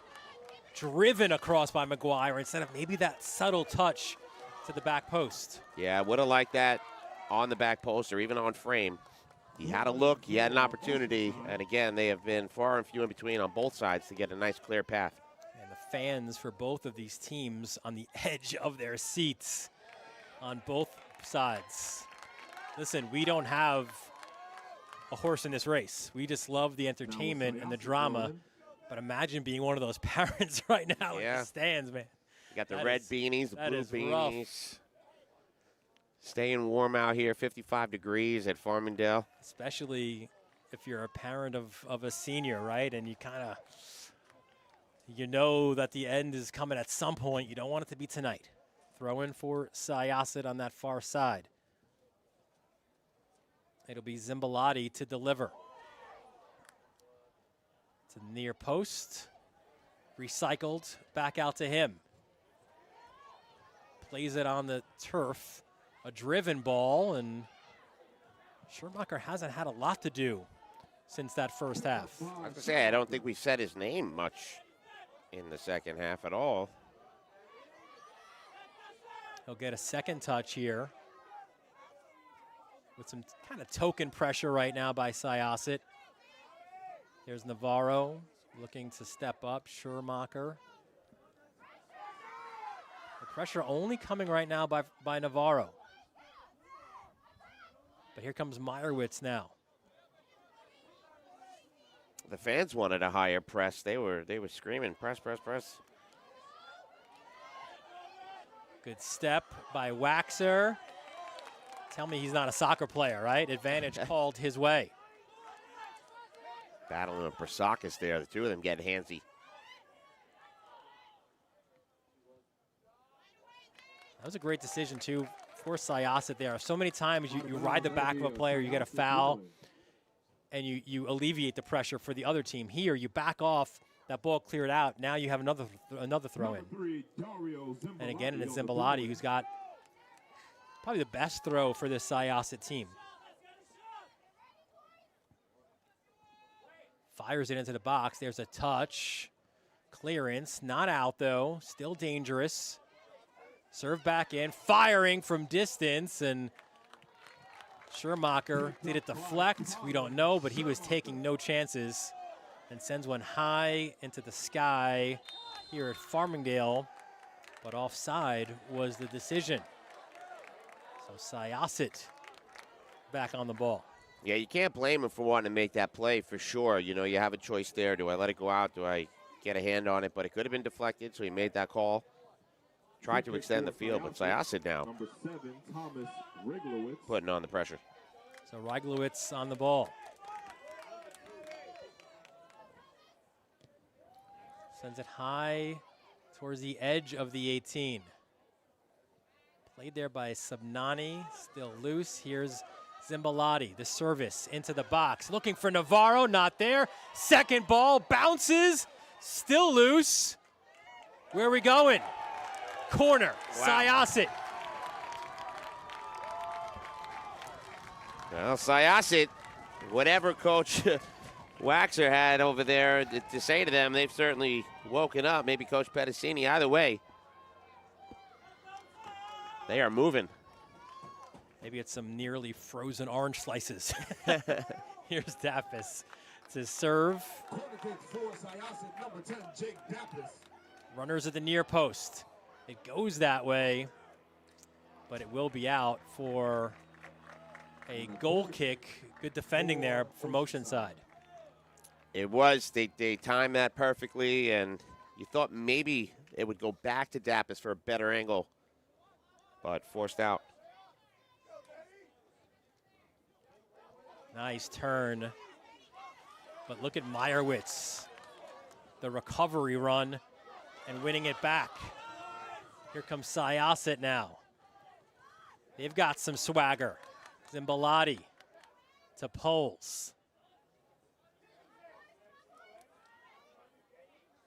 Driven across by McGuire instead of maybe that subtle touch to the back post. Yeah, I would have liked that on the back post or even on frame. He had a look, he had an opportunity, and again, they have been far and few in between on both sides to get a nice clear path. And the fans for both of these teams on the edge of their seats on both sides. Listen, we don't have a horse in this race. We just love the entertainment and the drama. But imagine being one of those parents right now in the stands, man. You got the red beanies, the blue beanies. Rough. Staying warm out here, 55 degrees at Farmingdale. Especially if you're a parent of a senior, right? And you kind of You know that the end is coming at some point. You don't want it to be tonight. Throw in for Syosset on that far side. It'll be Zimbalati to deliver. To the near post. Recycled back out to him. Plays it on the turf. A driven ball, and Schumacher hasn't had a lot to do since that first half. I was going to say, I don't think we said his name much in the second half at all. He'll get a second touch here with some kind of token pressure right now by Syosset. Here's Navarro looking to step up. Schumacher. The pressure only coming right now by Navarro. But here comes Meyerowitz now. The fans wanted a higher press. They were screaming, press, press, press. Good step by Waxer. Tell me he's not a soccer player, right? Advantage called his way. Battling with Brasakis there. The two of them getting handsy. That was a great decision, too, for Syosset there. So many times you ride the back of a player, you get a foul, and you alleviate the pressure for the other team. Here, you back off, that ball cleared out. Now you have another throw in. And again, it's Zimbalati, who's got probably the best throw for this Syosset team. Fires it into the box. There's a touch. Clearance, not out though, still dangerous. Serve back in, firing from distance, and Schumacher, did it deflect? We don't know, but he was taking no chances and sends one high into the sky here at Farmingdale, but offside was the decision. So Syosset back on the ball. Yeah, you can't blame him for wanting to make that play for sure. You know, you have a choice there. Do I let it go out? Do I get a hand on it? But it could have been deflected, so he made that call. Tried to extend the field, but Syosset now putting on the pressure. So Ryglowitz on the ball. Sends it high towards the edge of the 18. Played there by Subnani, still loose. Here's Zimbalati, the service into the box. Looking for Navarro, not there. Second ball, bounces, still loose. Where are we going? Corner, wow. Syosset. Well, Syosset, whatever Coach Waxer had over there to say to them, they've certainly woken up. Maybe Coach Pedicini, either way. They are moving. Maybe it's some nearly frozen orange slices. Here's Dappis to serve. Runners at the near post. It goes that way, but it will be out for a goal kick. Good defending there from Oceanside. It was. They timed that perfectly, and you thought maybe it would go back to Dappis for a better angle, but forced out. Nice turn. But look at Meyerowitz. The recovery run and winning it back. Here comes Syosset now. They've got some swagger. Zimbalati to Poles.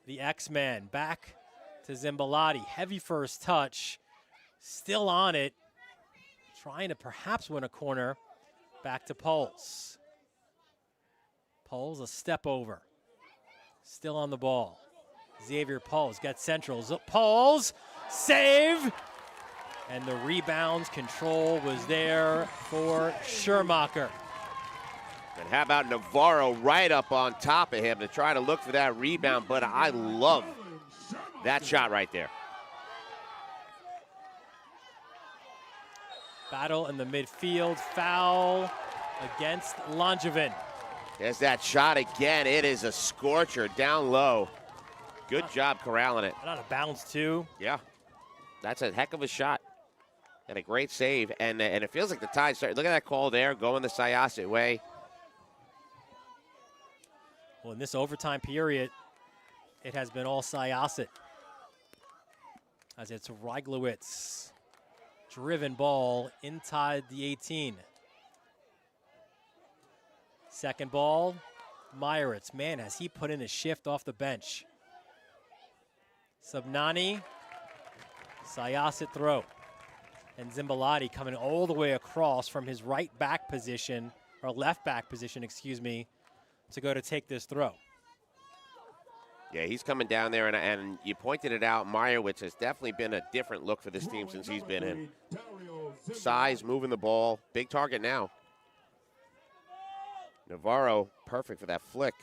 The X-Man back to Zimbalati. Heavy first touch. Still on it. Trying to perhaps win a corner. Back to Poles. Poles a step over. Still on the ball. Xavier Poles gets central. Poles, save! And the rebounds control was there for Schumacher. And how about Navarro right up on top of him to try to look for that rebound, but I love that shot right there. Battle in the midfield, foul against Langevin. There's that shot again. It is a scorcher down low. Good job corralling it. Out of bounds too. Yeah, that's a heck of a shot and a great save. And it feels like the tide started. Look at that call there, going the Syosset way. Well, in this overtime period, it has been all Syosset. As it's Reiglowitz. Driven ball inside the 18. Second ball, Meyerowitz. Man, has he put in a shift off the bench. Subnani, Syosset throw. And Zimbalati coming all the way across from his right back position, or left back position, excuse me, to go to take this throw. Yeah, he's coming down there, and you pointed it out. Meyerowitz has definitely been a different look for this team since he's been in. Size, moving the ball, big target now. Navarro, perfect for that flick.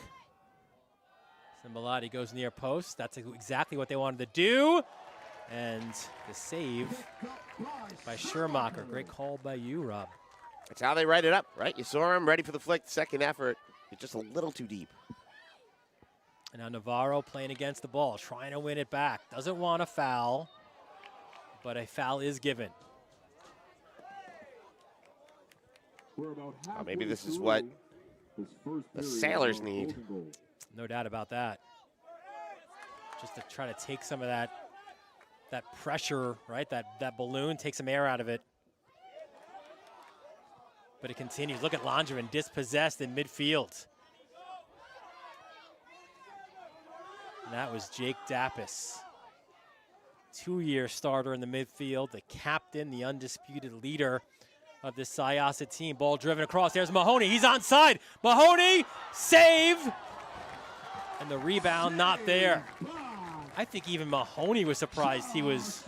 Zimbalati goes near post. That's exactly what they wanted to do. And the save by Schermacher. Great call by you, Rob. That's how they write it up, right? You saw him ready for the flick, second effort. It's just a little too deep. And now Navarro playing against the ball, trying to win it back. Doesn't want a foul, but a foul is given. Maybe this is what the Sailors need. No doubt about that. Just to try to take some of that pressure, right? That balloon, take some air out of it. But it continues. Look at Langevin dispossessed in midfield. And that was Jake Dappis. 2-year starter in the midfield, the captain, the undisputed leader of this Syosset team. Ball driven across. There's Mahoney. He's onside. Mahoney, save. And the rebound not there. I think even Mahoney was surprised he was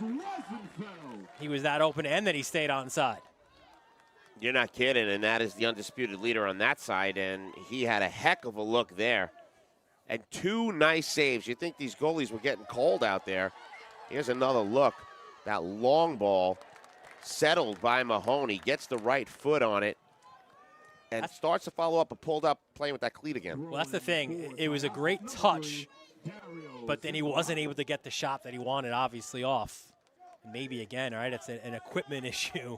that open and that he stayed onside. You're not kidding, and that is the undisputed leader on that side, and he had a heck of a look there. And 2 nice saves. You think these goalies were getting cold out there. Here's another look. That long ball settled by Mahoney, gets the right foot on it, and starts to follow up, but pulled up, playing with that cleat again. Well, that's the thing. It was a great touch, but then he wasn't able to get the shot that he wanted, obviously, off. Maybe again, right? It's an equipment issue.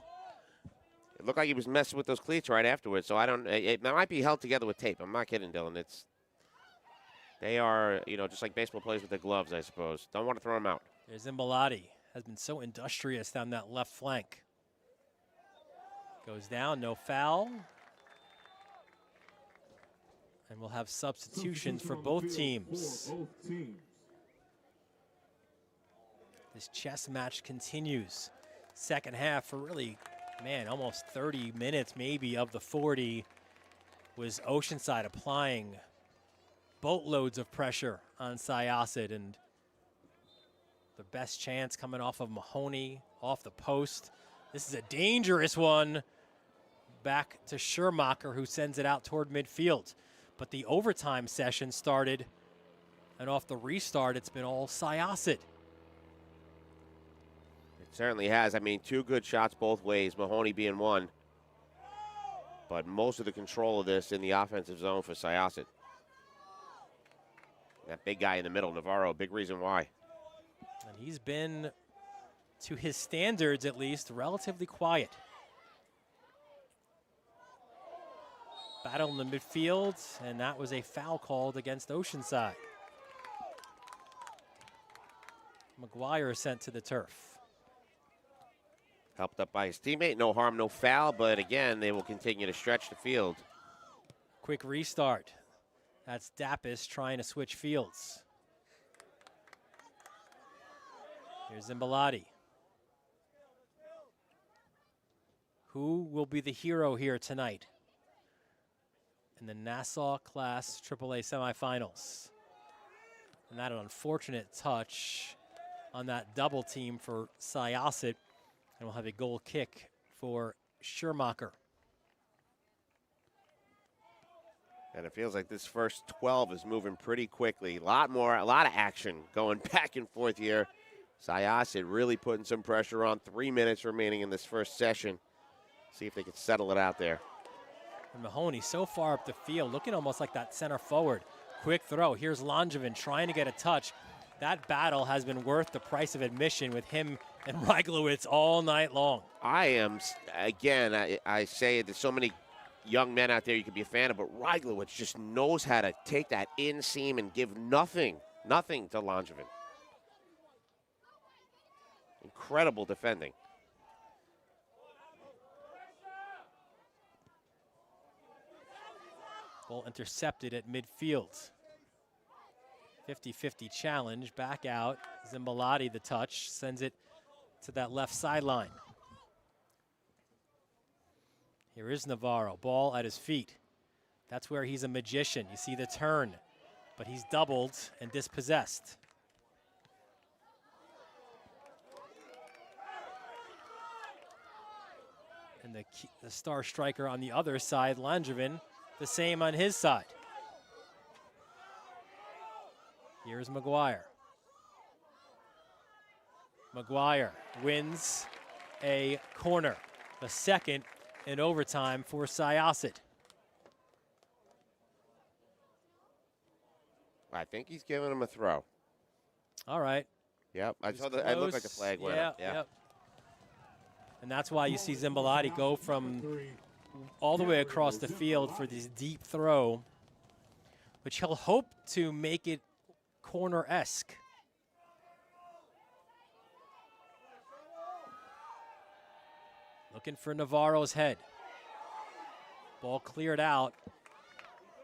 It looked like he was messing with those cleats right afterwards, so I don't. It might be held together with tape. I'm not kidding, Dylan. They are, just like baseball players with their gloves, I suppose. Don't want to throw them out. There's Zimbalati. Has been so industrious down that left flank. Goes down, no foul. And we'll have substitutions for both teams. This chess match continues. Second half for really, man, almost 30 minutes maybe of the 40 was Oceanside applying boatloads of pressure on Syosset, and the best chance coming off of Mahoney, off the post. This is a dangerous one. Back to Schermacher, who sends it out toward midfield. But the overtime session started, and off the restart, it's been all Syosset. It certainly has. I mean, 2 good shots both ways, Mahoney being one. But most of the control of this in the offensive zone for Syosset. That big guy in the middle, Navarro, big reason why. And he's been, to his standards at least, relatively quiet. Battle in the midfield, and that was a foul called against Oceanside. McGuire sent to the turf. Helped up by his teammate, no harm, no foul, but again, they will continue to stretch the field. Quick restart. That's Dappis trying to switch fields. Here's Zimbalati. Who will be the hero here tonight in the Nassau Class AAA semifinals? And that an unfortunate touch on that double team for Syosset. And we'll have a goal kick for Schermacher. And it feels like this first 12 is moving pretty quickly. A lot of action going back and forth here. Syosset really putting some pressure on. 3 minutes remaining in this first session. See if they can settle it out there. And Mahoney so far up the field, looking almost like that center forward. Quick throw. Here's Langevin trying to get a touch. That battle has been worth the price of admission with him and Reiglowitz all night long. I am, again, I say there's so many young men out there you could be a fan of, but Reiglowitz just knows how to take that inseam and give nothing Nothing to Langevin. Incredible defending. Ball intercepted at midfield. 50-50 challenge, back out. Zimbalati, the touch, sends it to that left sideline. Here is Navarro, ball at his feet. That's where he's a magician. You see the turn, but he's doubled and dispossessed. And the star striker on the other side, Langevin, the same on his side. Here's McGuire. McGuire wins a corner, the second in overtime for Syosset. I think he's giving him a throw. All right. Yep, I saw that. It looked like a flag went up. Yeah. Yep. And that's why you see Zimbalati go from all the way across the field for this deep throw, which he'll hope to make it corner-esque. Looking for Navarro's head. Ball cleared out,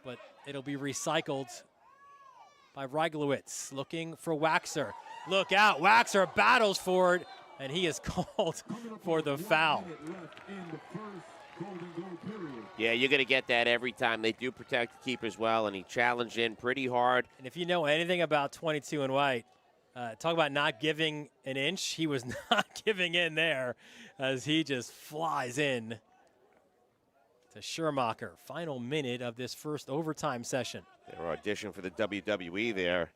but it'll be recycled by Reiglowitz. Looking for Waxer. Look out, Waxer battles for it, and he is called for the foul. Yeah, you're going to get that every time. They do protect the keepers well, and he challenged in pretty hard. And if you know anything about 22 and White, talk about not giving an inch. He was not giving in there as he just flies in to Schermacher. Final minute of this first overtime session. They were auditioning for the WWE there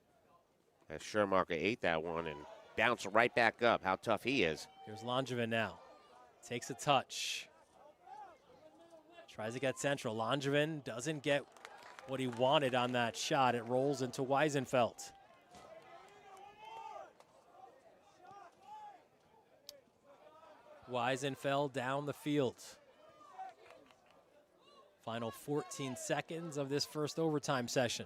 as Schermacher ate that one and bounced right back up. How tough he is. Here's Langevin now. Takes a touch. Tries to get central. Langevin doesn't get what he wanted on that shot. It rolls into Weisenfeld. Weisenfeld down the field. Final 14 seconds of this first overtime session.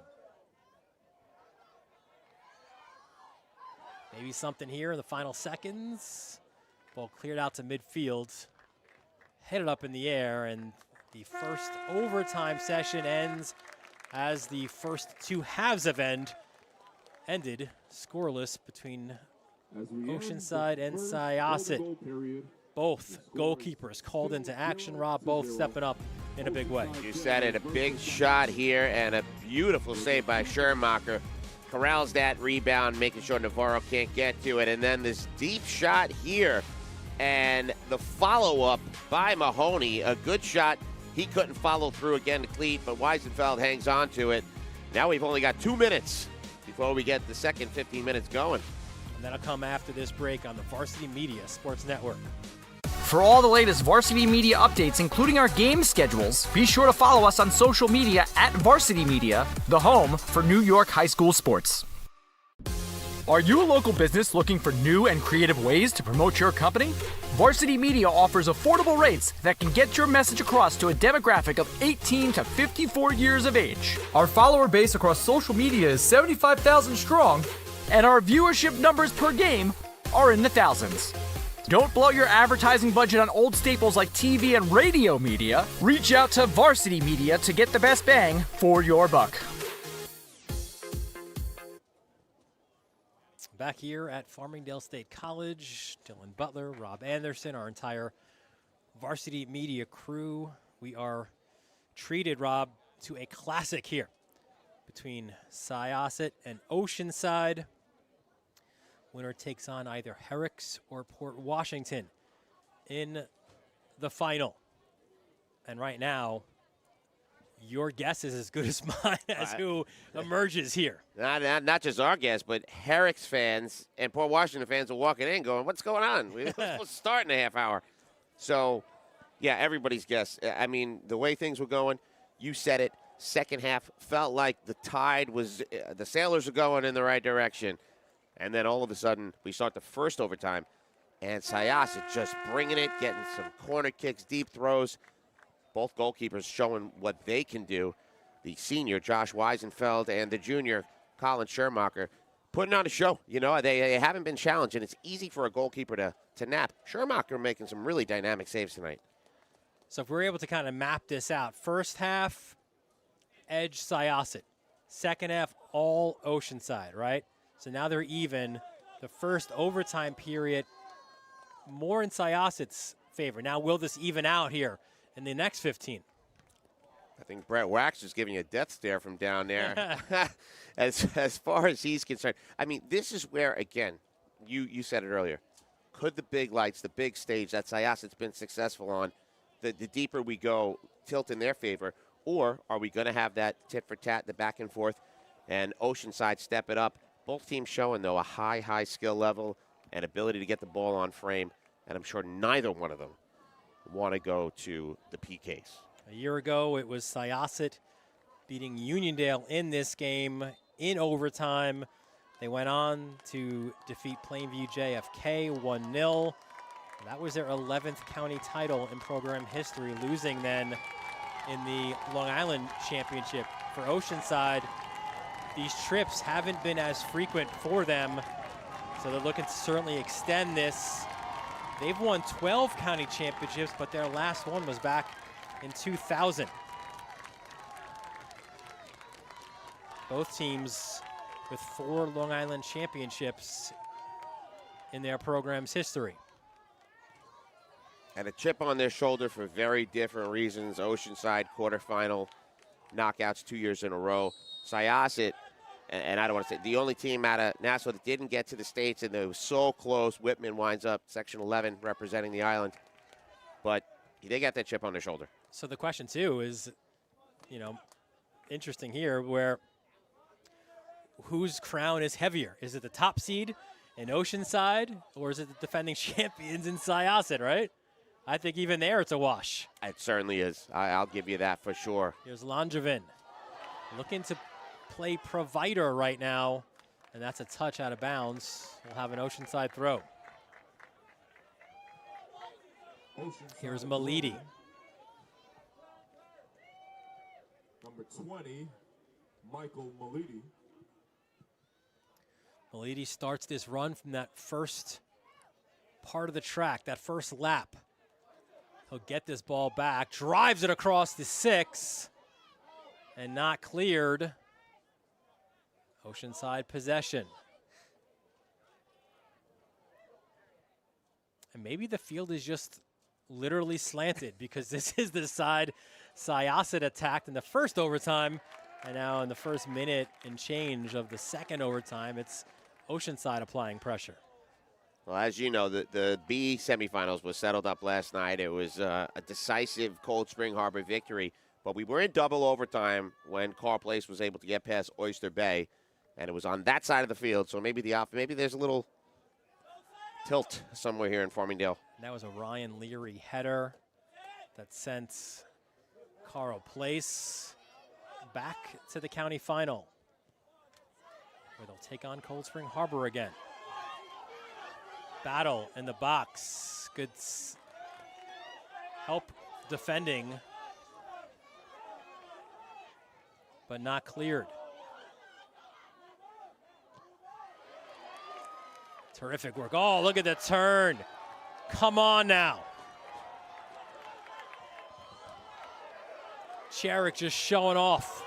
Maybe something here in the final seconds. Ball cleared out to midfield. Headed up in the air, and the first overtime session ends as the first two halves of ended scoreless between Oceanside and Syosset. Both goalkeepers called into action, Rob, both stepping up in a big way. You said it, a big shot here and a beautiful save by Schermacher. Corrals that rebound, making sure Navarro can't get to it. And then this deep shot here and the follow-up by Mahoney. A good shot. He couldn't follow through again to cleat, but Weisenfeld hangs on to it. Now we've only got 2 minutes before we get the second 15 minutes going. And that'll come after this break on the Varsity Media Sports Network. For all the latest Varsity Media updates, including our game schedules, be sure to follow us on social media at Varsity Media, the home for New York high school sports. Are you a local business looking for new and creative ways to promote your company? Varsity Media offers affordable rates that can get your message across to a demographic of 18 to 54 years of age. Our follower base across social media is 75,000 strong, and our viewership numbers per game are in the thousands. Don't blow your advertising budget on old staples like TV and radio media. Reach out to Varsity Media to get the best bang for your buck. Back here at Farmingdale State College, Dylan Butler, Rob Anderson, our entire Varsity Media crew. We are treated, Rob, to a classic here between Syosset and Oceanside. Winner takes on either Herrick's or Port Washington in the final. And right now, your guess is as good as mine as who emerges here. Not just our guess, but Herrick's fans and Port Washington fans are walking in going, what's going on? We're supposed to start in a half hour. So, yeah, everybody's guess. I mean, the way things were going, you said it, second half felt like the tide was, the Sailors are going in the right direction. And then all of a sudden, we start the first overtime, and Syosset just bringing it, getting some corner kicks, deep throws. Both goalkeepers showing what they can do. The senior, Josh Weisenfeld, and the junior, Colin Schermacher, Putting on a show. You know, they haven't been challenged, and it's easy for a goalkeeper to nap. Schumacher making some really dynamic saves tonight. So if we're able to kind of map this out, first half, edge Syosset. Second half, all Oceanside, right? So now they're even. The first overtime period, more in Syosset's favor. Now will this even out here in the next 15? I think Brett Wax is giving you a death stare from down there. As far as he's concerned, I mean, this is where, again, you said it earlier. Could the big lights, the big stage that Syosset's been successful on, the deeper we go, tilt in their favor? Or are we going to have that tit for tat, the back and forth, and Oceanside step it up? Both teams showing, though, a high skill level and ability to get the ball on frame. And I'm sure neither one of them want to go to the PKs. A year ago, it was Syosset beating Uniondale in this game in overtime. They went on to defeat Plainview JFK 1-0. That was their 11th county title in program history, losing then in the Long Island Championship. For Oceanside, these trips haven't been as frequent for them, so they're looking to certainly extend this. They've won 12 county championships, but their last one was back in 2000. Both teams with 4 Long Island championships in their program's history. And a chip on their shoulder for very different reasons. Oceanside quarterfinal knockouts 2 years in a row. Syosset, and I don't want to say, the only team out of Nassau that didn't get to the States, and it was so close. Whitman winds up Section 11 representing the island. But they got that chip on their shoulder. So the question, too, is, you know, interesting here, where whose crown is heavier? Is it the top seed in Oceanside, or is it the defending champions in Syosset, right? I think even there it's a wash. It certainly is. I'll give you that for sure. Here's Langevin looking to play provider right now, and that's a touch out of bounds. We'll have an Oceanside throw. Here's Malidi. Number 20, Michael Malidi. Malidi starts this run from that first part of the track, that first lap. He'll get this ball back, drives it across the 6, and not cleared. Oceanside possession. And maybe the field is just literally slanted, because this is the side Syosset attacked in the first overtime, and now in the first minute and change of the second overtime, it's Oceanside applying pressure. Well, as you know, the B semifinals was settled up last night. It was a decisive Cold Spring Harbor victory, but we were in double overtime when Carl Place was able to get past Oyster Bay, and it was on that side of the field, so maybe there's a little tilt somewhere here in Farmingdale. And that was a Ryan Leary header that sent Carl Place back to the county final, where they'll take on Cold Spring Harbor again. Battle in the box. Good help defending, but not cleared. Terrific work. Oh, look at the turn. Come on now. Cherick just showing off.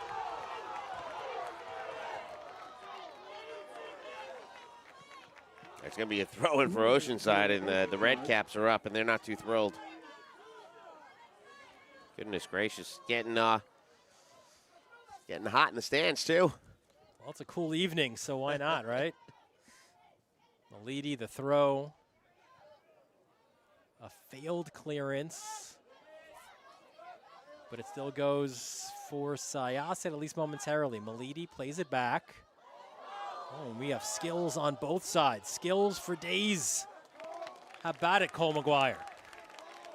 It's going to be a throw-in for Oceanside, and the Red Caps are up, and they're not too thrilled. Goodness gracious. Getting hot in the stands, too. Well, it's a cool evening, so why not, right? Malidi, the throw. A failed clearance. But it still goes for Syosset, at least momentarily. Malidi plays it back. Oh, and we have skills on both sides. Skills for days. How about it, Cole McGuire?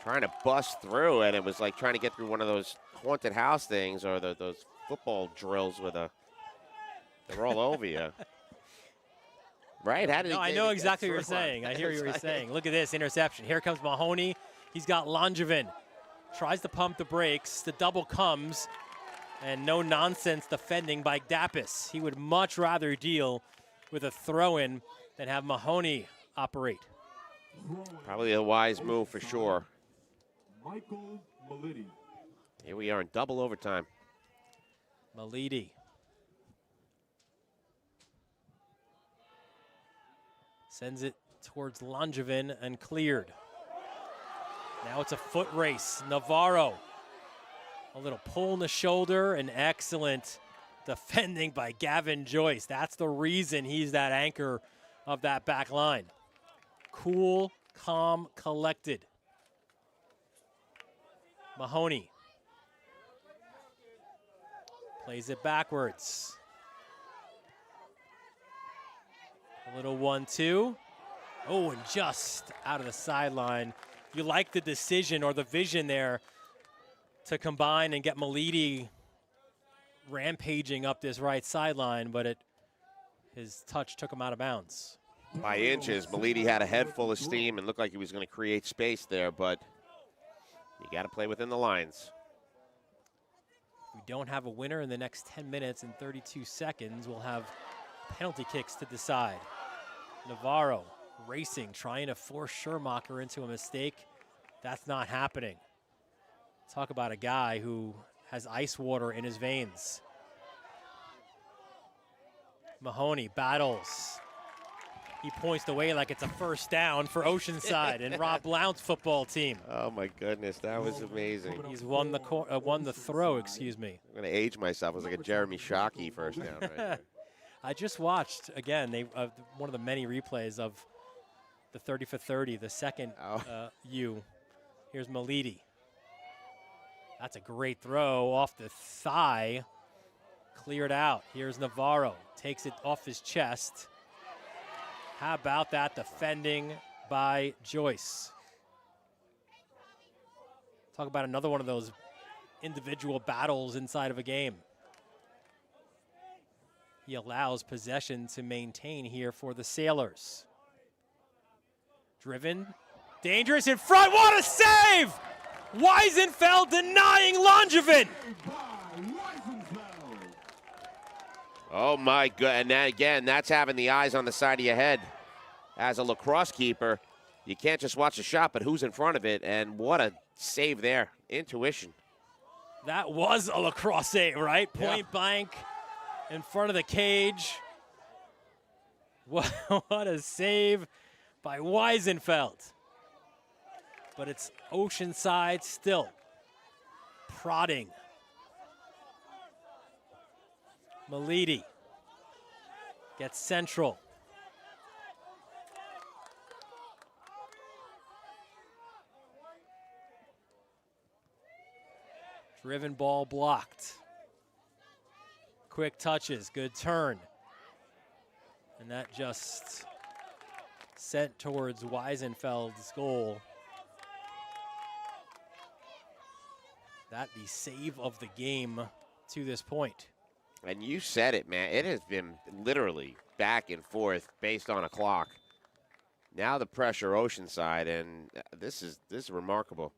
Trying to bust through, and it was like trying to get through one of those haunted house things, or those football drills with they're all over you. Right? How did I know exactly what you're saying. I hear what you're saying. Look at this interception. Here comes Mahoney. He's got Langevin. Tries to pump the brakes. The double comes. And no nonsense defending by Dapis. He would much rather deal with a throw-in than have Mahoney operate. Probably a wise move for sure. Michael Malidi. Here we are in double overtime. Malidi. Sends it towards Langevin and cleared. Now it's a foot race. Navarro. A little pull in the shoulder and excellent defending by Gavin Joyce. That's the reason he's that anchor of that back line. Cool, calm, collected. Mahoney. Plays it backwards. A little 1-2. Oh, and just out of the sideline. You like the decision or the vision there to combine and get Malidi rampaging up this right sideline, but his touch took him out of bounds. By inches, Malidi had a head full of steam and looked like he was going to create space there, but you got to play within the lines. We don't have a winner in the next 10 minutes and 32 seconds. We'll have penalty kicks to decide. Navarro racing, trying to force Schermacher into a mistake. That's not happening. Talk about a guy who has ice water in his veins. Mahoney battles. He points away like it's a first down for Oceanside and Rob Blount's football team. Oh my goodness, that was amazing. He's won the throw, excuse me. I'm going to age myself. It was like a Jeremy Shockey first down right there. I just watched, again, one of the many replays of the 30 for 30, the second U. Here's Malidi. That's a great throw off the thigh. Cleared out. Here's Navarro. Takes it off his chest. How about that defending by Joyce? Talk about another one of those individual battles inside of a game. He allows possession to maintain here for the Sailors. Driven. Dangerous in front. What a save! Weisenfeld denying Langevin. Oh my God, and that, again, that's having the eyes on the side of your head. As a lacrosse keeper, you can't just watch the shot, but who's in front of it, and what a save there. Intuition. That was a lacrosse save, right? Point blank in front of the cage. What a save by Weisenfeld. But it's Oceanside still prodding. Malidi gets central. Driven ball blocked. Quick touches, good turn. And that just sent towards Weisenfeld's goal. That the save of the game to this point. And you said it, man. It has been literally back and forth based on a clock. Now the pressure Oceanside, and this is remarkable.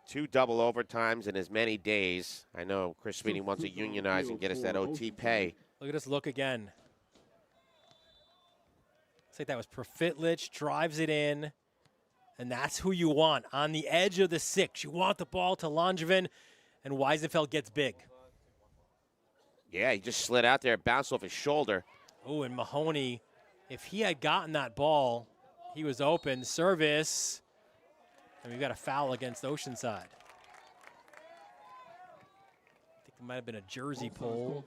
2 double overtimes in as many days. I know Chris Sweeney wants to unionize and get us that OT pay. Look at us look again. Looks like that was Profitlich, drives it in, and that's who you want. On the edge of the 6, you want the ball to Langevin, and Weisenfeld gets big. Yeah, he just slid out there, bounced off his shoulder. Oh, and Mahoney, if he had gotten that ball, he was open. Service, and we've got a foul against Oceanside. I think there might have been a jersey pull.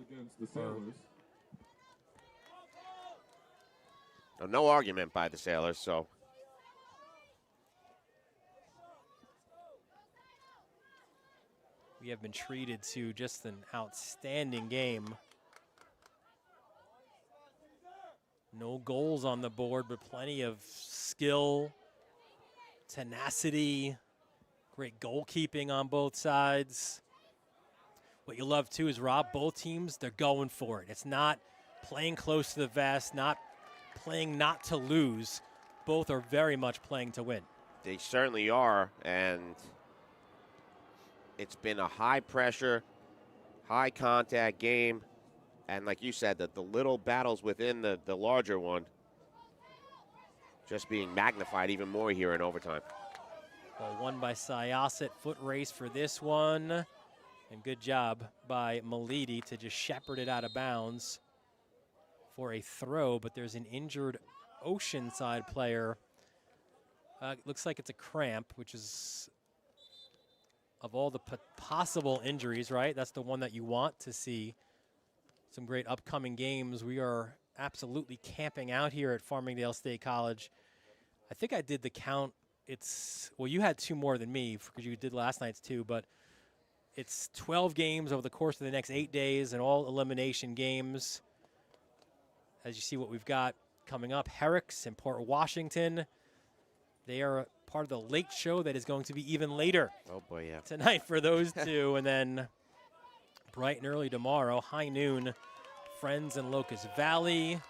No argument by the Sailors, so. We have been treated to just an outstanding game. No goals on the board, but plenty of skill, tenacity, great goalkeeping on both sides. What you love, too, is, Rob, both teams, they're going for it. It's not playing close to the vest, not playing not to lose. Both are very much playing to win. They certainly are, and it's been a high-pressure, high-contact game. And like you said, the little battles within the larger one just being magnified even more here in overtime. Well, won by Syosset. Foot race for this one. And good job by Malidi to just shepherd it out of bounds for a throw. But there's an injured Oceanside player. Looks like it's a cramp, which is, of all the possible injuries, right? That's the one that you want to see. Some great upcoming games. We are absolutely camping out here at Farmingdale State College. I think I did the count. Well, you had 2 more than me because you did last night's 2, but it's 12 games over the course of the next 8 days and all elimination games. As you see what we've got coming up, Herrick's in Port Washington. They are part of the late show that is going to be even later. Oh, boy, yeah. Tonight for those 2, and then bright and early tomorrow, high noon, Friends in Locust Valley.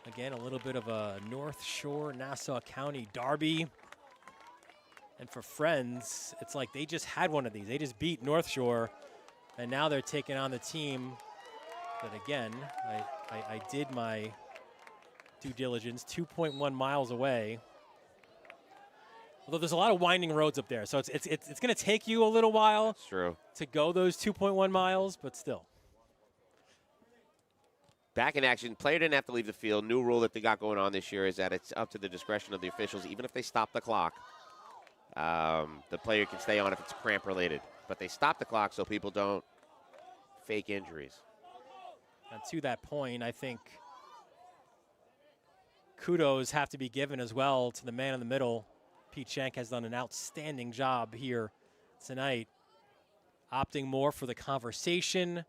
Again, a little bit of a North Shore, Nassau County derby. And for Friends, it's like they just had one of these. They just beat North Shore, and now they're taking on the team that, again, I did my due diligence, 2.1 miles away. Although there's a lot of winding roads up there, so it's going to take you a little while. That's true. To go those 2.1 miles, but still. Back in action, player didn't have to leave the field. New rule that they got going on this year is that it's up to the discretion of the officials, even if they stop the clock. The player can stay on if it's cramp related, but they stop the clock so people don't fake injuries. And to that point, I think kudos have to be given as well to the man in the middle. Pete Schenk has done an outstanding job here tonight, opting more for the conversation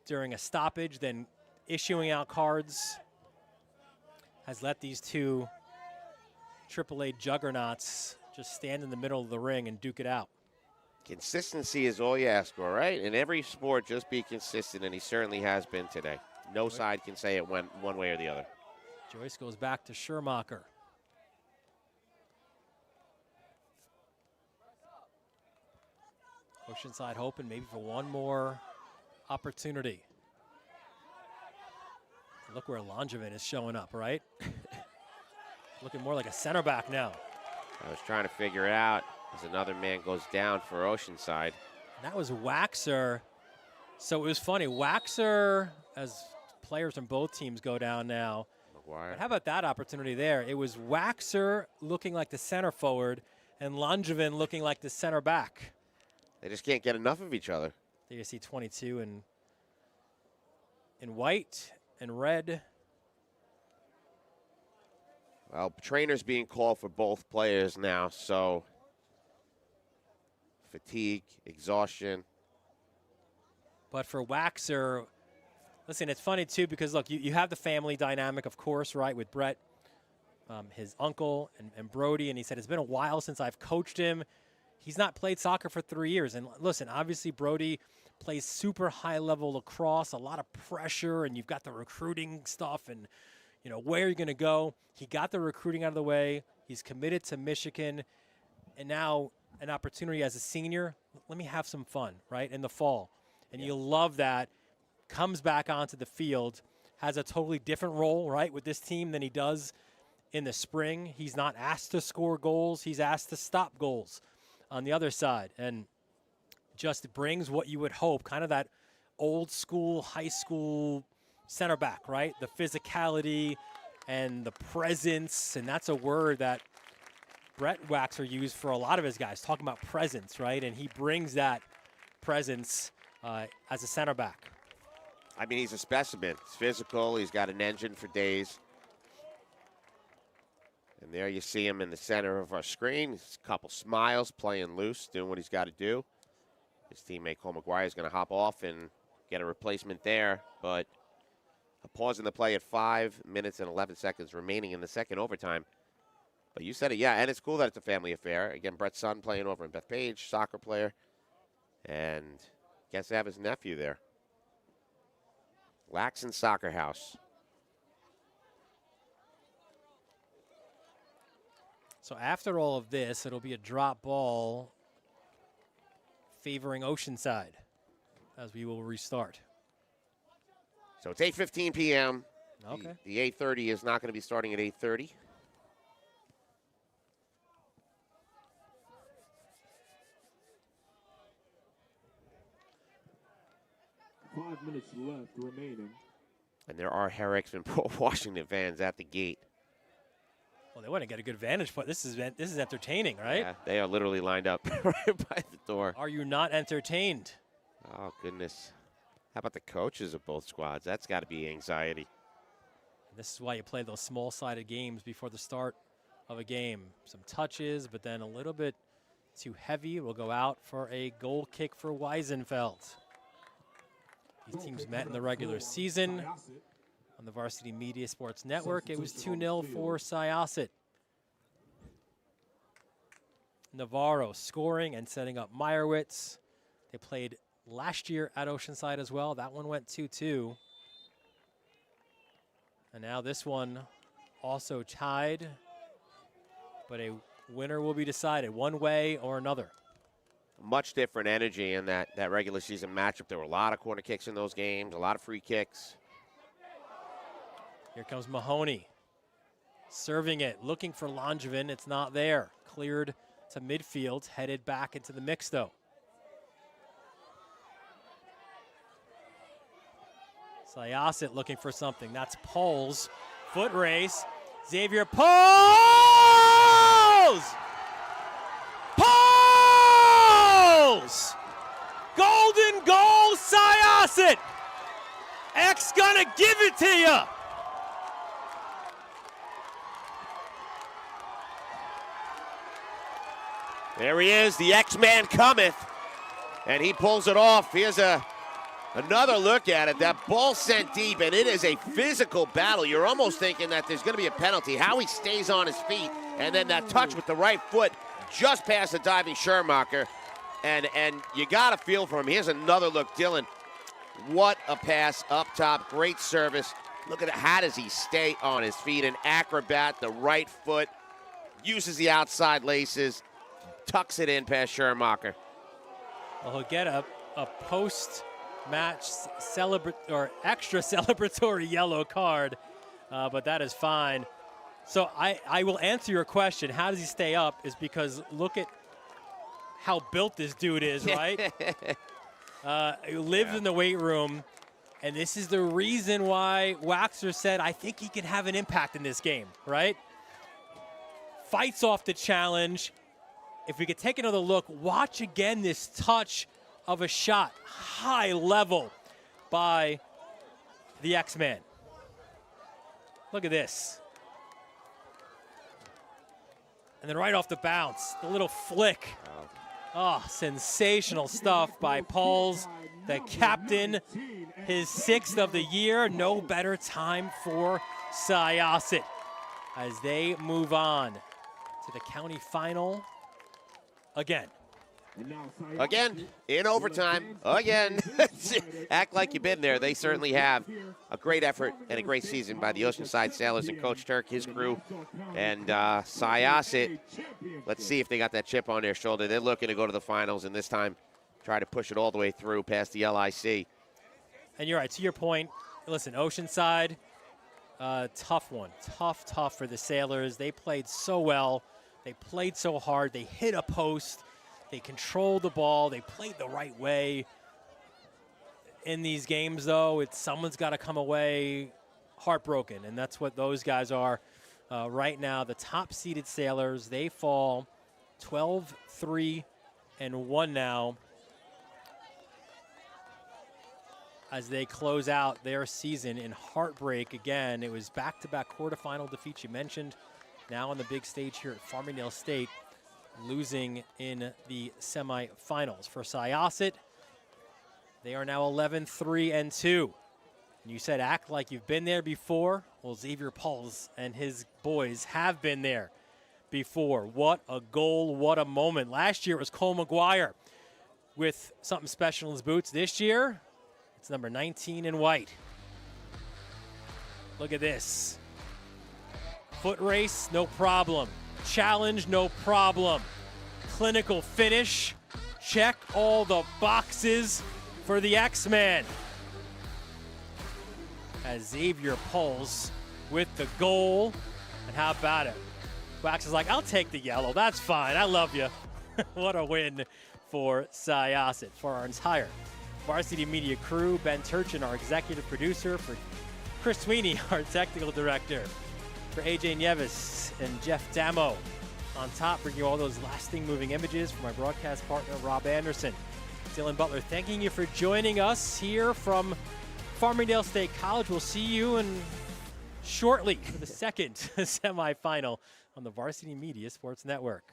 during a stoppage than issuing out cards. Has let these 2 AAA juggernauts just stand in the middle of the ring and duke it out. Consistency is all you ask for, right? In every sport, just be consistent, and he certainly has been today. No side can say it went one way or the other. Joyce goes back to Schermacher. Oceanside hoping maybe for one more opportunity. Look where Langevin is showing up, right? Looking more like a center back now. I was trying to figure it out as another man goes down for Oceanside. And that was Waxer. So it was funny. Waxer, as players from both teams go down now. But how about that opportunity there? It was Waxer looking like the center forward and Langevin looking like the center back. They just can't get enough of each other. There you see 22 in white and red. Well, trainers being called for both players now, so fatigue, exhaustion. But for Waxer, listen, it's funny too because look, you have the family dynamic, of course, right, with Brett, his uncle and Brody, and he said it's been a while since I've coached him. He's not played soccer for 3 years. And listen, obviously Brody plays super high-level lacrosse, a lot of pressure, and you've got the recruiting stuff and, you know, where you're going to go. He got the recruiting out of the way. He's committed to Michigan. And now an opportunity as a senior, let me have some fun, right, in the fall. And you love that. Comes back onto the field, has a totally different role, right, with this team than he does in the spring. He's not asked to score goals. He's asked to stop goals on the other side, and just brings what you would hope, kind of that old school, high school center back, right? The physicality and the presence, and that's a word that Brett Waxer used for a lot of his guys, talking about presence, right? And he brings that presence as a center back. I mean, he's a specimen. He's physical. He's got an engine for days. And there you see him in the center of our screen. He's a couple smiles, playing loose, doing what he's got to do. His teammate Cole McGuire is going to hop off and get a replacement there. But a pause in the play at 5 minutes and 11 seconds remaining in the second overtime. But you said it, yeah, and it's cool that it's a family affair. Again, Brett's son playing over in Bethpage, soccer player. And gets to have his nephew there. Laxon Soccer House. So after all of this, it'll be a drop ball favoring Oceanside as we will restart. So it's 8:15 p.m. Okay. The 8:30 is not going to be starting at 8:30. Five minutes left remaining. And there are Herrick's and Port Washington fans at the gate. Well, they want to get a good vantage point. This is entertaining, right? Yeah, they are literally lined up right by the door. Are you not entertained? Oh, goodness. How about the coaches of both squads? That's got to be anxiety. This is why you play those small-sided games before the start of a game. Some touches, but then a little bit too heavy. We'll go out for a goal kick for Weisenfeld. These teams met in the regular season on the Varsity Media Sports Network. It was 2-0 for Syosset. Navarro scoring and setting up Meyerowitz. They played last year at Oceanside as well. That one went 2-2. And now this one also tied, but a winner will be decided one way or another. Much different energy in that regular season matchup. There were a lot of corner kicks in those games, a lot of free kicks. Here comes Mahoney. Serving it, looking for Langevin. It's not there. Cleared to midfield, headed back into the mix though. Syosset looking for something. That's Poles. Foot race. Xavier Poles! Golden goal, Syosset! X gonna give it to you! There he is, the X-Man cometh, and he pulls it off. Here's another look at it. That ball sent deep, and it is a physical battle. You're almost thinking that there's gonna be a penalty. How he stays on his feet, and then that touch with the right foot just past the diving Schermacher. And you got to feel for him. Here's another look, Dylan. What a pass up top. Great service. Look at it. How does he stay on his feet? An acrobat, the right foot, uses the outside laces, tucks it in past Schermacher. Well, he'll get a post-match extra celebratory yellow card, but that is fine. So I will answer your question. How does he stay up? Is because look at how built this dude is, right? He lives in the weight room, and this is the reason why Waxer said, I think he can have an impact in this game, right? Fights off the challenge. If we could take another look, watch again this touch of a shot, high level by the X-Man. Look at this. And then right off the bounce, the little flick. Oh, sensational stuff by Pauls, the captain, his 6th of the year. No better time for Syosset as they move on to the county final again. Again, in overtime, again. Act like you've been there. They certainly have. A great effort and a great season by the Oceanside Sailors and Coach Turk, his crew. And Syosset, let's see if they got that chip on their shoulder. They're looking to go to the finals, and this time try to push it all the way through past the LIC. And you're right, to your point, listen, Oceanside, tough one. Tough for the Sailors. They played so well. They played so hard. They hit a post. They controlled the ball. They played the right way. In these games, though, someone's got to come away heartbroken, and that's what those guys are right now. The top-seeded Sailors, they fall 12-3-1 now as they close out their season in heartbreak again. It was back-to-back quarterfinal defeats you mentioned. Now on the big stage here at Farmingdale State, losing in the semifinals. For Syosset, they are now 11-3-2. And you said act like you've been there before. Well, Xavier Pauls and his boys have been there before. What a goal, what a moment. Last year it was Cole McGuire with something special in his boots. This year, it's number 19 in white. Look at this. Foot race, no problem. Challenge, no problem. Clinical finish, check all the boxes for the X-Man. as Xavier pulls with the goal. And how about it? Wax is like, I'll take the yellow. That's fine. I love you. What a win for Syosset. For our entire Varsity Media crew, Ben Turchin, our executive producer, for Chris Sweeney, our technical director, for AJ Nieves and Jeff Damo on top, bringing you all those lasting moving images, for my broadcast partner, Rob Anderson. Dylan Butler, thanking you for joining us here from Farmingdale State College. We'll see you shortly for the second semifinal on the Varsity Media Sports Network.